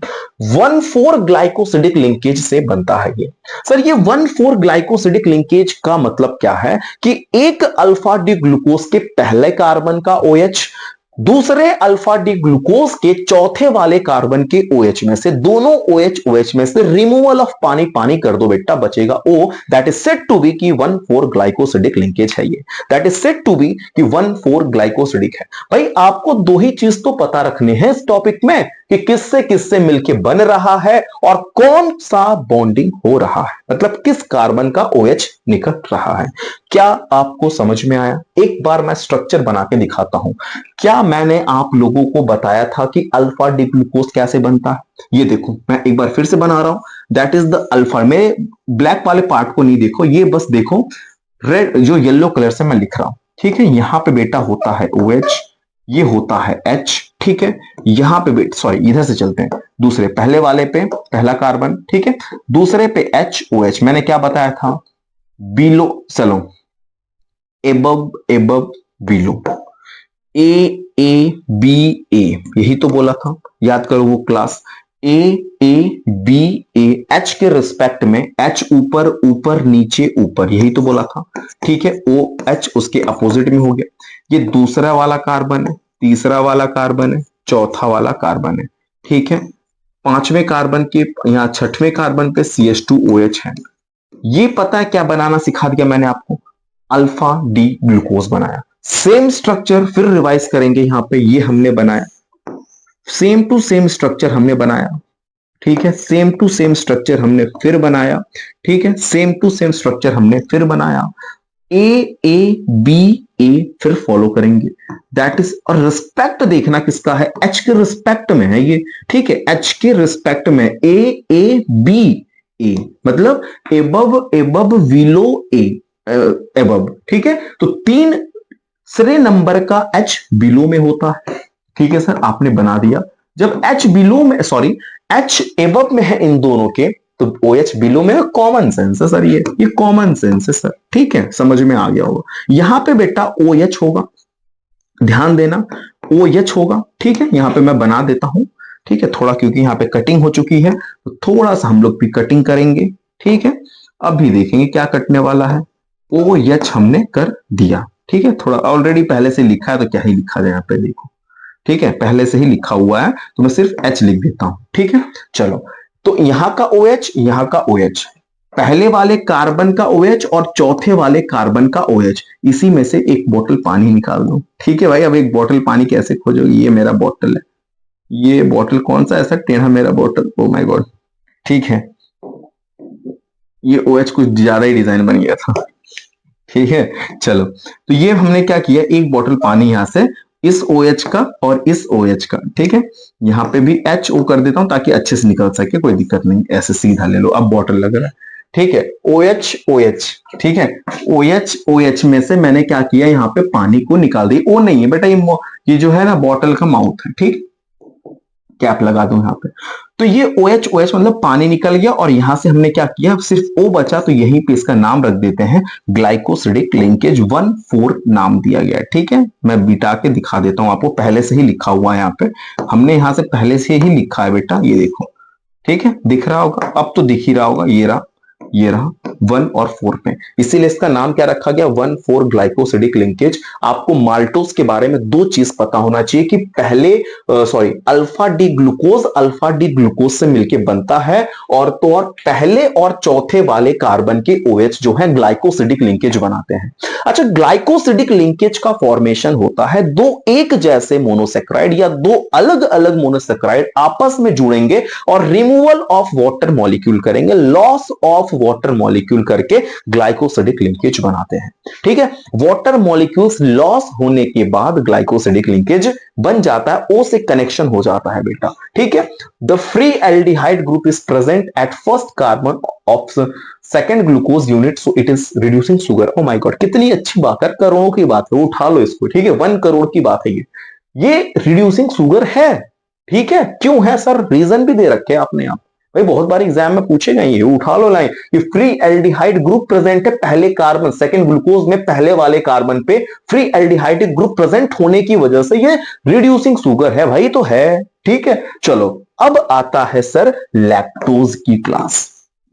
1 4 ग्लाइकोसिडिक लिंकेज से बनता है ये। सर ये 1 4 ग्लाइकोसिडिक लिंकेज का मतलब क्या है कि एक अल्फा डी ग्लूकोज के पहले कार्बन का OH दूसरे अल्फा डी ग्लूकोज के चौथे वाले कार्बन के OH में से, दोनों OH OH में से रिमूवल ऑफ पानी पानी कर दो बेटा, बचेगा O, that is said to be कि 1 4 ग्लाइकोसिडिक लिंकेज है ये, that is said to be कि 1 4 ग्लाइकोसिडिक है। भाई आपको दो ही चीज तो पता रखने हैं इस टॉपिक में कि किससे किससे मिलके बन रहा है और कौन सा बॉन्डिंग हो रहा है, मतलब किस कार्बन का OH निकल रहा है। क्या आपको समझ में आया? एक बार मैं स्ट्रक्चर बना के दिखाता हूं। क्या मैंने आप लोगों को बताया था कि अल्फा डी ग्लूकोज कैसे बनता है? ये देखो मैं एक बार फिर से बना रहा हूं, दैट इज द अल्फा। मेरे ब्लैक वाले पार्ट को नहीं देखो, ये बस देखो रेड जो येलो कलर से मैं लिख रहा हूं, ठीक है। यहां पे बेटा होता है OH, ये होता है H, ठीक है। यहां पे बेटा सॉरी इधर से चलते हैं, दूसरे पहले वाले पे पहला कार्बन, ठीक है, दूसरे पे HOH। मैंने क्या बताया था? बिलो, चलो एबव एबव बिलो, A यही तो बोला था, याद करो वो क्लास। A H के रिस्पेक्ट में, H ऊपर ऊपर नीचे ऊपर, यही तो बोला था, ठीक है। OH उसके अपोजिट में हो गया। ये दूसरा वाला कार्बन है, तीसरा वाला कार्बन है, चौथा वाला कार्बन है, ठीक है। पांचवें कार्बन के यहां छठवें कार्बन पे CH2OH है। ये पता है क्या बनाना सिखा दिया मैंने आपको? अल्फा डी ग्लूकोज बनाया। सेम स्ट्रक्चर फिर रिवाइज करेंगे, यहां पे ये हमने बनाया, सेम टू सेम स्ट्रक्चर हमने बनाया, ठीक है। सेम टू सेम स्ट्रक्चर हमने फिर बनाया, ठीक है। सेम टू सेम स्ट्रक्चर हमने फिर बनाया। A फिर फॉलो करेंगे, दैट इज। और रिस्पेक्ट देखना किसका है? H के रिस्पेक्ट में है ये, ठीक है। H के रिस्पेक्ट में A मतलब एबव एबव विलो एबव, ठीक है। तो 3 नंबर का H बिलो में होता है, ठीक है सर, आपने बना दिया। जब H बिलो में, सॉरी H एबव में है इन दोनों के, तो OH बिलो में है। कॉमन सेंस है सर, ये कॉमन सेंस है सर, ठीक है, समझ में आ गया होगा। यहां पे बेटा OH होगा, ध्यान देना, OH होगा, ठीक है। यहां पे मैं बना देता हूं, ठीक है, थोड़ा, क्योंकि यहां पे कटिंग हो चुकी है तो थोड़ा सा हम लोग भी कटिंग करेंगे, ठीक है। अब भी देखेंगे क्या कटने वाला है। OH हमने कर दिया, ठीक है। थोड़ा ऑलरेडी पहले से लिखा है तो क्या ही लिखा जाए, यहाँ पे देखो, ठीक है, पहले से ही लिखा हुआ है तो मैं सिर्फ H लिख देता हूं, ठीक है। चलो, तो यहां का OH, यहां का OH, पहले वाले कार्बन का OH और चौथे वाले कार्बन का OH, इसी में से एक बोतल पानी निकाल दो, ठीक है भाई। अब एक बोतल पानी कैसे खोजोगे? ये मेरा बोतल है, ये बोतल कौन सा ऐसा टेढ़ा मेरा बोतल, ओ माय गॉड, ठीक है। ये OH कुछ ज्यादा ही डिजाइन बन गया था, ठीक है। चलो, तो ये हमने क्या किया, एक बोतल पानी यहां से, इस OH का और इस OH का, ठीक है। यहां पे भी HO कर देता हूं ताकि अच्छे से निकल सके, कोई दिक्कत नहीं, ऐसे सीधा ले लो। अब बॉटल लग रहा है, ठीक है। OH, ठीक है। OH में से मैंने क्या किया, यहाँ पे पानी को निकाल दी। ओ नहीं है बेटा, ये जो है ना बॉटल का माउथ है, ठीक, कैप लगा दूं यहाँ पे। तो ये OH मतलब पानी निकल गया, और यहां से हमने क्या किया, सिर्फ O बचा, तो यहीं पे इसका नाम रख देते हैं ग्लाइकोसिडिक लिंकेज 1 4 नाम दिया गया, ठीक है। मैं बिटा के दिखा देता हूं आपको, पहले से ही लिखा हुआ है यहाँ पे, हमने यहां से पहले से ही लिखा है बेटा, ये देखो, ठीक है, दिख रहा होगा, अब तो दिख ही रहा होगा, ये रहा 1 और 4 पे, इसीलिए इसका नाम क्या रखा गया, 1 4 ग्लाइकोसिडिक लिंकेज। आपको माल्टोज के बारे में दो चीज पता होना चाहिए कि पहले अल्फा डी ग्लूकोज से मिलके बनता है, और तो और पहले और चौथे वाले कार्बन के OH जो है ग्लाइकोसिडिक लिंकेज बनाते हैं। अच्छा, ग्लाइकोसिडिक लिंकेज का फॉर्मेशन होता है दो एक जैसे मोनोसेक्राइड या दो अलग अलग मोनोसेक्राइड आपस में जुड़ेंगे और रिमूवल ऑफ वाटर मॉलिक्यूल करेंगे, लॉस ऑफ वाटर मॉलिक्यूल करके ग्लाइकोसिडिक लिंकेज बनाते हैं। ठीक है, वाटर मॉलिक्यूल्स लॉस होने के बाद ग्लाइकोसिडिक लिंकेज बन जाता है, ओ से कनेक्शन हो जाता है बेटा। ठीक है, the free aldehyde group is present at first carbon of second glucose unit, so it is reducing sugar. Oh my God, कितनी अच्छी बात है, करोड़ों की बात है, उठा लो इसको। ठीक है, 1 करोड़ की बात है ये रिड्यूसिंग शुगर है। ठीक है, क्यों है सर, रीजन भी दे रखे आपने आप भाई, बहुत बार एग्जाम में पूछेगा ये, उठा लो लाइन। ये फ्री एल्डिहाइड ग्रुप प्रेजेंट है पहले कार्बन, सेकंड ग्लूकोज में पहले वाले कार्बन पे फ्री एल्डिहाइड ग्रुप प्रेजेंट होने की वजह से ये रिड्यूसिंग शुगर है भाई, तो है। ठीक है, चलो अब आता है सर लैक्टोज की क्लास।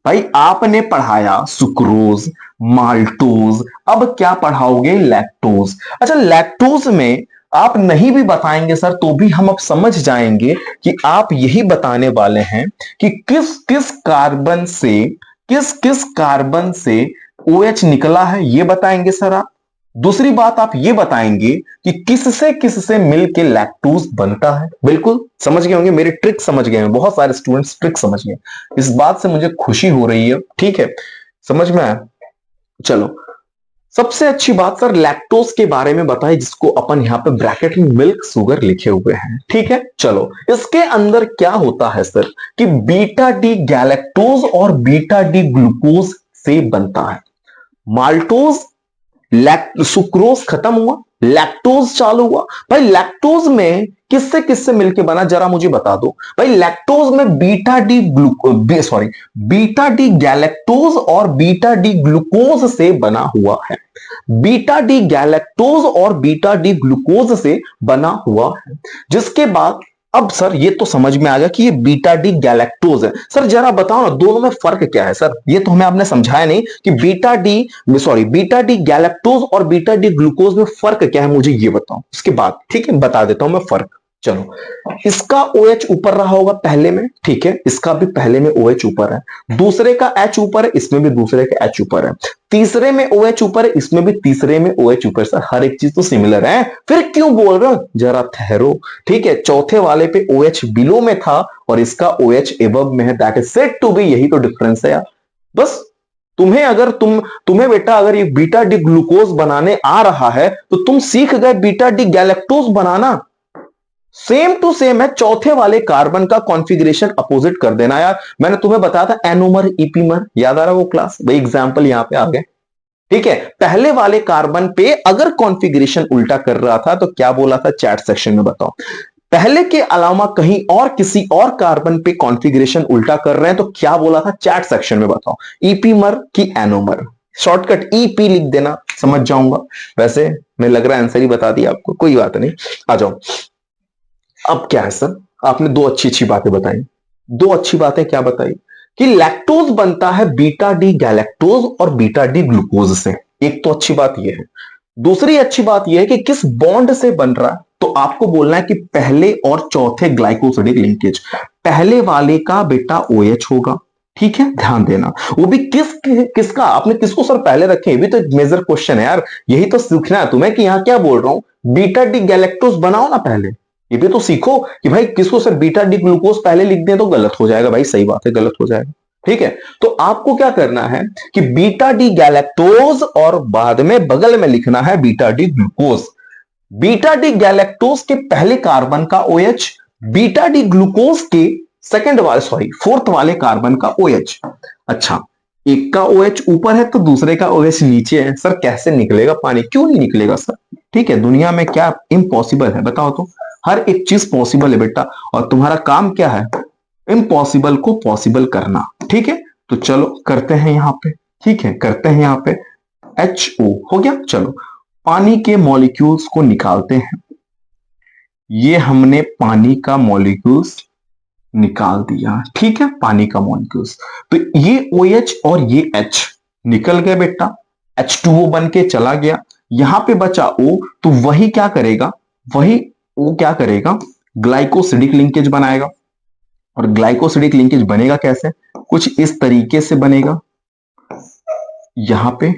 भाई आपने पढ़ाया सुक्रोज, माल्टोज, अब क्या पढ़ाओगे, लैक्टोज। अच्छा, लैक्टोज में आप नहीं भी बताएंगे सर तो भी हम अब समझ जाएंगे कि आप यही बताने वाले हैं कि किस किस कार्बन से OH निकला है, ये बताएंगे सर आप। दूसरी बात आप ये बताएंगे कि किससे मिलके लैक्टोज बनता है। बिल्कुल समझ गए होंगे, मेरी ट्रिक समझ गए हैं, बहुत सारे स्टूडेंट्स ट्रिक समझ गए, इस बात से मुझे खुशी हो रही है। ठीक है, समझ में आया। चलो, सबसे अच्छी बात सर लैक्टोज के बारे में बताइए, जिसको अपन यहां पे ब्रैकेट में मिल्क शुगर लिखे हुए हैं। ठीक है, चलो इसके अंदर क्या होता है सर कि बीटा डी गैलेक्टोज और बीटा डी ग्लूकोज से बनता है। माल्टोज सुक्रोज खत्म हुआ, लैक्टोज चालू हुआ। भाई लैक्टोज में किससे किससे मिलके बना, जरा मुझे बता दो भाई। लैक्टोज में बीटा डी गैलेक्टोज और बीटा डी ग्लूकोज से बना हुआ है। बीटा डी गैलेक्टोज और बीटा डी ग्लूकोज से बना हुआ है, जिसके बाद अब सर ये तो समझ में आ गया कि ये बीटा डी गैलेक्टोज है। सर जरा बताओ ना दोनों में फर्क क्या है सर, ये तो हमें आपने समझाया नहीं कि बीटा डी गैलेक्टोज और बीटा डी ग्लूकोज में फर्क क्या है, मुझे ये बताओ। उसके बाद ठीक है बता देता हूं मैं फर्क। चलो, इसका OH ऊपर रहा होगा पहले में, ठीक है, इसका भी पहले में OH ऊपर है, दूसरे का H ऊपर है, इसमें भी दूसरे का H ऊपर है, तीसरे में OH ऊपर है, इसमें भी तीसरे में OH ऊपर। सर हर एक चीज तो सिमिलर है, फिर क्यों बोल रहे हो, जरा ठहरो। ठीक है, चौथे वाले पे OH बिलो में था और इसका OH एबव में है, that is said to be, यही तो डिफरेंस है यार। बस तुम्हें बेटा अगर ये बीटा डी ग्लूकोज बनाने आ रहा है तो तुम सीख गए बीटा डी गैलेक्टोज बनाना। सेम टू सेम है, चौथे वाले कार्बन का कॉन्फ़िगरेशन अपोजिट कर देना यार। मैंने तुम्हें बताया था एनोमर ईपीमर, याद आ रहा वो क्लास, वही एग्जांपल यहां पे आ गए। ठीक है, पहले वाले कार्बन पे अगर कॉन्फ़िगरेशन उल्टा कर रहा था तो क्या बोला था, चैट सेक्शन में बताओ। पहले के अलावा कहीं और किसी और कार्बन पे कॉन्फ़िगरेशन उल्टा कर रहे हैं तो क्या बोला था, चैट सेक्शन में बताओ। ईपीमर की एनोमर, शॉर्टकट ईपी लिख देना, समझ जाऊंगा। वैसे मैं लग रहा है आंसर ही बता दिया आपको, कोई बात नहीं, आ जाओ। अब क्या है सर, आपने दो अच्छी अच्छी बातें बताई। दो अच्छी बातें क्या बताई कि लैक्टोज बनता है बीटा डी गैलेक्टोज और बीटा डी ग्लूकोज से, एक तो अच्छी बात यह है। दूसरी अच्छी बात यह है कि किस बॉन्ड से बन रहा है, तो आपको बोलना है कि पहले और चौथे ग्लाइकोसिडिक लिंकेज, पहले वाले का बेटा OH होगा। ठीक है, ध्यान देना, वो भी किसका, आपने किसको सर पहले रखे, ये भी तो मेजर क्वेश्चन है यार, यही तो सीखना है तुम्हें कि यहां क्या बोल रहा हूं, बीटा डी गैलेक्टोज बनाओ ना पहले, ये भी तो सीखो कि भाई किसको सर बीटा डी ग्लूकोज पहले लिख दें तो गलत हो जाएगा भाई, सही बात है गलत हो जाएगा। ठीक है, तो आपको क्या करना है कि बीटा डी गैलेक्टोज और बाद में बगल में लिखना है beta D glucose. Beta D galactose के पहले कार्बन का OH, बीटा डी ग्लूकोज के फोर्थ वाले कार्बन का OH। अच्छा, एक का OH ऊपर है तो दूसरे का OH नीचे है, सर कैसे निकलेगा पानी, क्यों नहीं निकलेगा सर। ठीक है, दुनिया में क्या इम्पॉसिबल है बताओ, तो हर एक चीज पॉसिबल है बेटा, और तुम्हारा काम क्या है, इम्पॉसिबल को पॉसिबल करना। ठीक है, तो चलो करते हैं यहां पे, ठीक है करते हैं यहां पे, HO हो गया। चलो पानी के मॉलिक्यूल्स को निकालते हैं, ये हमने पानी का मॉलिक्यूल्स निकाल दिया। ठीक है, पानी का मॉलिक्यूल्स, तो ये OH और ये H निकल गए बेटा, H2O बन के चला गया, यहां पे बचा O, तो वही क्या करेगा, वही वो क्या करेगा, ग्लाइकोसिडिक लिंकेज बनाएगा। और ग्लाइकोसिडिक लिंकेज बनेगा कैसे, कुछ इस तरीके से बनेगा यहां पे।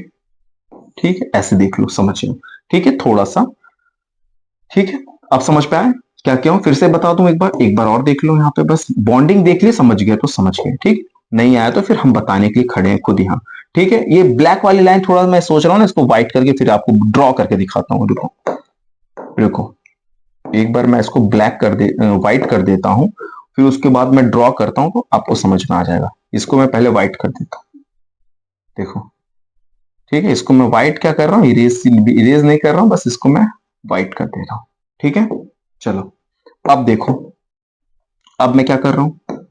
ठीक है, ऐसे देख लो, समझ लो। ठीक है, थोड़ा सा, ठीक है, अब समझ पाए क्या क्या, फिर से बता दूं एक बार और देख लो, यहां पे बस बॉन्डिंग देख लिया, समझ गए तो समझ गए। ठीक, नहीं आया तो फिर हम बताने के लिए खड़े हैं खुद यहाँ। ठीक है, ये ब्लैक वाली लाइन थोड़ा मैं सोच रहा हूँ ना इसको व्हाइट करके फिर आपको ड्रॉ करके दिखाता हूँ। रुको रुको, एक बार मैं इसको ब्लैक कर दे व्हाइट कर देता हूँ, फिर उसके बाद मैं ड्रॉ करता हूँ तो आपको समझ में आ जाएगा। इसको मैं पहले व्हाइट कर देता हूँ, देखो। ठीक है, इसको मैं व्हाइट क्या कर रहा हूँ, इरेज नहीं कर रहा हूँ, बस इसको मैं व्हाइट कर दे रहा हूँ। ठीक है, चलो अब देखो, अब मैं क्या कर रहा हूं,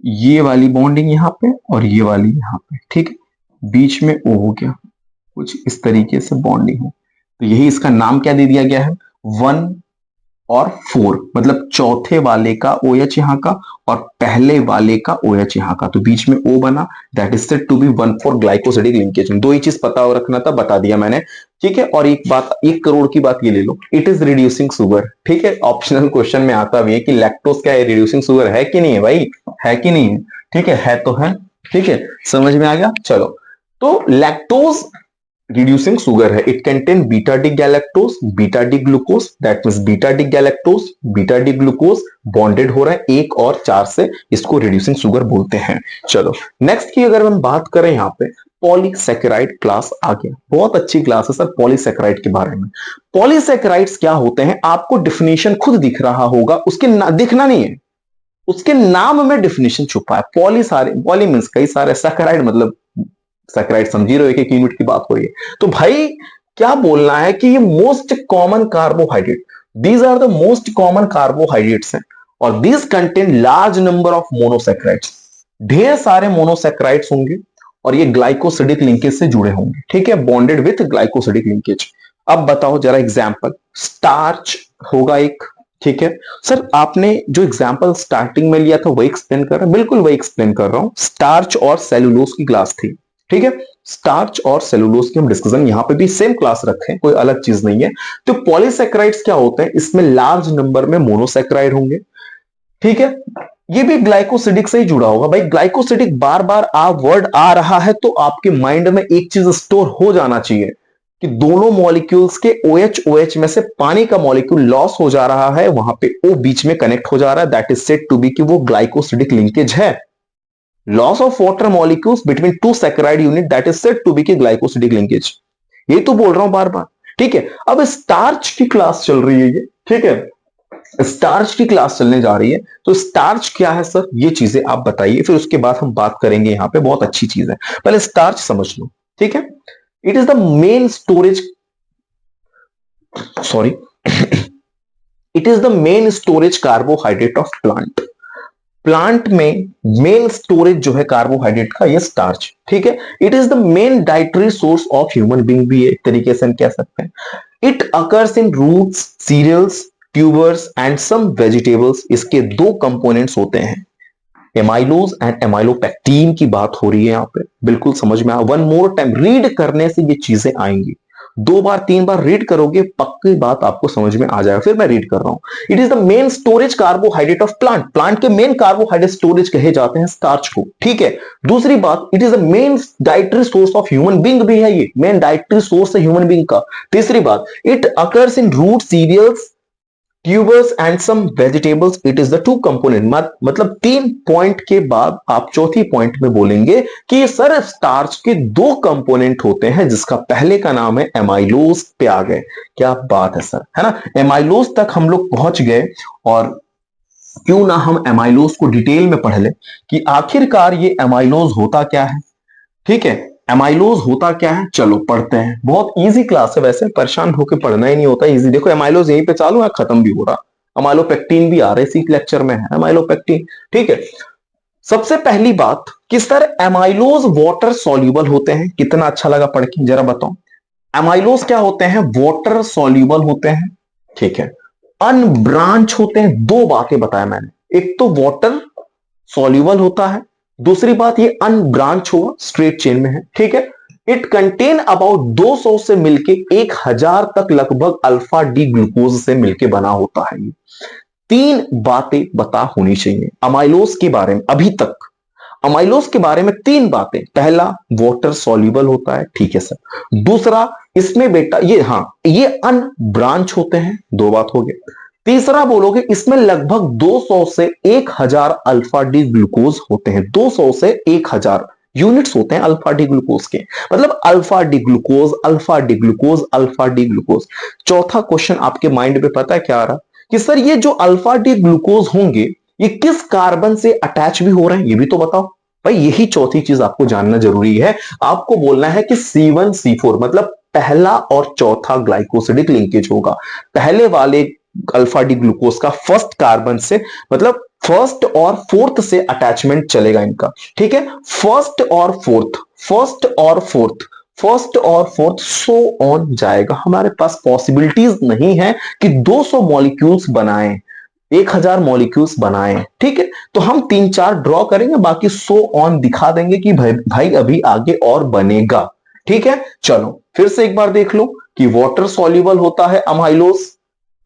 ये वाली बॉन्डिंग यहां पे और ये वाली यहां पे। ठीक है, बीच में ओ हो गया, कुछ इस तरीके से बॉन्डिंग है, तो यही इसका नाम क्या दे दिया गया है, 1 और 4, मतलब चौथे वाले का ओ एच यहाँ का और पहले वाले का ओ एच यहाँ का, तो बीच में ओ बना, that is said to be 1,4 glycosidic linkage. दो ही चीज पता रखना था, बता दिया मैंने। ठीक है, और एक बात, 1 करोड़ की बात ये ले लो, इट इज रिड्यूसिंग शुगर। ठीक है, ऑप्शनल क्वेश्चन में आता भी है कि लैक्टोज क्या है, रिड्यूसिंग शुगर है कि नहीं है भाई, है कि नहीं है। ठीक है तो है। ठीक है, समझ में आ गया। चलो, तो लैक्टोज reducing sugar है, it contain beta D galactose, beta D glucose, that means beta D galactose, beta D glucose bonded हो रहा है 1 और 4 से, इसको reducing sugar बोलते हैं। चलो नेक्स्ट की अगर हम बात करें यहाँ पे, पॉलीसेकेराइड क्लास आ गया, बहुत अच्छी क्लास है सर पॉलीसेकेराइड के बारे में। पॉलीसेकेराइड्स क्या होते हैं, आपको डिफिनेशन खुद दिख रहा होगा, उसके दिखना नहीं है, उसके नाम में डिफिनेशन छुपा है। पॉली सारे, पॉली मीन्स कई सारे, सैकेराइड मतलब सैकेराइड समझी रहे हो, एक यूनिट की बात हो रही है। तो भाई क्या बोलना है कि ये most common carbohydrate, these are the most common carbohydrates हैं, और these contain large number of monosaccharides, ढेर सारे मोनोसैकेराइड्स होंगे और ये ग्लाइकोसिडिक लिंकेज से जुड़े होंगे। ठीक है, बॉन्डेड विथ ग्लाइकोसिडिक लिंकेज। अब बताओ जरा एग्जांपल, स्टार्च होगा एक। ठीक है सर, आपने जो एग्जांपल स्टार्टिंग में लिया था वही एक्सप्लेन कर रहा हूं, बिल्कुल वही एक्सप्लेन कर रहा हूं। स्टार्च और सेलुलोज की क्लास थी। ठीक है, स्टार्च और सेलुलोज की हम डिस्कशन यहां पे भी सेम क्लास रखें, कोई अलग चीज नहीं है। तो पॉलीसैकेराइड्स क्या होते हैं, इसमें लार्ज नंबर में मोनोसैकेराइड होंगे। ठीक है, ये भी ग्लाइकोसिडिक से ही जुड़ा होगा। भाई ग्लाइकोसिडिक बार बार वर्ड आ रहा है तो आपके माइंड में एक चीज स्टोर हो जाना चाहिए कि दोनों मॉलिक्यूल्स के OH में से पानी का मॉलिक्यूल लॉस हो जा रहा है, वहां पे O बीच में कनेक्ट हो जा रहा है, that is said to be कि वो ग्लाइकोसिडिक लिंकेज है। Loss of water molecules between two saccharide unit, that is said to be की ग्लाइकोसिडिक लिंकेज। ये तो बोल रहा हूं बार बार। ठीक है, अब स्टार्च की क्लास चल रही है ये। ठीक है, स्टार्च की क्लास चलने जा रही है, तो स्टार्च क्या है सर, ये चीजें आप बताइए, फिर उसके बाद हम बात करेंगे। यहां पे बहुत अच्छी चीज है, पहले स्टार्च समझ लो। ठीक है, it is the main storage, sorry it is the main storage carbohydrate of plant. Plant में मेन स्टोरेज जो है कार्बोहाइड्रेट का, ये स्टार्च। ठीक है, it is the main dietary source of human being भी एक तरीके से हम कह सकते हैं। It occurs in roots, cereals, tubers and some vegetables. इसके दो कंपोनेंट्स होते हैं, एमाइलोज एंड एमाइलोपेक्टिन की बात हो रही है यहां पे, बिल्कुल समझ में आ। वन मोर टाइम रीड करने से ये चीजें आएंगी, 2 बार 3 बार रीड करोगे पक्की बात आपको समझ में आ जाएगा। फिर मैं रीड कर रहा हूं, it is the main storage carbohydrate of plant. Plant के मेन कार्बोहाइड्रेट स्टोरेज कहे जाते हैं स्टार्च को। ठीक है, दूसरी बात, it is the main dietary source of human being भी है, ये मेन डाइटरी सोर्स है ह्यूमन बीइंग का। तीसरी बात, it occurs in root, cereals, tubers and some vegetables. It is the 2 component. मतलब 3 पॉइंट के बाद आप चौथी पॉइंट में बोलेंगे कि सर स्टार्च के 2 कंपोनेंट होते हैं, जिसका पहले का नाम है एमाइलोज। पे आ गए, क्या बात है सर, है ना। एमाइलोज तक हम लोग पहुंच गए, और क्यों ना हम एमाइलोज को डिटेल में पढ़ ले कि आखिरकार ये एमाइलोज होता क्या है। ठीक है, एमाइलोज होता क्या है, चलो पढ़ते हैं। बहुत इजी क्लास है, वैसे परेशान होकर पढ़ना ही नहीं होता, इजी। देखो एमाइलोज यहीं पे चालू है, खत्म भी हो रहा। अमाइलोपेक्टिन भी आ रहे इसी लेक्चर में है, अमाइलोपेक्टिन। ठीक है, सबसे पहली बात कि सर एमाइलोज वाटर सॉल्यूबल होते हैं। कितना अच्छा लगा पढ़ के, जरा बताओ। एमाइलोज क्या होते हैं, वाटर सॉल्यूबल होते हैं। ठीक है, अनब्रांच होते हैं। 2 बातें बताया मैंने, एक तो वाटर सॉल्यूबल होता है, दूसरी बात ये अनब्रांच हुआ, स्ट्रेट चेन में है। ठीक है, इट कंटेन अबाउट 200 से मिलके 1000 तक लगभग अल्फा डी ग्लूकोज से मिलके बना होता है। ये 3 बातें बता होनी चाहिए अमाइलोज के बारे में। अभी तक अमाइलोज के बारे में 3 बातें। पहला, वाटर सॉल्यूबल होता है, ठीक है सर। दूसरा, इसमें बेटा ये, हाँ ये अनब्रांच होते हैं, 2 बात हो गए। तीसरा बोलोगे इसमें लगभग 200 से 1000 अल्फा डी ग्लूकोज होते हैं। 200 से 1000 यूनिट्स होते हैं अल्फा डी ग्लूकोज के। मतलब alpha D glucose, alpha D glucose, alpha D glucose. चौथा क्वेश्चन आपके माइंड में पता है क्या आ रहा कि सर ये जो अल्फा डी ग्लूकोज होंगे ये किस कार्बन से अटैच भी हो रहे हैं, ये भी तो बताओ भाई। यही चौथी चीज आपको जानना जरूरी है। आपको बोलना है कि C1C4 मतलब पहला और चौथा ग्लाइकोसिडिक लिंकेज होगा। पहले वाले अल्फा डी ग्लूकोज का फर्स्ट कार्बन से, मतलब फर्स्ट और फोर्थ से अटैचमेंट चलेगा इनका, ठीक है। फर्स्ट और फोर्थ, फर्स्ट और फोर्थ, फर्स्ट और फोर्थ, सो ऑन जाएगा। हमारे पास पॉसिबिलिटीज नहीं है कि 200 मॉलिक्यूल्स बनाएं, 1000 मॉलिक्यूल्स बनाएं, ठीक है। तो हम 3-4 ड्रॉ करेंगे, बाकी सो ऑन दिखा देंगे कि भाई अभी आगे और बनेगा, ठीक है। चलो फिर से एक बार देख लो कि वाटर सॉल्युबल होता है अमाइलोज,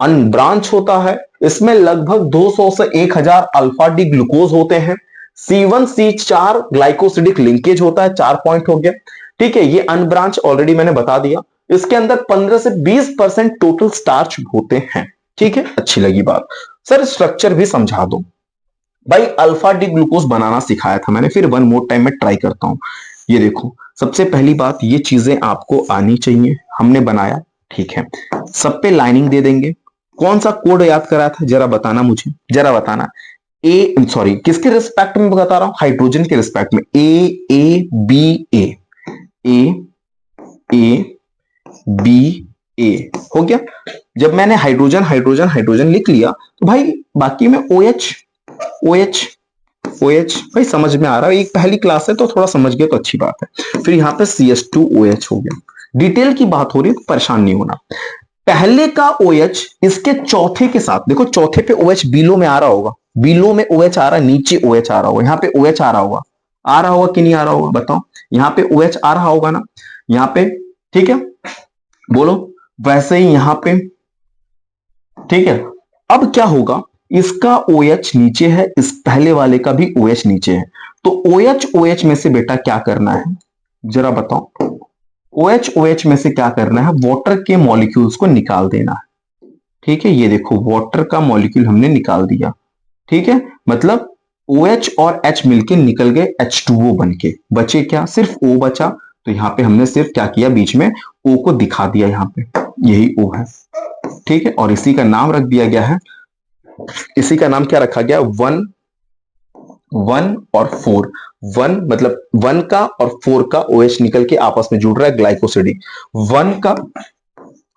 अनब्रांच होता है, इसमें लगभग 200 से 1000 अल्फा डी ग्लूकोज होते हैं। C1C4 ग्लाइकोसिडिक लिंकेज होता है, 4 पॉइंट हो गया, ठीक है। ये अनब्रांच ऑलरेडी मैंने बता दिया। इसके अंदर 15 से 20% टोटल स्टार्च होते हैं, ठीक है। अच्छी लगी बात। सर स्ट्रक्चर भी समझा दो भाई। अल्फा डी ग्लूकोज बनाना सिखाया था मैंने, फिर वन मोर टाइम में ट्राई करता हूं। ये देखो, सबसे पहली बात ये चीजें आपको आनी चाहिए। हमने बनाया, ठीक है, सब पे लाइनिंग दे देंगे। कौन सा कोड याद कराया था जरा बताना मुझे, जरा बताना। ए सॉरी किसके रिस्पेक्ट में बता रहा हूं, हाइड्रोजन के रिस्पेक्ट में। A B A A A B ए हो गया। जब मैंने हाइड्रोजन हाइड्रोजन हाइड्रोजन लिख लिया तो भाई बाकी में OH OH OH भाई समझ में आ रहा है। एक पहली क्लास है तो थोड़ा समझ गए तो अच्छी बात है। फिर यहाँ पे CH2OH हो गया। डिटेल की बात हो रही है तो परेशान नहीं होना। पहले का OH इसके चौथे के साथ, देखो चौथे पे OH बिलो में आ रहा होगा, बिलो में OH आ रहा है, नीचे OH आ रहा होगा, यहाँ पे OH आ रहा होगा, आ रहा होगा कि नहीं आ रहा होगा बताओ। यहाँ पे OH आ रहा होगा ना, यहाँ पे, ठीक है, बोलो। वैसे ही यहां पे, ठीक है। अब क्या होगा, इसका OH नीचे है, इस पहले वाले का भी OH नीचे है, तो OH में से बेटा क्या करना है जरा बताओ। OH में से क्या करना है, वाटर के मॉलिक्यूल्स को निकाल देना है, ठीक है। ये देखो वाटर का मॉलिक्यूल हमने निकाल दिया, ठीक है। मतलब OH और H मिलके निकल गए H2O बन के, बचे क्या, सिर्फ O बचा। तो यहाँ पे हमने सिर्फ क्या किया, बीच में O को दिखा दिया, यहाँ पे यही O है, ठीक है। और इसी का नाम रख दिया गया है, इसी का नाम क्या रखा गया, 1 1 और 4। 1 मतलब 1 का और 4 का OH निकल के आपस में जुड़ रहा है, ग्लाइकोसिडिक। 1 का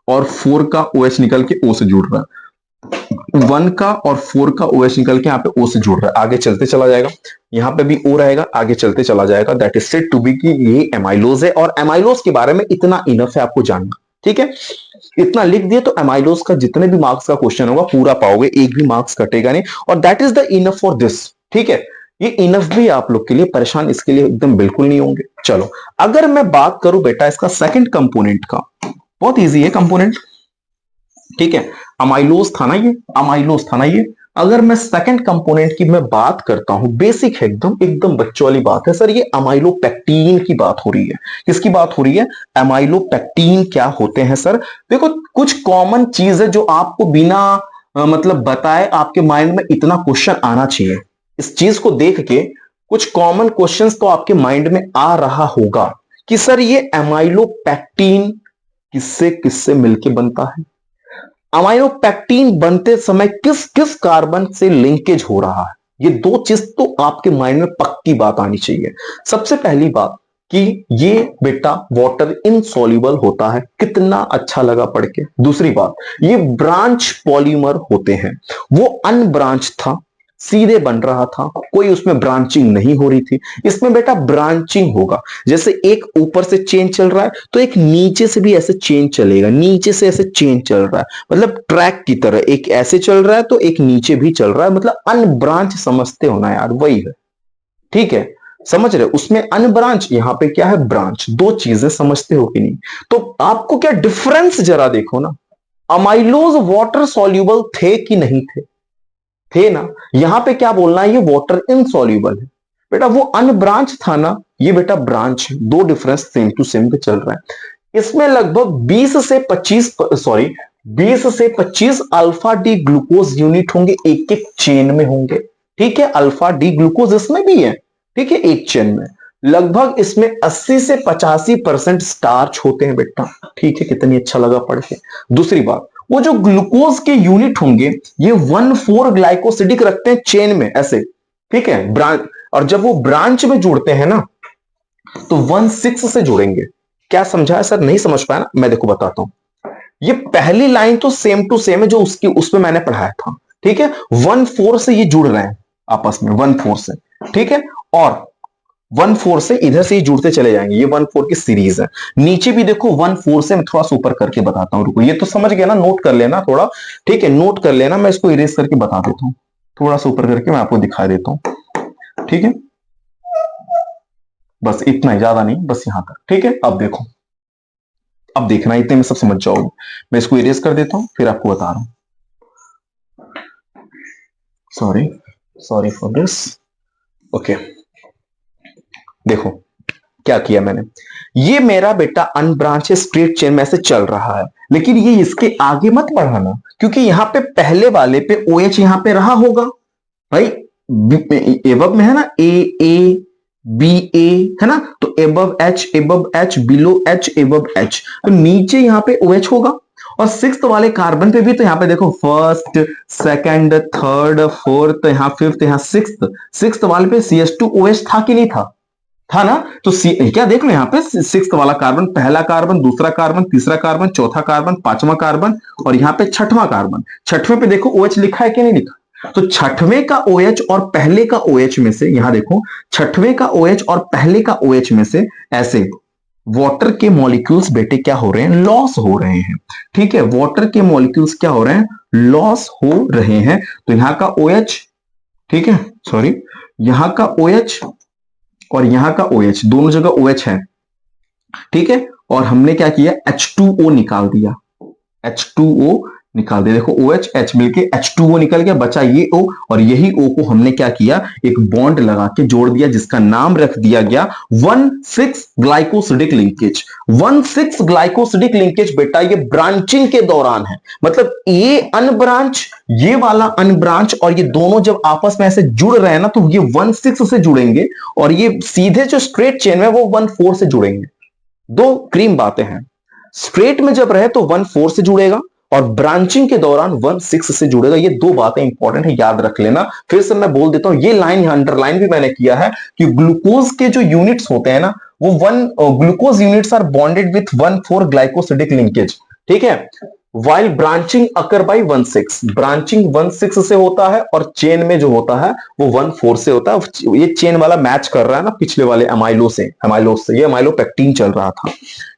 और 4 का OH निकल के O से जुड़ रहा है। 1 का और 4 का OH निकल के यहाँ पे O से जुड़ रहा है, आगे चलते चला जाएगा। यहाँ पे भी O रहेगा, आगे चलते चला जाएगा। That is said to be कि ये एमाइलोज है। और एमाइलोज के बारे में इतना इनफ है आपको जानना, ठीक है। इतना लिख दिए तो एमाइलोज का जितने भी मार्क्स का क्वेश्चन होगा पूरा पाओगे, एक भी मार्क्स कटेगा नहीं। और that is the enough for this, ठीक है। ये इनफ भी आप लोग के लिए, परेशान इसके लिए एकदम बिल्कुल नहीं होंगे। चलो अगर मैं बात करूं बेटा इसका सेकंड कंपोनेंट का, बहुत इजी है कंपोनेंट, ठीक है। अमाइलोज था ना ये, अमाइलोज था ना ये। अगर मैं सेकंड कंपोनेंट की मैं बात करता हूं, बेसिक है एकदम, एकदम बच्चों वाली बात है। सर ये अमाइलोपेक्टिन की बात हो रही है, किसकी बात हो रही है, अमाइलोपेक्टिन क्या होते हैं सर। देखो कुछ कॉमन चीज है जो आपको बिना मतलब बताए आपके माइंड में इतना क्वेश्चन आना चाहिए। इस चीज को देख के कुछ कॉमन क्वेश्चंस तो आपके माइंड में आ रहा होगा कि सर ये अमाइलोपेक्टिन किससे किससे मिलके बनता है, अमाइलोपेक्टिन बनते समय किस किस कार्बन से लिंकेज हो रहा है। ये दो चीज तो आपके माइंड में पक्की बात आनी चाहिए। सबसे पहली बात कि ये बेटा वाटर इनसॉल्युबल होता है, कितना अच्छा लगा पढ़ के। दूसरी बात, ये ब्रांच पॉलीमर होते हैं, वो अनब्रांच था, सीधे बन रहा था, कोई उसमें ब्रांचिंग नहीं हो रही थी। इसमें बेटा ब्रांचिंग होगा, जैसे एक ऊपर से चेन चल रहा है तो एक नीचे से भी ऐसे चेन चलेगा, नीचे से ऐसे चेन चल रहा है, मतलब ट्रैक की तरह, एक ऐसे चल रहा है तो एक नीचे भी चल रहा है, मतलब अनब्रांच समझते हो ना यार, वही है, ठीक है। समझ रहे, उसमें अनब्रांच, यहां पे क्या है ब्रांच, दो चीजें समझते हो कि नहीं। तो आपको क्या डिफरेंस जरा देखो ना, अमाइलोज वाटर सॉल्युबल थे कि नहीं थे, थे ना। यहां पे क्या बोलना है, ये वाटर इनसॉल्युबल है बेटा, वो अनब्रांच था ना, ये बेटा ब्रांच है। दो डिफरेंस सेम टू सेम पे चल रहा है। इसमें लगभग 20 से 25 सॉरी 20 से 25 अल्फा डी ग्लूकोज यूनिट होंगे, एक एक चेन में होंगे। ठीक है, अल्फा डी ग्लूकोज इसमें भी है। ठीक है, एक चेन में लगभग इसमें 80 से 85% स्टार्च होते हैं बेटा। ठीक है, कितनी अच्छा लगा पढ़ के। दूसरी बात, वो जो ग्लूकोज के यूनिट होंगे ये 1,4 ग्लाइकोसिडिक रखते हैं चेन में ऐसे। ठीक है, ब्रांच, और जब वो ब्रांच में जुड़ते हैं ना तो 1,6 से जुड़ेंगे। क्या समझा है सर? नहीं समझ पाया ना? मैं देखो बताता हूं। ये पहली लाइन तो सेम टू सेम है जो उसकी उसमें मैंने पढ़ाया था। ठीक है, 1,4 से ये जुड़ रहे हैं आपस में, 1,4 से। ठीक है, और 1,4 से इधर से ही जुड़ते चले जाएंगे। ये 1,4 की सीरीज है। नीचे भी देखो 1,4 से, मैं थोड़ा सा ऊपर करके बताता हूं, रुको। ये तो समझ गया ना, नोट कर लेना थोड़ा। ठीक है, नोट कर लेना, मैं इसको इरेज करके बता देता हूं। थोड़ा सा ऊपर करके मैं आपको दिखा देता हूं। ठीक है, बस इतना ही, ज्यादा नहीं, बस यहां तक। ठीक है, अब देखो, अब देखना, इतने में सब समझ जाओगे। मैं इसको इरेज कर देता हूं, फिर आपको बता रहा हूं। Sorry, sorry for this. Okay, देखो क्या किया मैंने। ये मेरा बेटा अनब्रांच स्ट्रेट चेन में से चल रहा है, लेकिन ये इसके आगे मत बढ़ाना, क्योंकि यहां पे पहले वाले पे OH यहां पे रहा होगा भाई। एबव में है ना, ए बी ए, है ना, तो above H, below H, above H, तो नीचे यहां पे OH होगा। और सिक्स्थ वाले कार्बन पे भी तो यहां पे देखो, फर्स्ट, सेकंड, थर्ड, फोर्थ, यहां फिफ्थ, यहां सिक्स्थ। सिक्स्थ वाले पे CH2OH था कि नहीं था? था ना? तो क्या देख लो यहाँ पे, सिक्स्थ वाला कार्बन, पहला कार्बन, दूसरा कार्बन, तीसरा कार्बन, चौथा कार्बन, पांचवा कार्बन, और यहाँ पे छठवां कार्बन। छठवें पे देखो OH लिखा है कि नहीं लिखा? तो छठवें का OH और पहले का OH में से, यहां देखो, छठवें का OH और पहले का OH में से ऐसे वाटर के मॉलिक्यूल्स बेटे क्या हो रहे हैं? लॉस हो रहे हैं। ठीक है, वाटर के मॉलिक्यूल्स क्या हो रहे हैं? लॉस हो रहे हैं। तो यहां का OH, ठीक है, सॉरी, यहां का OH और यहां का OH, दोनों जगह OH है। ठीक है, और हमने क्या किया? H2O निकाल दिया। H2O निकाल दिया। देखो OH H मिलके H2O निकल गया, बचा ये O, और यही O को हमने क्या किया? एक बॉन्ड लगा के जोड़ दिया, जिसका नाम रख दिया गया 1,6 ग्लाइकोसिडिक लिंकेज। 1,6 ग्लाइकोसिडिक लिंकेज बेटा ये ब्रांचिंग के दौरान है। मतलब ये अनब्रांच, ये वाला अनब्रांच, और ये दोनों जब आपस में ऐसे जुड़ रहे हैं ना, तो ये 1,6 से जुड़ेंगे, और ये सीधे जो स्ट्रेट चेन है वो 1,4 से जुड़ेंगे। दो क्रीम बातें हैं। स्ट्रेट में जब रहे तो 1,4 से जुड़ेगा, और ब्रांचिंग के दौरान 1,6 से जुड़ेगा। ये दो बातें इंपॉर्टेंट है, याद रख लेना। फिर से मैं बोल देता हूं, ये लाइन यहां अंडरलाइन भी मैंने किया है कि ग्लूकोज के जो यूनिट्स होते हैं ना, वो glucose units are bonded with 1,4 glycosidic linkage. ठीक है, while branching occur by 1,6, branching 1,6 से होता है, और चेन में जो होता है वो 1,4 से होता है। ये चेन वाला मैच कर रहा है ना पिछले वाले अमाइलोज से ये अमाइलोपेक्टिन चल रहा था।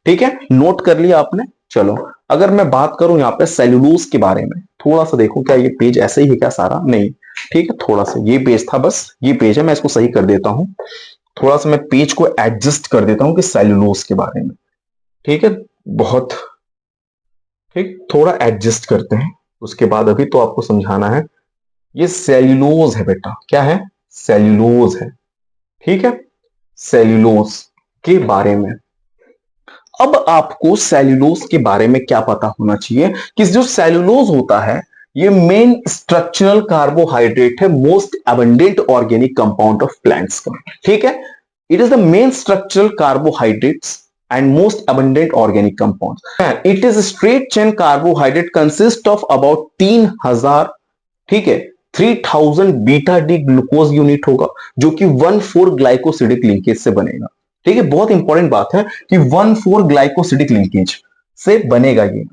ठीक है, नोट कर लिया आपने? चलो, अगर मैं बात करूं यहाँ पे सेल्यूलोज के बारे में, थोड़ा सा देखो, क्या ये पेज ऐसे ही है क्या सारा? नहीं, ठीक है, थोड़ा सा ये पेज था, बस ये पेज है, मैं इसको सही कर देता हूं। थोड़ा सा मैं पेज को एडजस्ट कर देता हूं कि सेल्यूलोज के बारे में। ठीक है, बहुत ठीक, थोड़ा एडजस्ट करते हैं, उसके बाद अभी तो आपको समझाना है। ये सेल्यूलोज है बेटा, क्या है? सेल्यूलोज है। ठीक है, सेल्यूलोज के बारे में। अब आपको सेल्यूलोज के बारे में क्या पता होना चाहिए कि जो सेल्यूलोज होता है ये मेन स्ट्रक्चरल कार्बोहाइड्रेट है, most abundant organic compound of plants का। ठीक है, it is the main structural carbohydrates and most abundant organic compounds. And it is a straight chain carbohydrate consist of about 3,000, ठीक है, 3,000 beta D glucose unit होगा, जो कि 1,4 glycosidic linkage से बनेगा। ठीक है, बहुत इंपॉर्टेंट बात है कि 1,4 ग्लाइकोसिडिक लिंकेज से बनेगा। ये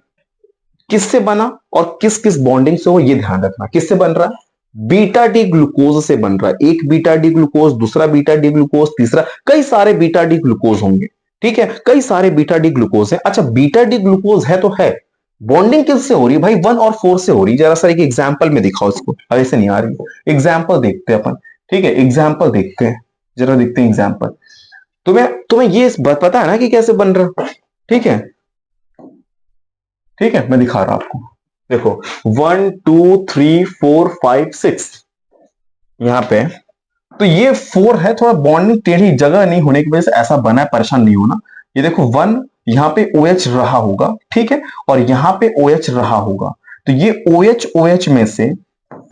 किससे बना और किस किस बॉन्डिंग से हो, ये ध्यान रखना। किससे बन रहा है? बीटा डी ग्लूकोज से बन रहा है। एक बीटा डी ग्लूकोज, दूसरा बीटा डी ग्लूकोज, तीसरा, कई सारे बीटा डी ग्लूकोज होंगे। ठीक है, कई सारे बीटा डी ग्लूकोज है। अच्छा, बीटा डी ग्लूकोज है तो है, बॉन्डिंग किससे हो रही है भाई? 1 और 4 से हो रही है। जरा सा एक एग्जांपल में दिखाओ इसको, ऐसे नहीं आ रही। एग्जांपल देखते हैं अपन। ठीक है, एग्जांपल देखते हैं, जरा देखते हैं एग्जांपल। तुम्हें ये पता है ना कि कैसे बन रहा? ठीक है, ठीक है, मैं दिखा रहा हूं आपको। देखो 1 2 3 4 5 6 यहां पे, तो ये 4 है, थोड़ा बॉन्डिंग टेढ़ी जगह नहीं होने की वजह से ऐसा बना है, परेशान नहीं होना। ये देखो 1, यहां पे OH रहा होगा, ठीक है, और यहां पे OH रहा होगा, तो ये OH में से,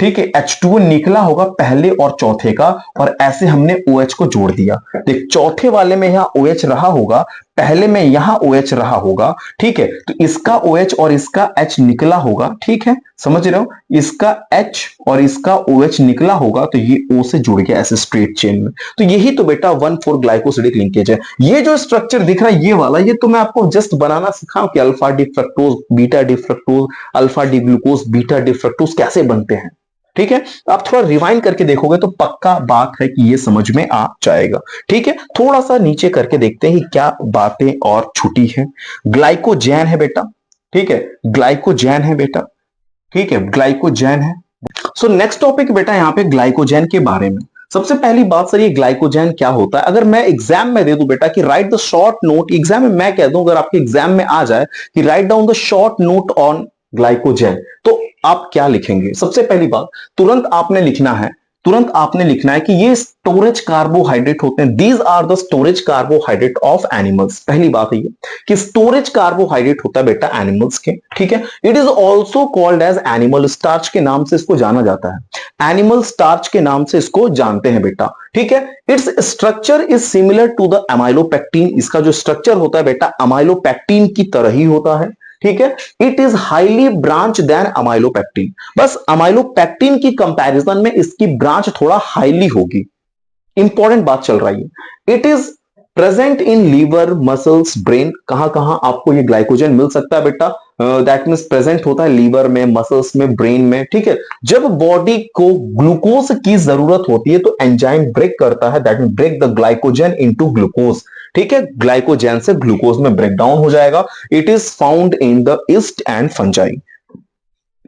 ठीक है, H2O निकला होगा पहले और चौथे का, और ऐसे हमने OH को जोड़ दिया। देख, चौथे वाले में यहां OH रहा होगा, पहले में यहां OH रहा होगा, ठीक है, तो इसका OH और इसका H निकला होगा, ठीक है, समझ रहे हो, इसका H और इसका OH निकला होगा, तो ये O से जुड़ गया ऐसे स्ट्रेट चेन में। तो यही तो बेटा 1,4 ग्लाइकोसिडिक लिंकेज है। ये जो स्ट्रक्चर दिख रहा है ये वाला, ये तो मैं आपको जस्ट बनाना सिखाऊं कि alpha D fructose, beta D fructose, alpha D glucose, beta D fructose कैसे बनते हैं, ठीक है। आप थोड़ा रिवाइंड करके देखोगे तो पक्का बात है कि ये समझ में आ जाएगा, ठीक है। थोड़ा सा नीचे करके देखते हैं क्या बातें और छुटी है। ग्लाइकोजेन है बेटा, ठीक है, ग्लाइकोजेन है बेटा, ठीक है, ग्लाइकोजेन है। सो नेक्स्ट टॉपिक बेटा यहाँ पे ग्लाइकोजेन के बारे में। सबसे पहली बात सर, ये ग्लाइकोजेन क्या होता है? अगर मैं एग्जाम में दे दूं बेटा कि right the short note, exam में मैं कह दूं, अगर आपके एग्जाम में आ जाए कि write down the short note on glycogen, तो आप क्या लिखेंगे? सबसे पहली बात, तुरंत आपने लिखना है, तुरंत आपने लिखना है कि ये स्टोरेज कार्बोहाइड्रेट होते हैं। These are the storage carbohydrate of animals. पहली बात है ये कि स्टोरेज कार्बोहाइड्रेट होता है बेटा एनिमल्स के, ठीक है। It is also called as animal starch के नाम से इसको जाना जाता है, एनिमल स्टार्च के नाम से इसको जानते हैं बेटा, ठीक है। Its structure is similar to the amylopectin. इसका जो स्ट्रक्चर होता है बेटा अमाइलोपेक्टिन की तरह ही होता है, ठीक है। It is highly branch than amylopectin. बस अमाइलोपेक्टिन की कंपैरिजन में इसकी ब्रांच थोड़ा हाईली होगी। इंपॉर्टेंट बात चल रही है। It is present in liver, muscles, brain. कहां कहां आपको ये ग्लाइकोजन मिल सकता है बेटा? दैट मीन्स प्रेजेंट होता है लीवर में, मसल्स में, ब्रेन में, ठीक है। जब बॉडी को ग्लूकोज की जरूरत होती है तो एंजाइम ब्रेक करता है, that mean break the glycogen into glucose, ठीक है। ग्लाइकोजन से ग्लूकोज में ब्रेक डाउन हो जाएगा। It is found in the east and fungi.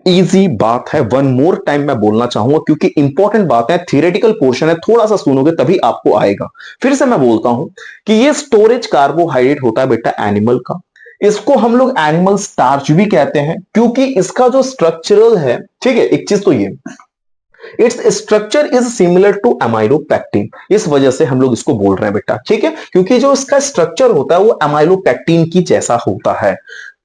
Easy बात है, वन मोर टाइम मैं बोलना चाहूंगा क्योंकि इंपॉर्टेंट बात है, थियोरेटिकल पोर्शन है, थोड़ा सा सुनोगे तभी आपको आएगा। फिर से मैं बोलता हूं कि ये स्टोरेज कार्बोहाइड्रेट होता है बेटा एनिमल का। इसको हम लोग एनिमल स्टार्च भी कहते हैं क्योंकि इसका जो स्ट्रक्चरल है, ठीक है, एक चीज तो ये, its structure is similar to amylopectin, इस वजह से हम लोग इसको बोल रहे हैं बेटा, ठीक है, क्योंकि जो इसका स्ट्रक्चर होता है वो अमाइलोपेक्टिन की जैसा होता है।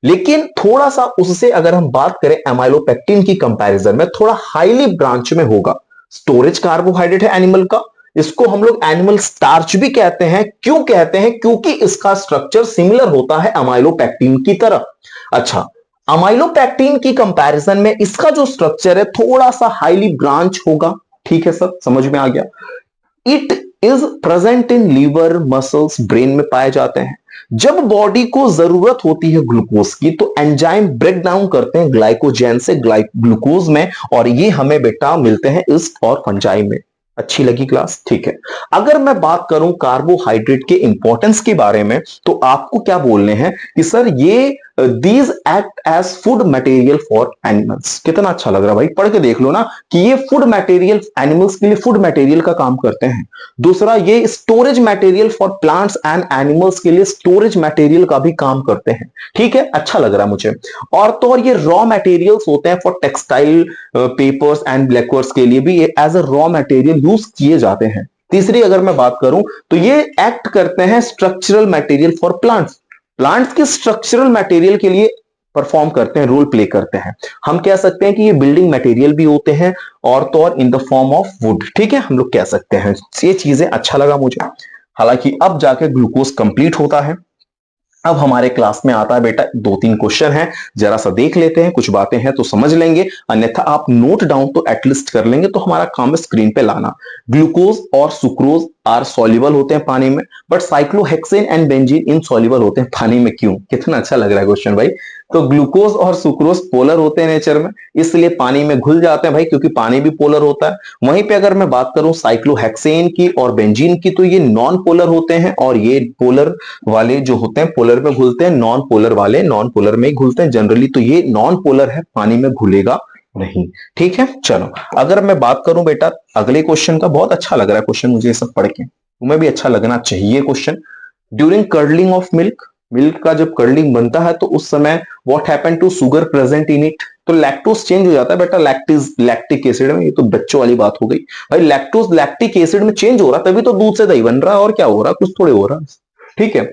लेकिन थोड़ा सा उससे अगर हम बात करें अमाइलोपेक्टिन की कंपैरिजन में थोड़ा हाईली ब्रांच में होगा। स्टोरेज कार्बोहाइड्रेट है एनिमल का, इसको हम लोग एनिमल स्टार्च भी कहते हैं। क्यों कहते हैं? क्योंकि इसका स्ट्रक्चर सिमिलर होता है अमाइलोपेक्टिन की तरह। अच्छा, अमाइलोपेक्टिन की कंपैरिजन में इसका जो स्ट्रक्चर है थोड़ा सा हाईली ब्रांच होगा, ठीक है सर, समझ में आ गया। It is present in liver, muscles, brain में पाए जाते हैं। जब बॉडी को जरूरत होती है ग्लूकोज की तो एंजाइम ब्रेक डाउन करते हैं ग्लाइकोजेन से ग्लूकोज में, और ये हमें बेटा मिलते हैं ईस्ट और फंजाई में। अच्छी लगी क्लास? ठीक है। अगर मैं बात करूं कार्बोहाइड्रेट के इंपॉर्टेंस के बारे में तो आपको क्या बोलने हैं कि सर ये these act as food material for animals. कितना अच्छा लग रहा है भाई, पढ़ के देख लो ना कि ये फूड मटेरियल एनिमल्स के लिए फूड मटेरियल का काम करते हैं। दूसरा, ये storage material for plants and animals के लिए स्टोरेज मटेरियल का भी काम करते हैं, ठीक है, अच्छा लग रहा है मुझे। और तो और ये रॉ मटेरियल्स होते हैं for textile, papers and blackboards के लिए भी as a raw material use किए जाते हैं। तीसरी अगर मैं बात करूं तो ये एक्ट करते हैं structural material for plants. Plants के स्ट्रक्चरल मटेरियल के लिए परफॉर्म करते हैं, रोल प्ले करते हैं। हम कह सकते हैं कि ये बिल्डिंग मटेरियल भी होते हैं और तो और in the form of would, ठीक है, हम लोग कह सकते हैं। ये चीजें अच्छा लगा मुझे। हालांकि अब जाके ग्लूकोज कंप्लीट होता है। अब हमारे क्लास में आता है बेटा 2-3 क्वेश्चन है, जरा सा देख लेते हैं, कुछ बातें हैं तो समझ लेंगे, अन्यथा आप नोट डाउन तो एटलीस्ट कर लेंगे तो हमारा काम है स्क्रीन पे लाना। ग्लूकोज और सुक्रोज आर सॉल्युबल होते हैं पानी में, but cyclohexane and benzene insoluble होते हैं पानी में। क्यों? कितना अच्छा लग रहा है क्वेश्चन भाई। तो ग्लूकोज और सुक्रोज पोलर होते हैं नेचर में, इसलिए पानी में घुल जाते हैं भाई, क्योंकि पानी भी पोलर होता है। वहीं पे अगर मैं बात करूं साइक्लोहेक्सेन की और बेंजीन की तो ये नॉन पोलर होते हैं, और ये पोलर वाले जो होते हैं पोलर में घुलते हैं, नॉन पोलर वाले नॉन पोलर में ही घुलते हैं जनरली। तो ये नॉन पोलर है, पानी में घुलेगा नहीं, ठीक है। चलो अगर मैं बात करूं बेटा अगले क्वेश्चन का, बहुत अच्छा लग रहा है क्वेश्चन मुझे ये सब पढ़ के, तुम्हें भी अच्छा लगना चाहिए question. During curdling of milk, milk का जब कर्डलिंग बनता है तो उस समय what happen to sugar present in it, तो लैक्टोज चेंज हो जाता है बेटा लैक्टिक एसिड में। ये तो बच्चों वाली बात हो गई भाई, लैक्टोज लैक्टिक एसिड में चेंज हो रहा, तभी तो दूध से दही बन रहा है, और क्या हो रहा, कुछ थोड़े हो रहा, ठीक है।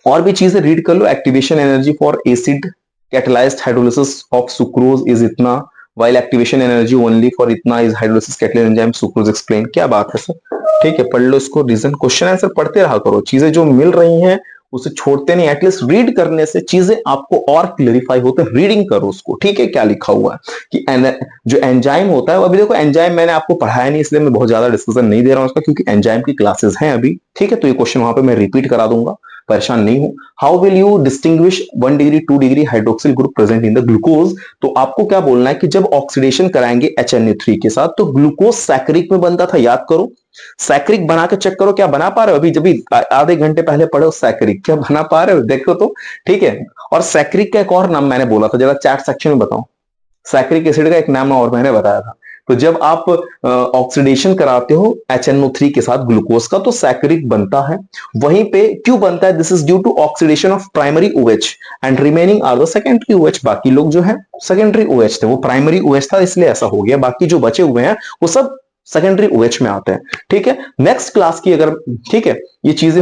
और भी चीजें रीड कर लो। Activation energy for acid catalysed hydrolysis of sucrose is इतना, while activation energy only for इतना is hydrolysis catalysed enzyme sucrose explain. क्या बात है सर, ठीक है, पढ़ लो इसको। रीजन क्वेश्चन आंसर पढ़ते रहा करो, चीजें जो मिल रही हैं उसे छोड़ते नहीं। एटलीस्ट रीड करने से चीजें आपको और क्लेरिफाई होते हैं। रीडिंग करो उसको, ठीक है। क्या लिखा हुआ है कि जो एंजाइम होता है, अभी देखो एंजाइम मैंने आपको पढ़ाया नहीं, इसलिए मैं बहुत ज्यादा डिस्कशन नहीं दे रहा हूं उसका, क्योंकि एंजाइम की क्लासेस हैं अभी, ठीक है। तो ये क्वेश्चन वहां पे मैं रिपीट करा दूंगा, परेशान नहीं हूं। How will you distinguish 1 degree 2 degree hydroxyl group present in the glucose. तो आपको क्या बोलना है कि जब ऑक्सीडेशन कराएंगे HNO3 के साथ तो ग्लूकोज सैकरिक में बनता था, याद करो। सैकरिक बना के चेक करो, क्या बना पा रहे हो। अभी जब आधे घंटे पहले पढ़ो सैकरिक, क्या बना पा रहे हो, देखो तो, ठीक है। और सैकरिक का एक और नाम मैंने बोला था, जरा चैट सेक्शन में बताओ। सैक्रिक एसिड का एक नाम और मैंने बताया था। तो जब आप ऑक्सीडेशन कराते हो HNO3 के साथ ग्लूकोज का तो सैक्रिक बनता है। वहीं पे क्यों बनता है, this is due to oxidation of primary OH and remaining are the secondary OH। बाकी लोग जो है सेकेंडरी OH थे, वो प्राइमरी OH था इसलिए ऐसा हो गया। बाकी जो बचे हुए हैं वो सब सेकेंडरी OH में आते हैं, ठीक है। नेक्स्ट क्लास की अगर, ठीक है, ये चीजें